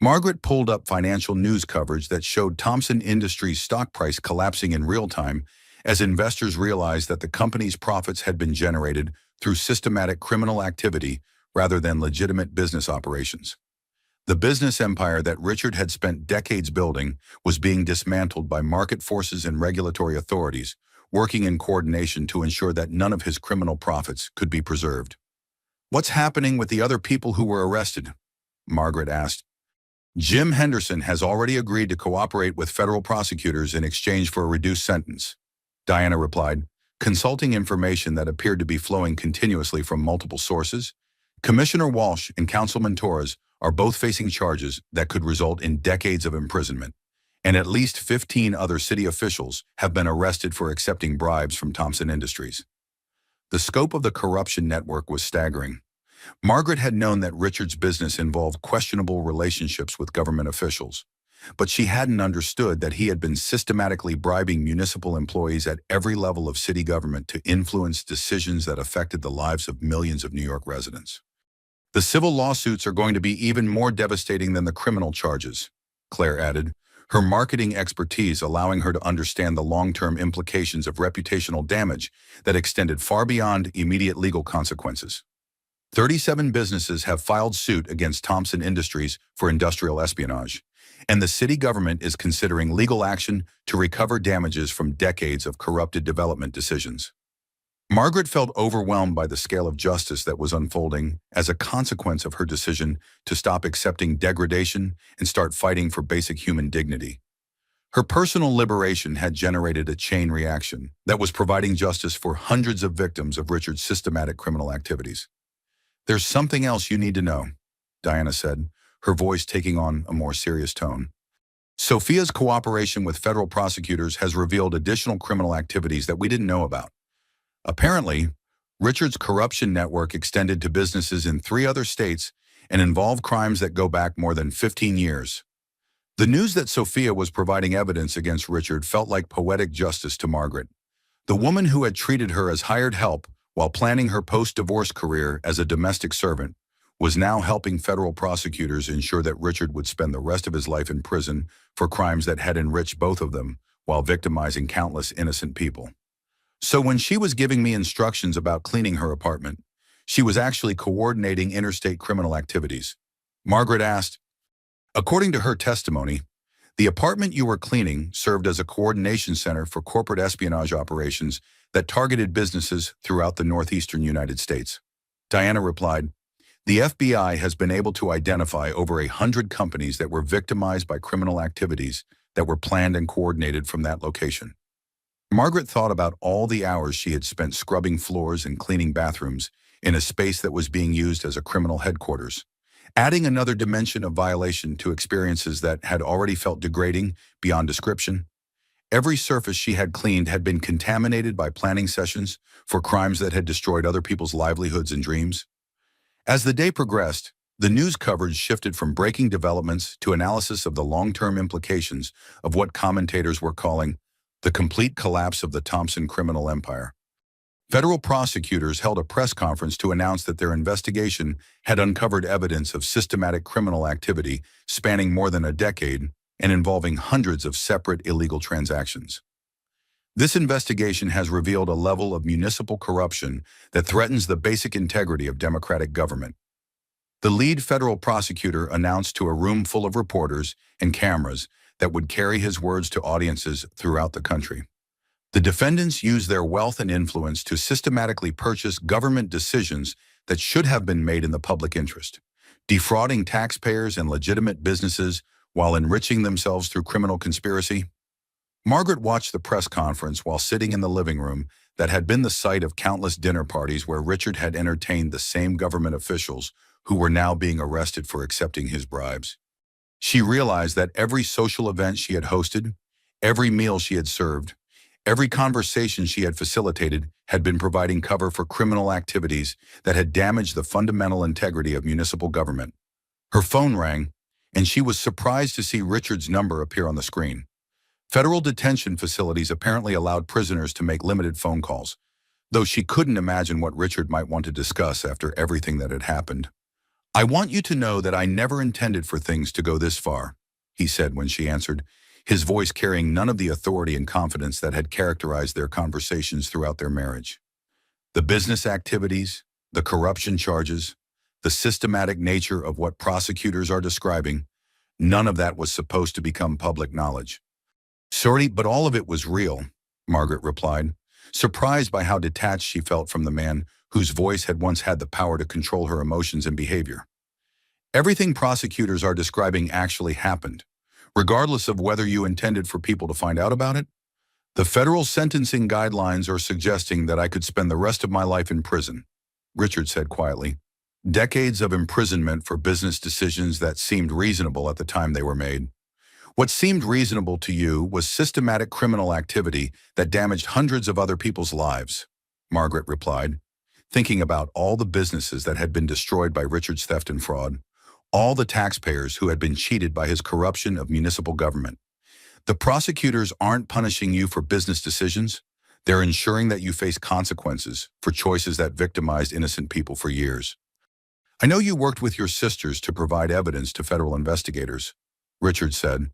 Margaret pulled up financial news coverage that showed Thompson Industries' stock price collapsing in real time as investors realized that the company's profits had been generated through systematic criminal activity rather than legitimate business operations. The business empire that Richard had spent decades building was being dismantled by market forces and regulatory authorities, working in coordination to ensure that none of his criminal profits could be preserved. "What's happening with the other people who were arrested?" Margaret asked. "Jim Henderson has already agreed to cooperate with federal prosecutors in exchange for a reduced sentence," Diana replied, consulting information that appeared to be flowing continuously from multiple sources. "Commissioner Walsh and Councilman Torres are both facing charges that could result in decades of imprisonment, and at least 15 other city officials have been arrested for accepting bribes from Thompson Industries." The scope of the corruption network was staggering. Margaret had known that Richard's business involved questionable relationships with government officials, but she hadn't understood that he had been systematically bribing municipal employees at every level of city government to influence decisions that affected the lives of millions of New York residents. "The civil lawsuits are going to be even more devastating than the criminal charges," Claire added, her marketing expertise allowing her to understand the long-term implications of reputational damage that extended far beyond immediate legal consequences. 37 businesses have filed suit against Thompson Industries for industrial espionage, and the city government is considering legal action to recover damages from decades of corrupted development decisions. Margaret felt overwhelmed by the scale of justice that was unfolding as a consequence of her decision to stop accepting degradation and start fighting for basic human dignity. Her personal liberation had generated a chain reaction that was providing justice for hundreds of victims of Richard's systematic criminal activities. "There's something else you need to know," Diana said, her voice taking on a more serious tone. "Sophia's cooperation with federal prosecutors has revealed additional criminal activities that we didn't know about. Apparently, Richard's corruption network extended to businesses in 3 other states and involved crimes that go back more than 15 years. The news that Sophia was providing evidence against Richard felt like poetic justice to Margaret. The woman who had treated her as hired help while planning her post-divorce career as a domestic servant was now helping federal prosecutors ensure that Richard would spend the rest of his life in prison for crimes that had enriched both of them while victimizing countless innocent people. So when she was giving me instructions about cleaning her apartment, she was actually coordinating interstate criminal activities," Margaret asked. According to her testimony, the apartment you were cleaning served as a coordination center for corporate espionage operations that targeted businesses throughout the northeastern United States. Diana replied, "The FBI has been able to identify over 100 companies that were victimized by criminal activities that were planned and coordinated from that location." Margaret thought about all the hours she had spent scrubbing floors and cleaning bathrooms in a space that was being used as a criminal headquarters, adding another dimension of violation to experiences that had already felt degrading beyond description. Every surface she had cleaned had been contaminated by planning sessions for crimes that had destroyed other people's livelihoods and dreams. As the day progressed, the news coverage shifted from breaking developments to analysis of the long-term implications of what commentators were calling the complete collapse of the Thompson criminal empire. Federal prosecutors held a press conference to announce that their investigation had uncovered evidence of systematic criminal activity spanning more than a decade and involving hundreds of separate illegal transactions. This investigation has revealed a level of municipal corruption that threatens the basic integrity of democratic government. The lead federal prosecutor announced to a room full of reporters and cameras that would carry his words to audiences throughout the country. The defendants used their wealth and influence to systematically purchase government decisions that should have been made in the public interest, defrauding taxpayers and legitimate businesses while enriching themselves through criminal conspiracy. Margaret watched the press conference while sitting in the living room that had been the site of countless dinner parties where Richard had entertained the same government officials who were now being arrested for accepting his bribes. She realized that every social event she had hosted, every meal she had served, every conversation she had facilitated had been providing cover for criminal activities that had damaged the fundamental integrity of municipal government. Her phone rang, and she was surprised to see Richard's number appear on the screen. Federal detention facilities apparently allowed prisoners to make limited phone calls, though she couldn't imagine what Richard might want to discuss after everything that had happened. "I want you to know that I never intended for things to go this far," he said when she answered, his voice carrying none of the authority and confidence that had characterized their conversations throughout their marriage. The business activities, the corruption charges, the systematic nature of what prosecutors are describing, none of that was supposed to become public knowledge. "Sorry, but all of it was real," Margaret replied, surprised by how detached she felt from the man whose voice had once had the power to control her emotions and behavior. "Everything prosecutors are describing actually happened, regardless of whether you intended for people to find out about it. The federal sentencing guidelines are suggesting that I could spend the rest of my life in prison," Richard said quietly. "Decades of imprisonment for business decisions that seemed reasonable at the time they were made. What seemed reasonable to you was systematic criminal activity that damaged hundreds of other people's lives," Margaret replied, thinking about all the businesses that had been destroyed by Richard's theft and fraud, all the taxpayers who had been cheated by his corruption of municipal government. "The prosecutors aren't punishing you for business decisions. They're ensuring that you face consequences for choices that victimized innocent people for years. I know you worked with your sisters to provide evidence to federal investigators," Richard said,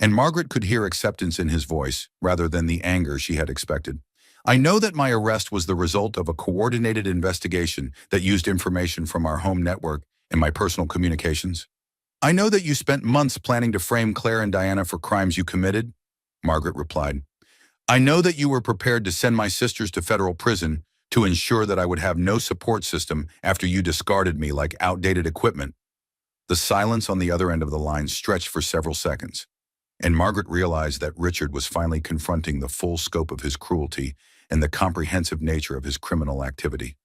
And Margaret could hear acceptance in his voice, rather than the anger she had expected. I know that my arrest was the result of a coordinated investigation that used information from our home network and my personal communications. I know that you spent months planning to frame Claire and Diana for crimes you committed, Margaret replied. I know that you were prepared to send my sisters to federal prison to ensure that I would have no support system after you discarded me like outdated equipment. The silence on the other end of the line stretched for several seconds, and Margaret realized that Richard was finally confronting the full scope of his cruelty and the comprehensive nature of his criminal activity.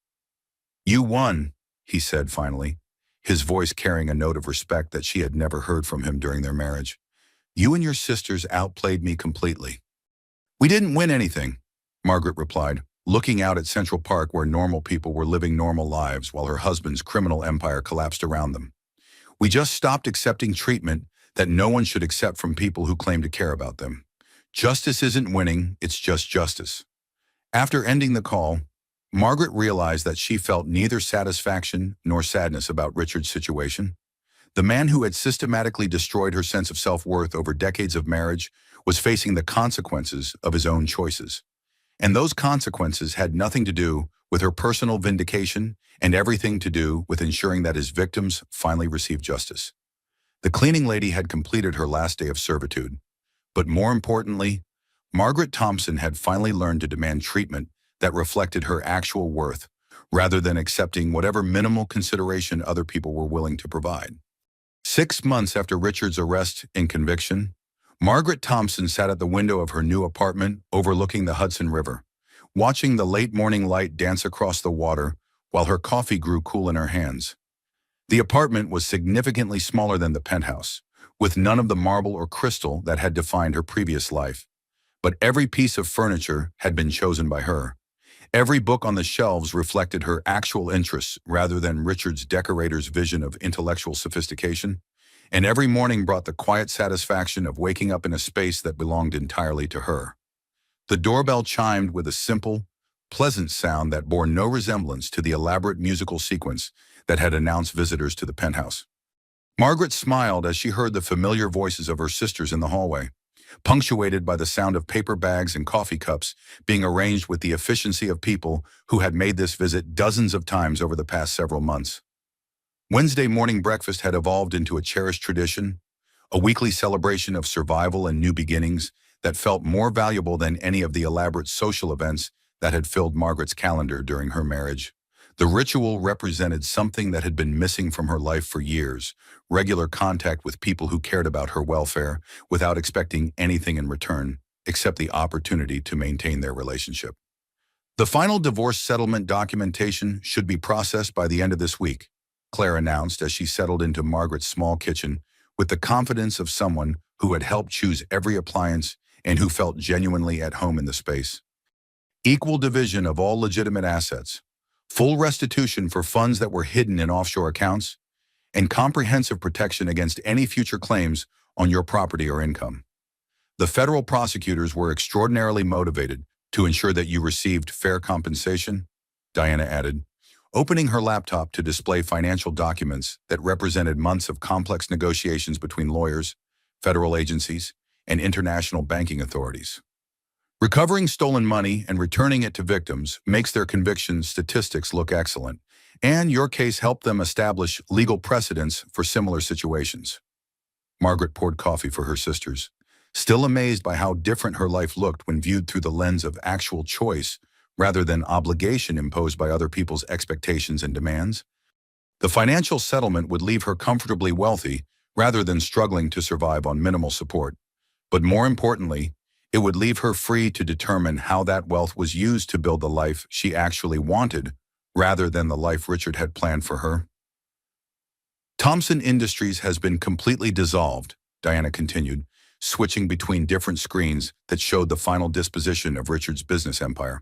You won, he said finally, his voice carrying a note of respect that she had never heard from him during their marriage. You and your sisters outplayed me completely. We didn't win anything, Margaret replied, looking out at Central Park where normal people were living normal lives while her husband's criminal empire collapsed around them. We just stopped accepting treatment that no one should accept from people who claim to care about them. Justice isn't winning, it's just justice. After ending the call, Margaret realized that she felt neither satisfaction nor sadness about Richard's situation. The man who had systematically destroyed her sense of self-worth over decades of marriage was facing the consequences of his own choices. And those consequences had nothing to do with her personal vindication and everything to do with ensuring that his victims finally received justice. The cleaning lady had completed her last day of servitude. But more importantly, Margaret Thompson had finally learned to demand treatment that reflected her actual worth, rather than accepting whatever minimal consideration other people were willing to provide. 6 months after Richard's arrest and conviction, Margaret Thompson sat at the window of her new apartment overlooking the Hudson River, watching the late morning light dance across the water while her coffee grew cool in her hands. The apartment was significantly smaller than the penthouse, with none of the marble or crystal that had defined her previous life. But every piece of furniture had been chosen by her. Every book on the shelves reflected her actual interests rather than Richard's decorator's vision of intellectual sophistication. And every morning brought the quiet satisfaction of waking up in a space that belonged entirely to her. The doorbell chimed with a simple, pleasant sound that bore no resemblance to the elaborate musical sequence that had announced visitors to the penthouse. Margaret smiled as she heard the familiar voices of her sisters in the hallway, punctuated by the sound of paper bags and coffee cups being arranged with the efficiency of people who had made this visit dozens of times over the past several months. Wednesday morning breakfast had evolved into a cherished tradition, a weekly celebration of survival and new beginnings that felt more valuable than any of the elaborate social events that had filled Margaret's calendar during her marriage. The ritual represented something that had been missing from her life for years, regular contact with people who cared about her welfare without expecting anything in return, except the opportunity to maintain their relationship. The final divorce settlement documentation should be processed by the end of this week, Claire announced as she settled into Margaret's small kitchen with the confidence of someone who had helped choose every appliance and who felt genuinely at home in the space. Equal division of all legitimate assets, full restitution for funds that were hidden in offshore accounts, and comprehensive protection against any future claims on your property or income. The federal prosecutors were extraordinarily motivated to ensure that you received fair compensation, Diana added, opening her laptop to display financial documents that represented months of complex negotiations between lawyers, federal agencies, and international banking authorities. Recovering stolen money and returning it to victims makes their conviction statistics look excellent, and your case helped them establish legal precedents for similar situations. Margaret poured coffee for her sisters, still amazed by how different her life looked when viewed through the lens of actual choice rather than obligation imposed by other people's expectations and demands. The financial settlement would leave her comfortably wealthy rather than struggling to survive on minimal support. But more importantly, it would leave her free to determine how that wealth was used to build the life she actually wanted, rather than the life Richard had planned for her. Thompson Industries has been completely dissolved, Diana continued, switching between different screens that showed the final disposition of Richard's business empire.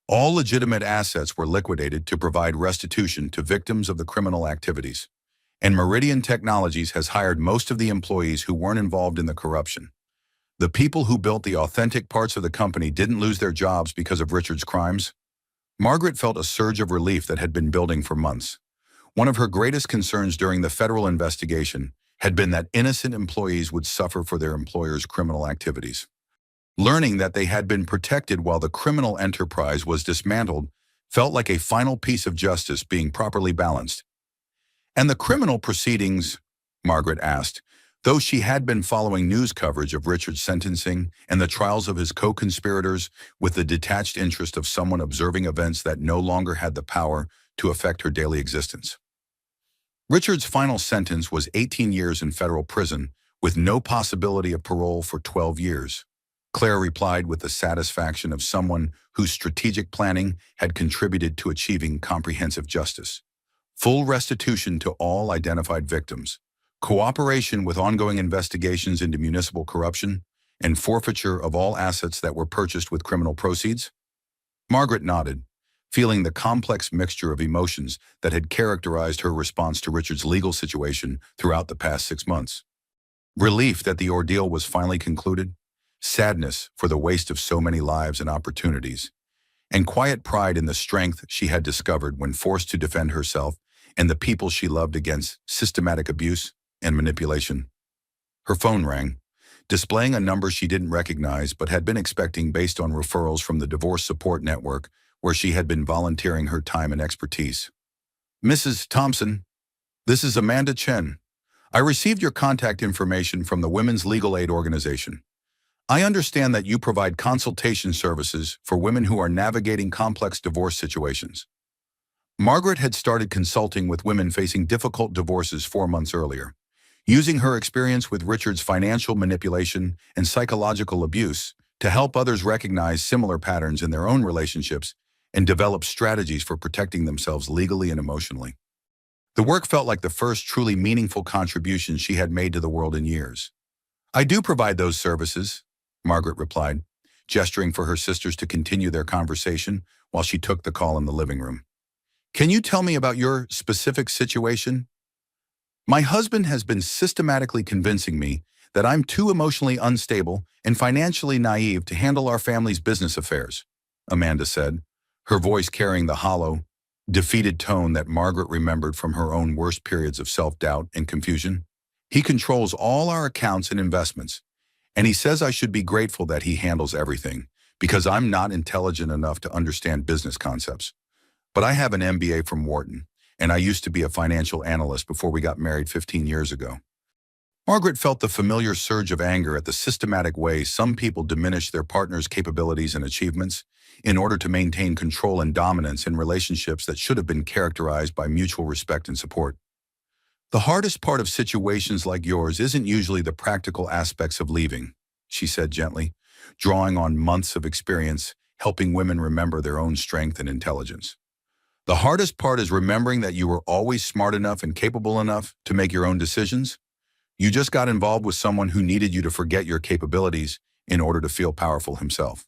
All legitimate assets were liquidated to provide restitution to victims of the criminal activities, and Meridian Technologies has hired most of the employees who weren't involved in the corruption. The people who built the authentic parts of the company didn't lose their jobs because of Richard's crimes. Margaret felt a surge of relief that had been building for months. One of her greatest concerns during the federal investigation had been that innocent employees would suffer for their employer's criminal activities. Learning that they had been protected while the criminal enterprise was dismantled felt like a final piece of justice being properly balanced. And the criminal proceedings, Margaret asked, though she had been following news coverage of Richard's sentencing and the trials of his co-conspirators with the detached interest of someone observing events that no longer had the power to affect her daily existence. Richard's final sentence was 18 years in federal prison, with no possibility of parole for 12 years. Claire replied with the satisfaction of someone whose strategic planning had contributed to achieving comprehensive justice. Full restitution to all identified victims, cooperation with ongoing investigations into municipal corruption, and forfeiture of all assets that were purchased with criminal proceeds? Margaret nodded, feeling the complex mixture of emotions that had characterized her response to Richard's legal situation throughout the past 6 months. Relief that the ordeal was finally concluded, sadness for the waste of so many lives and opportunities, and quiet pride in the strength she had discovered when forced to defend herself and the people she loved against systematic abuse and manipulation. Her phone rang, displaying a number she didn't recognize but had been expecting based on referrals from the divorce support network where she had been volunteering her time and expertise. "Mrs. Thompson, this is Amanda Chen. I received your contact information from the Women's Legal Aid Organization. I understand that you provide consultation services for women who are navigating complex divorce situations." Margaret had started consulting with women facing difficult divorces 4 months earlier. Using her experience with Richard's financial manipulation and psychological abuse to help others recognize similar patterns in their own relationships and develop strategies for protecting themselves legally and emotionally. The work felt like the first truly meaningful contribution she had made to the world in years. "I do provide those services," Margaret replied, gesturing for her sisters to continue their conversation while she took the call in the living room. "Can you tell me about your specific situation?" "My husband has been systematically convincing me that I'm too emotionally unstable and financially naive to handle our family's business affairs," Amanda said, her voice carrying the hollow, defeated tone that Margaret remembered from her own worst periods of self-doubt and confusion. "He controls all our accounts and investments, and he says I should be grateful that he handles everything, because I'm not intelligent enough to understand business concepts. But I have an MBA from Wharton, and I used to be a financial analyst before we got married 15 years ago." Margaret felt the familiar surge of anger at the systematic way some people diminish their partner's capabilities and achievements in order to maintain control and dominance in relationships that should have been characterized by mutual respect and support. "The hardest part of situations like yours isn't usually the practical aspects of leaving," she said gently, drawing on months of experience helping women remember their own strength and intelligence. "The hardest part is remembering that you were always smart enough and capable enough to make your own decisions. You just got involved with someone who needed you to forget your capabilities in order to feel powerful himself."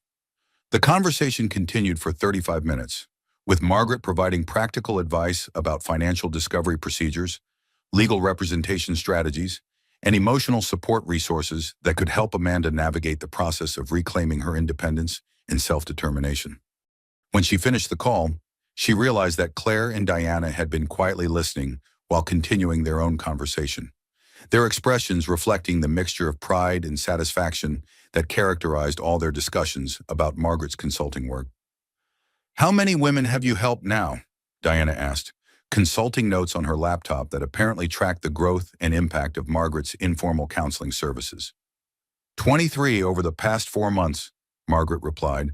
The conversation continued for 35 minutes, with Margaret providing practical advice about financial discovery procedures, legal representation strategies, and emotional support resources that could help Amanda navigate the process of reclaiming her independence and self-determination. When she finished the call, she realized that Claire and Diana had been quietly listening while continuing their own conversation, their expressions reflecting the mixture of pride and satisfaction that characterized all their discussions about Margaret's consulting work. "How many women have you helped now?" Diana asked, consulting notes on her laptop that apparently tracked the growth and impact of Margaret's informal counseling services. 23 over the past 4 months, Margaret replied,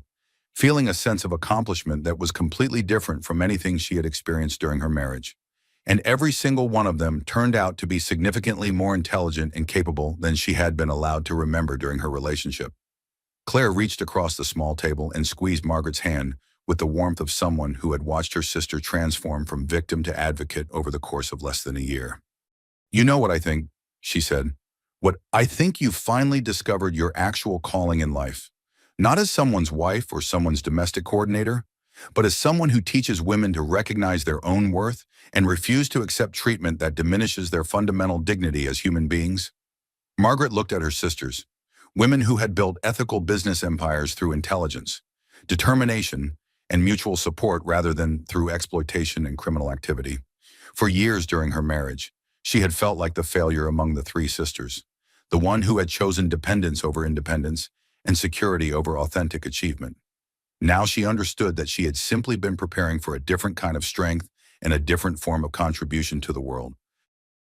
feeling a sense of accomplishment that was completely different from anything she had experienced during her marriage. And every single one of them turned out to be significantly more intelligent and capable than she had been allowed to remember during her relationship. Claire reached across the small table and squeezed Margaret's hand with the warmth of someone who had watched her sister transform from victim to advocate over the course of less than a year. "You know what I think," she said. I think you've finally discovered your actual calling in life, not as someone's wife or someone's domestic coordinator, but as someone who teaches women to recognize their own worth and refuse to accept treatment that diminishes their fundamental dignity as human beings." Margaret looked at her sisters, women who had built ethical business empires through intelligence, determination, and mutual support rather than through exploitation and criminal activity. For years during her marriage, She had felt like the failure among the three sisters, the one who had chosen dependence over independence and security over authentic achievement. Now she understood that she had simply been preparing for a different kind of strength and a different form of contribution to the world.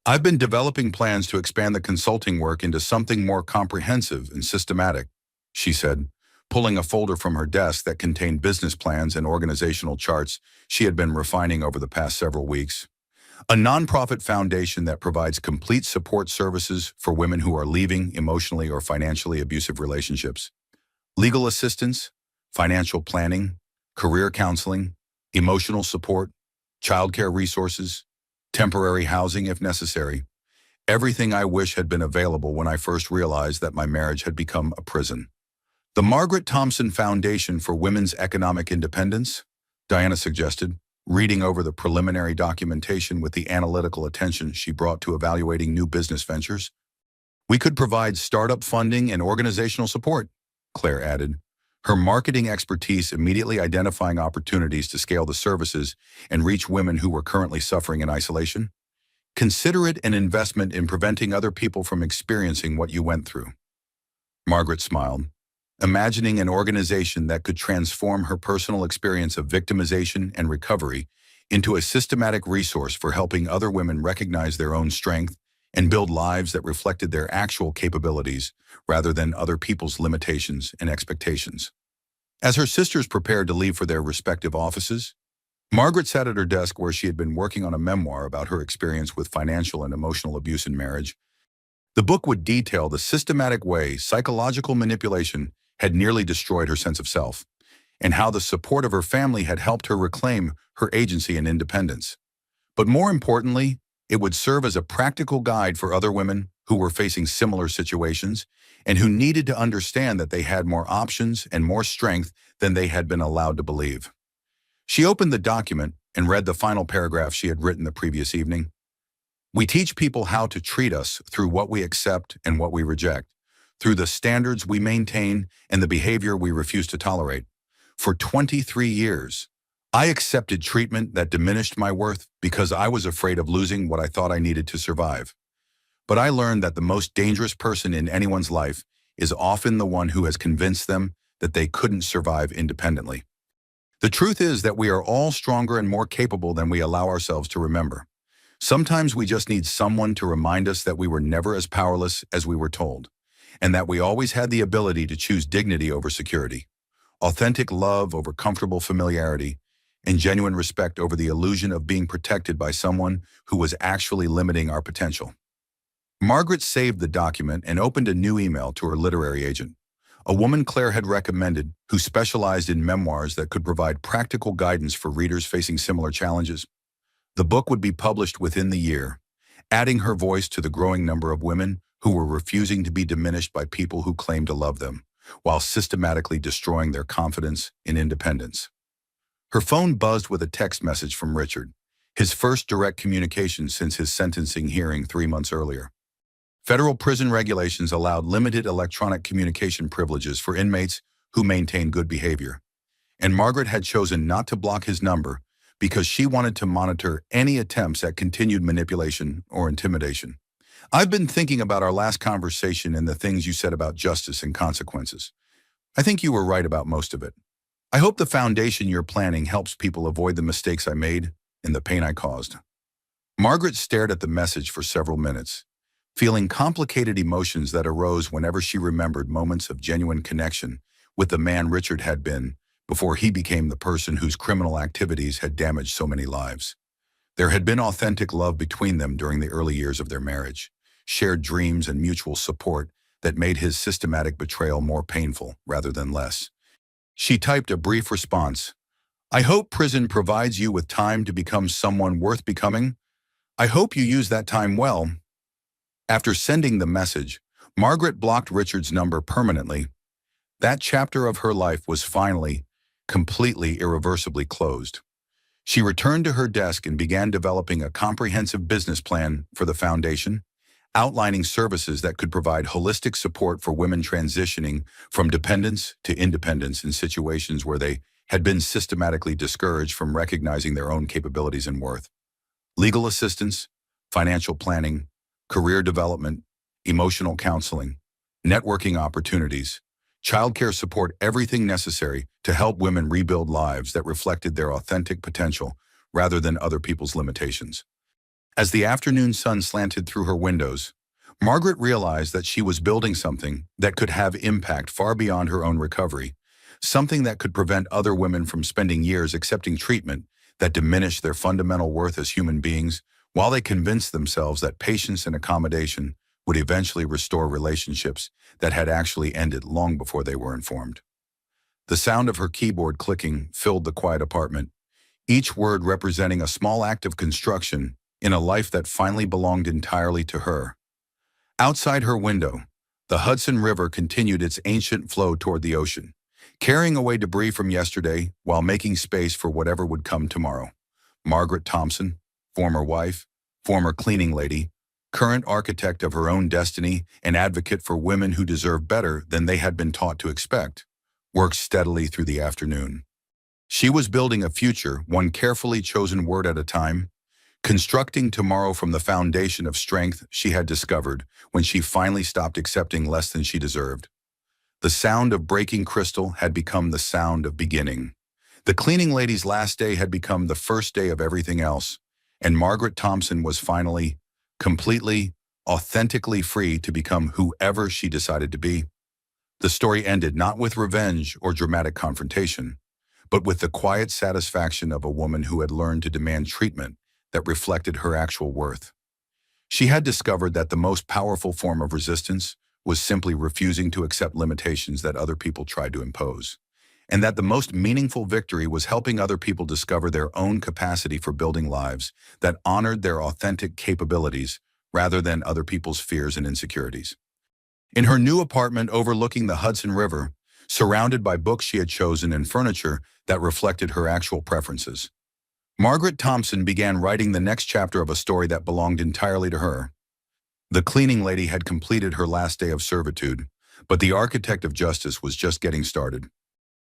I've been developing plans to expand the consulting work into something more comprehensive and systematic, she said, pulling a folder from her desk that contained business plans and organizational charts she had been refining over the past several weeks. A nonprofit foundation that provides complete support services for women who are leaving emotionally or financially abusive relationships. Legal assistance, financial planning, career counseling, emotional support, childcare resources, temporary housing if necessary. Everything I wish had been available when I first realized that my marriage had become a prison. The Margaret Thompson Foundation for Women's Economic Independence, Diana suggested, reading over the preliminary documentation with the analytical attention she brought to evaluating new business ventures. We could provide startup funding and organizational support, Claire added, her marketing expertise immediately identifying opportunities to scale the services and reach women who were currently suffering in isolation. Consider it an investment in preventing other people from experiencing what you went through. Margaret smiled, imagining an organization that could transform her personal experience of victimization and recovery into a systematic resource for helping other women recognize their own strength and build lives that reflected their actual capabilities rather than other people's limitations and expectations. As her sisters prepared to leave for their respective offices, Margaret sat at her desk where she had been working on a memoir about her experience with financial and emotional abuse in marriage. The book would detail the systematic way psychological manipulation had nearly destroyed her sense of self, and how the support of her family had helped her reclaim her agency and independence. But more importantly, it would serve as a practical guide for other women who were facing similar situations and who needed to understand that they had more options and more strength than they had been allowed to believe. She opened the document and read the final paragraph she had written the previous evening. We teach people how to treat us through what we accept and what we reject, through the standards we maintain and the behavior we refuse to tolerate. For 23 years, I accepted treatment that diminished my worth because I was afraid of losing what I thought I needed to survive. But I learned that the most dangerous person in anyone's life is often the one who has convinced them that they couldn't survive independently. The truth is that we are all stronger and more capable than we allow ourselves to remember. Sometimes we just need someone to remind us that we were never as powerless as we were told, and that we always had the ability to choose dignity over security, authentic love over comfortable familiarity, and genuine respect over the illusion of being protected by someone who was actually limiting our potential. Margaret saved the document and opened a new email to her literary agent, a woman Claire had recommended who specialized in memoirs that could provide practical guidance for readers facing similar challenges. The book would be published within the year, adding her voice to the growing number of women who were refusing to be diminished by people who claimed to love them, while systematically destroying their confidence in independence. Her phone buzzed with a text message from Richard, his first direct communication since his sentencing hearing 3 months earlier. Federal prison regulations allowed limited electronic communication privileges for inmates who maintain good behavior, and Margaret had chosen not to block his number because she wanted to monitor any attempts at continued manipulation or intimidation. I've been thinking about our last conversation and the things you said about justice and consequences. I think you were right about most of it. I hope the foundation you're planning helps people avoid the mistakes I made and the pain I caused. Margaret stared at the message for several minutes, feeling complicated emotions that arose whenever she remembered moments of genuine connection with the man Richard had been before he became the person whose criminal activities had damaged so many lives. There had been authentic love between them during the early years of their marriage, shared dreams and mutual support that made his systematic betrayal more painful rather than less. She typed a brief response. I hope prison provides you with time to become someone worth becoming. I hope you use that time well. After sending the message, Margaret blocked Richard's number permanently. That chapter of her life was finally, completely irreversibly closed. She returned to her desk and began developing a comprehensive business plan for the foundation, outlining services that could provide holistic support for women transitioning from dependence to independence in situations where they had been systematically discouraged from recognizing their own capabilities and worth. Legal assistance, financial planning, career development, emotional counseling, networking opportunities, childcare support, everything necessary to help women rebuild lives that reflected their authentic potential rather than other people's limitations. As the afternoon sun slanted through her windows, Margaret realized that she was building something that could have impact far beyond her own recovery, something that could prevent other women from spending years accepting treatment that diminished their fundamental worth as human beings, while they convinced themselves that patience and accommodation would eventually restore relationships that had actually ended long before they were informed. The sound of her keyboard clicking filled the quiet apartment, each word representing a small act of construction in a life that finally belonged entirely to her. Outside her window, the Hudson River continued its ancient flow toward the ocean, carrying away debris from yesterday while making space for whatever would come tomorrow. Margaret Thompson, former wife, former cleaning lady, current architect of her own destiny and advocate for women who deserve better than they had been taught to expect, worked steadily through the afternoon. She was building a future, one carefully chosen word at a time, constructing tomorrow from the foundation of strength she had discovered when she finally stopped accepting less than she deserved. The sound of breaking crystal had become the sound of beginning. The cleaning lady's last day had become the first day of everything else, and Margaret Thompson was finally, completely, authentically free to become whoever she decided to be. The story ended not with revenge or dramatic confrontation, but with the quiet satisfaction of a woman who had learned to demand treatment that reflected her actual worth. She had discovered that the most powerful form of resistance was simply refusing to accept limitations that other people tried to impose, and that the most meaningful victory was helping other people discover their own capacity for building lives that honored their authentic capabilities rather than other people's fears and insecurities. In her new apartment overlooking the Hudson River, surrounded by books she had chosen and furniture that reflected her actual preferences, Margaret Thompson began writing the next chapter of a story that belonged entirely to her. The cleaning lady had completed her last day of servitude, but the architect of justice was just getting started.